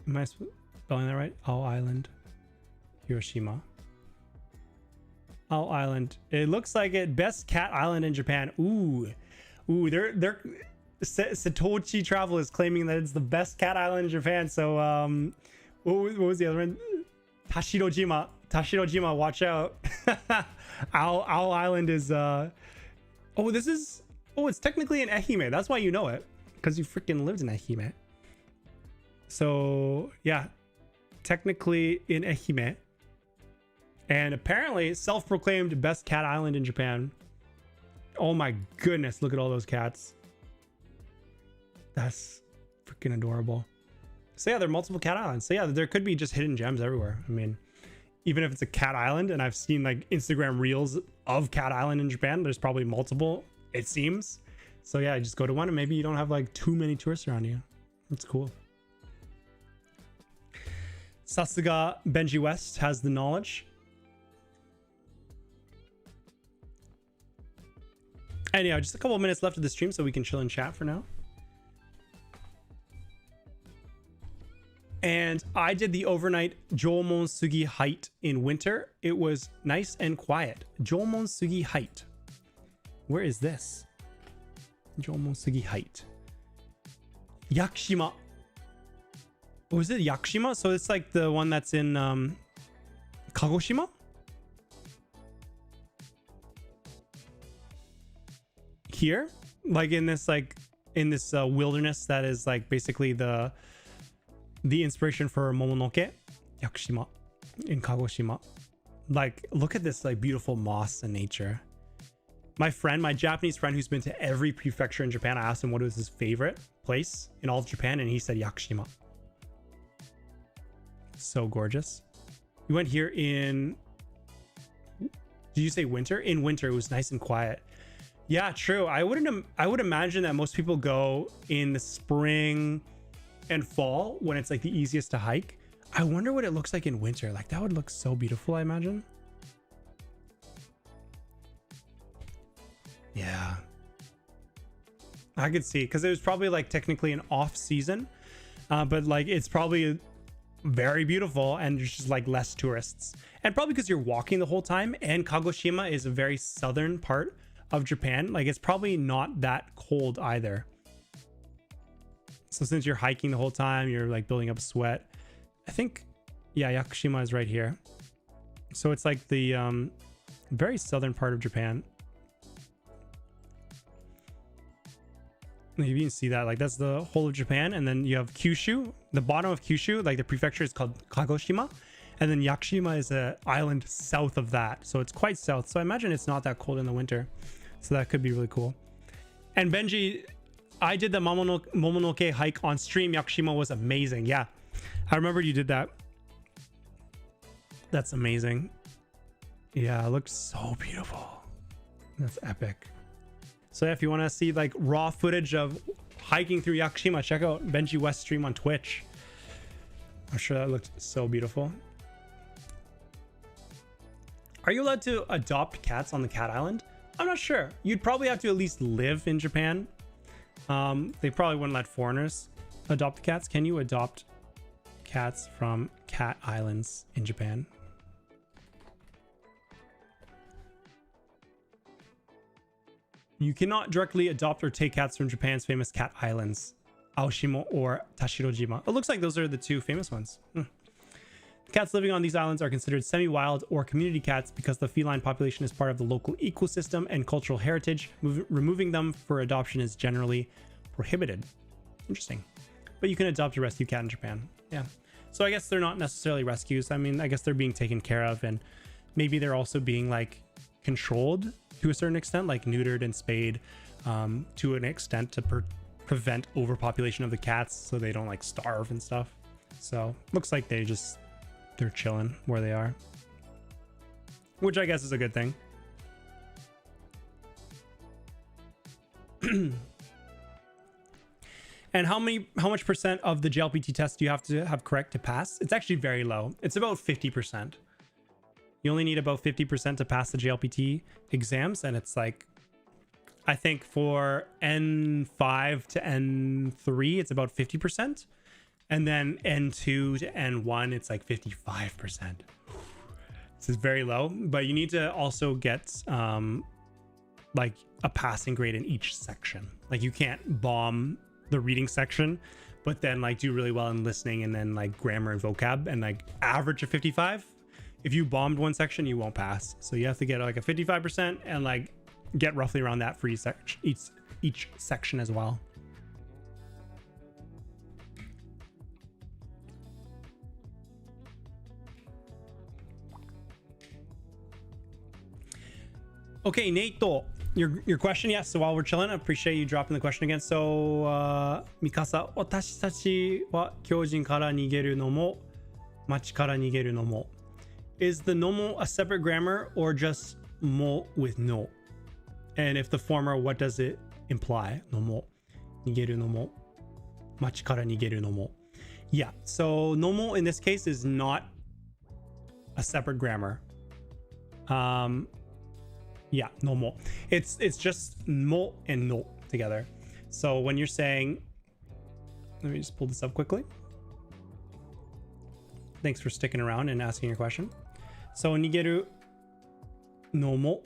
Am I spelling that right? Owl Island. Hiroshima. Owl Island. It looks like it. Best cat island in Japan. Ooh. They're Satoshi Travel is claiming that it's the best cat island in Japan. So what was the other one? Tashirojima, watch out. Owl Island is it's technically in Ehime. That's why you know it, because you freaking lived in Ehime. So yeah, technically in Ehime. And apparently self-proclaimed best cat island in Japan. Oh my goodness, look at all those cats. That's freaking adorable. So yeah, there are multiple cat islands. So yeah, there could be just hidden gems everywhere. I mean, even if it's a cat island, and I've seen like Instagram reels of cat island in Japan, there's probably multiple, it seems. So yeah, just go to one and maybe you don't have like too many tourists around you. It's cool. Sasuga Benji West has the knowledge. Anyhow, just a couple of minutes left of the stream so we can chill and chat for now. And I did the overnight Jomonsugi Height in winter. It was nice and quiet. Jomonsugi Height. Where is this? Jomonsugi Height. Yakushima. Oh, is it Yakushima? So it's like the one that's in Kagoshima? Here? Like in this wilderness that is like basically the inspiration for Momonoke, Yakushima in Kagoshima. Like, look at this like beautiful moss and nature. My Japanese friend who's been to every prefecture in Japan, I asked him what was his favorite place in all of Japan, and he said Yakushima. So gorgeous. We went here in, did you say winter? In winter, it was nice and quiet. Yeah, true. I would imagine that most people go in the spring and fall when it's like the easiest to hike. I wonder what it looks like in winter. Like that would look so beautiful, I imagine. I could see, because it was probably like technically an off season, but like it's probably very beautiful and there's just like less tourists, and probably because you're walking the whole time, and Kagoshima is a very southern part of Japan. Like it's probably not that cold either. So since you're hiking the whole time, you're like building up sweat. I think, yeah, Yakushima is right here. So it's like the very southern part of Japan. You can see that, like that's the whole of Japan, and then you have Kyushu, the bottom of Kyushu, like the prefecture is called Kagoshima, and then Yakushima is an island south of that, so it's quite south. So I imagine it's not that cold in the winter, so that could be really cool. And Benji, I did the Momonoke hike on stream. Yakushima was amazing. Yeah, I remember you did that. That's amazing. Yeah, it looks so beautiful. That's epic. So if you want to see like raw footage of hiking through Yakushima, check out Benji West stream on Twitch. I'm sure that looked so beautiful. Are you allowed to adopt cats on the cat island? I'm not sure. You'd probably have to at least live in Japan. They probably wouldn't let foreigners adopt cats. Can you adopt cats from cat islands in Japan? You cannot directly adopt or take cats from Japan's famous cat islands, Aoshima or Tashirojima. It looks like those are the two famous ones. Cats living on these islands are considered semi-wild or community cats because the feline population is part of the local ecosystem and cultural heritage. Removing them for adoption is generally prohibited. Interesting. But you can adopt a rescue cat in Japan. Yeah. So I guess they're not necessarily rescues. I mean, I guess they're being taken care of, and maybe they're also being like controlled to a certain extent, like neutered and spayed to an extent to prevent overpopulation of the cats so they don't like starve and stuff. So looks like they're chilling where they are, which I guess is a good thing. And how much percent of the JLPT test do you have to have correct to pass? It's actually very low. It's about 50%. You only need about 50% to pass the JLPT exams, and it's like, I think for N5 to N3, it's about 50%. And then N2 to N1, it's like 55%. This is very low, but you need to also get like a passing grade in each section. Like you can't bomb the reading section, but then like do really well in listening and then like grammar and vocab and like average of 55. If you bombed one section, you won't pass. So you have to get like a 55% and like get roughly around that for each section as well. Okay, Nate, your question, yes. So while we're chilling, I appreciate you dropping the question again. So, Mikasa, 私たちは狂人から逃げるのも、町から逃げるのも. Is the nomo a separate grammar or just mo with no? And if the former, what does it imply? Nomo, nigeru nomo, machi kara nigeru nomo. Yeah, so nomo in this case is not a separate grammar. Yeah, nomo. It's just mo and no together. So when you're saying, let me just pull this up quickly. Thanks for sticking around and asking your question. So nigeru nomo.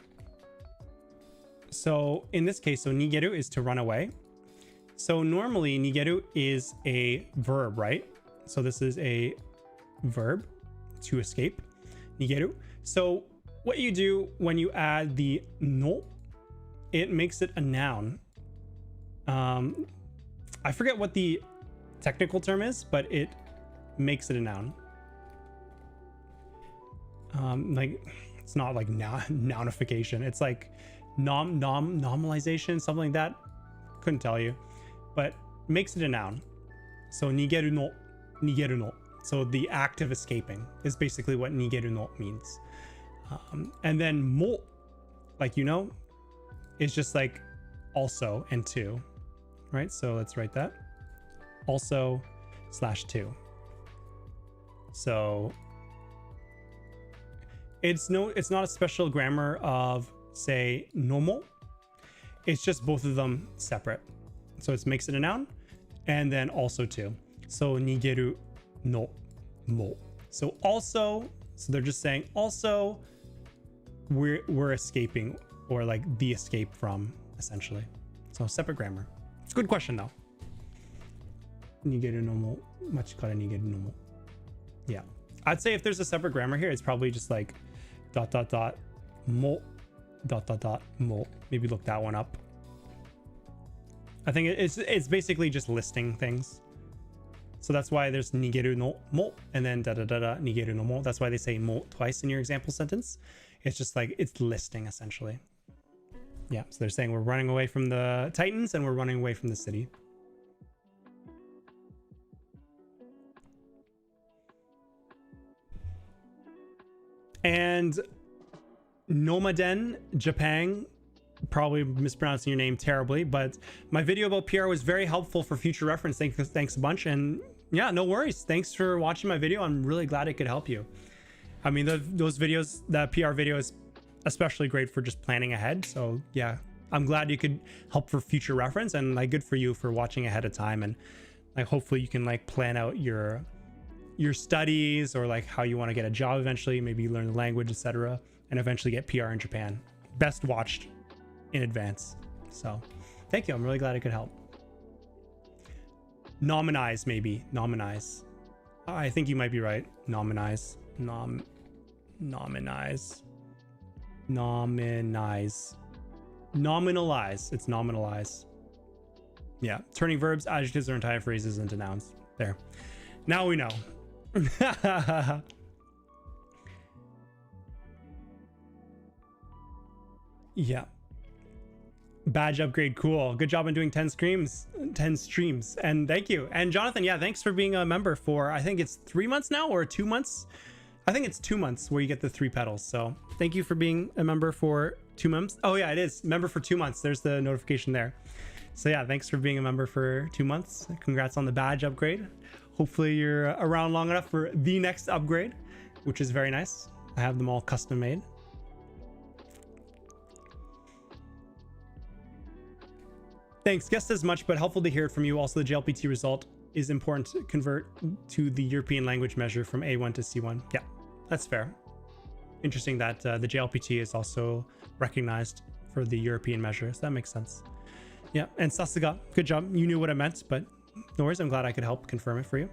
So in this case, so nigeru is to run away. So normally nigeru is a verb, right? So this is a verb to escape, nigeru. So what you do when you add the no, it makes it a noun. I forget what the technical term is, but it makes it a noun. Like it's not like nounification. It's like normalization, something like that. Couldn't tell you, but makes it a noun. So nigeru no. So the act of escaping is basically what nigeru no means. And then mo, like you know, is just like also and to, right? So let's write that. Also /to. So it's not a special grammar of say nomo. It's just both of them separate. So it makes it a noun, and then also too. So nigeru no mo. So also, so they're just saying also we're escaping, or like the escape from, essentially. So separate grammar. It's a good question though. Nigeru no mo, machi kara nigeru no mo. Yeah, I'd say if there's a separate grammar here, it's probably just like ... mo ... mo. Maybe look that one up. I think it's basically just listing things. So that's why there's nigeru no mo and then nigeru no mo. That's why they say mo twice in your example sentence. It's just like it's listing essentially. Yeah, so they're saying we're running away from the Titans and we're running away from the city. And Nomaden Japan, probably mispronouncing your name terribly, but my video about PR was very helpful for future reference. Thanks a bunch. And yeah, no worries. Thanks for watching my video. I'm really glad it could help you. I mean, those videos, that PR video is especially great for just planning ahead. So yeah, I'm glad you could help for future reference, and like good for you for watching ahead of time. And like, hopefully you can like plan out your studies, or like how you want to get a job eventually, maybe learn the language, etc., and eventually get PR in Japan. Best watched in advance. So thank you. I'm really glad I could help. Nominize, maybe. Nominize. I think you might be right. Nominize. Nominize. Nominize. Nominalize. It's nominalize. Yeah. Turning verbs, adjectives, or entire phrases into nouns. There. Now we know. Yeah. Badge upgrade, cool. Good job on doing 10 streams, and thank you. And Jonathan, yeah, thanks for being a member for, I think it's 3 months now, or 2 months. I think it's 2 months where you get the 3 petals. So thank you for being a member for 2 months. Oh yeah, it is member for 2 months. There's the notification there. So yeah, thanks for being a member for 2 months. Congrats on the badge upgrade. Hopefully you're around long enough for the next upgrade, which is very nice. I have them all custom made. Thanks. Guessed as much, but helpful to hear it from you. Also, the JLPT result is important to convert to the European language measure from A1 to C1. Yeah, that's fair. Interesting that the JLPT is also recognized for the European measure. So that makes sense. Yeah, and Sasuga, good job. You knew what I meant, but no worries. I'm glad I could help confirm it for you.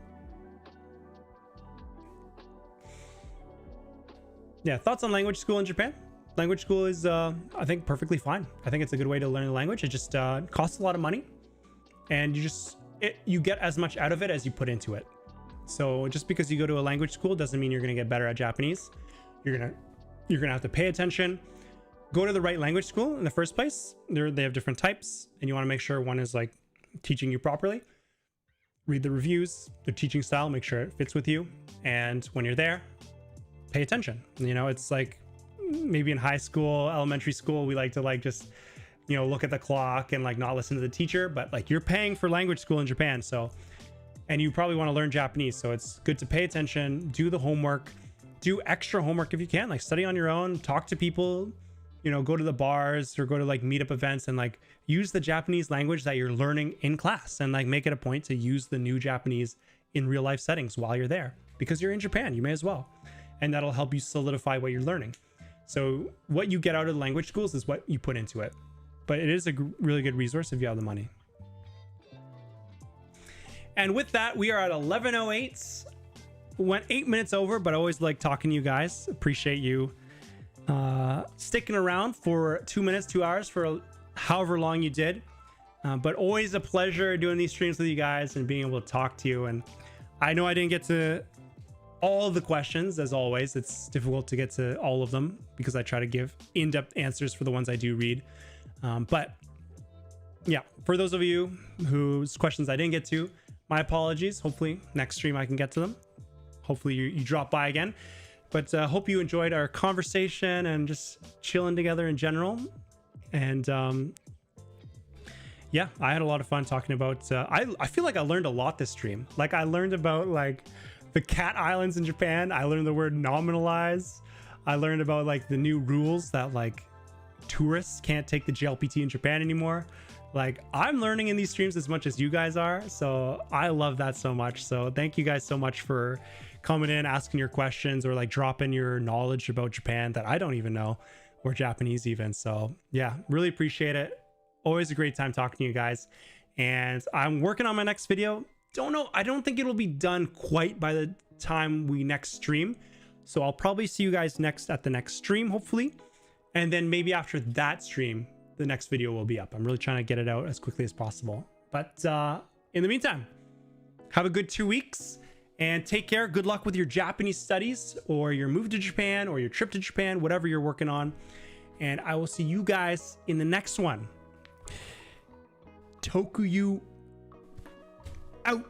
Yeah, thoughts on language school in Japan? Language school is, I think, perfectly fine. I think it's a good way to learn the language. It just costs a lot of money, and you get as much out of it as you put into it. So just because you go to a language school doesn't mean you're going to get better at Japanese. You're gonna have to pay attention. Go to the right language school in the first place. They have different types, and you want to make sure one is like teaching you properly. Read the reviews, the teaching style, make sure it fits with you. And when you're there, pay attention. You know, it's like maybe in high school, elementary school, we like to like just, you know, look at the clock and like not listen to the teacher, but like you're paying for language school in Japan. So, and you probably want to learn Japanese. So it's good to pay attention, do the homework, do extra homework if you can, like study on your own, talk to people, you know, go to the bars or go to like meetup events and like use the Japanese language that you're learning in class, and like make it a point to use the new Japanese in real life settings while you're there, because you're in Japan, you may as well. And that'll help you solidify what you're learning. So what you get out of the language schools is what you put into it. But it is a really good resource if you have the money. And with that, we are at 11:08. Went 8 minutes over, but I always like talking to you guys. Appreciate you sticking around for 2 minutes, 2 hours, for however long you did. But always a pleasure doing these streams with you guys and being able to talk to you. And I know I didn't get to all of the questions, as always. It's difficult to get to all of them because I try to give in-depth answers for the ones I do read. But yeah, for those of you whose questions I didn't get to, my apologies. Hopefully next stream I can get to them. Hopefully you drop by again. But hope you enjoyed our conversation and just chilling together in general. And yeah, I had a lot of fun talking about I feel like I learned a lot this stream. Like I learned about like the cat islands in Japan. I learned the word nominalize. I learned about like the new rules that like tourists can't take the JLPT in Japan anymore. Like, I'm learning in these streams as much as you guys are, so I love that so much. So thank you guys so much for coming in, asking your questions, or like dropping your knowledge about Japan that I don't even know, or Japanese even. So yeah, really appreciate it. Always a great time talking to you guys. And I'm working on my next video. Don't know, I don't think it'll be done quite by the time we next stream. So I'll probably see you guys at the next stream, hopefully. And then maybe after that stream, the next video will be up. I'm really trying to get it out as quickly as possible. But in the meantime, have a good 2 weeks and take care. Good luck with your Japanese studies, or your move to Japan, or your trip to Japan, whatever you're working on. And I will see you guys in the next one. Tokuyuu out.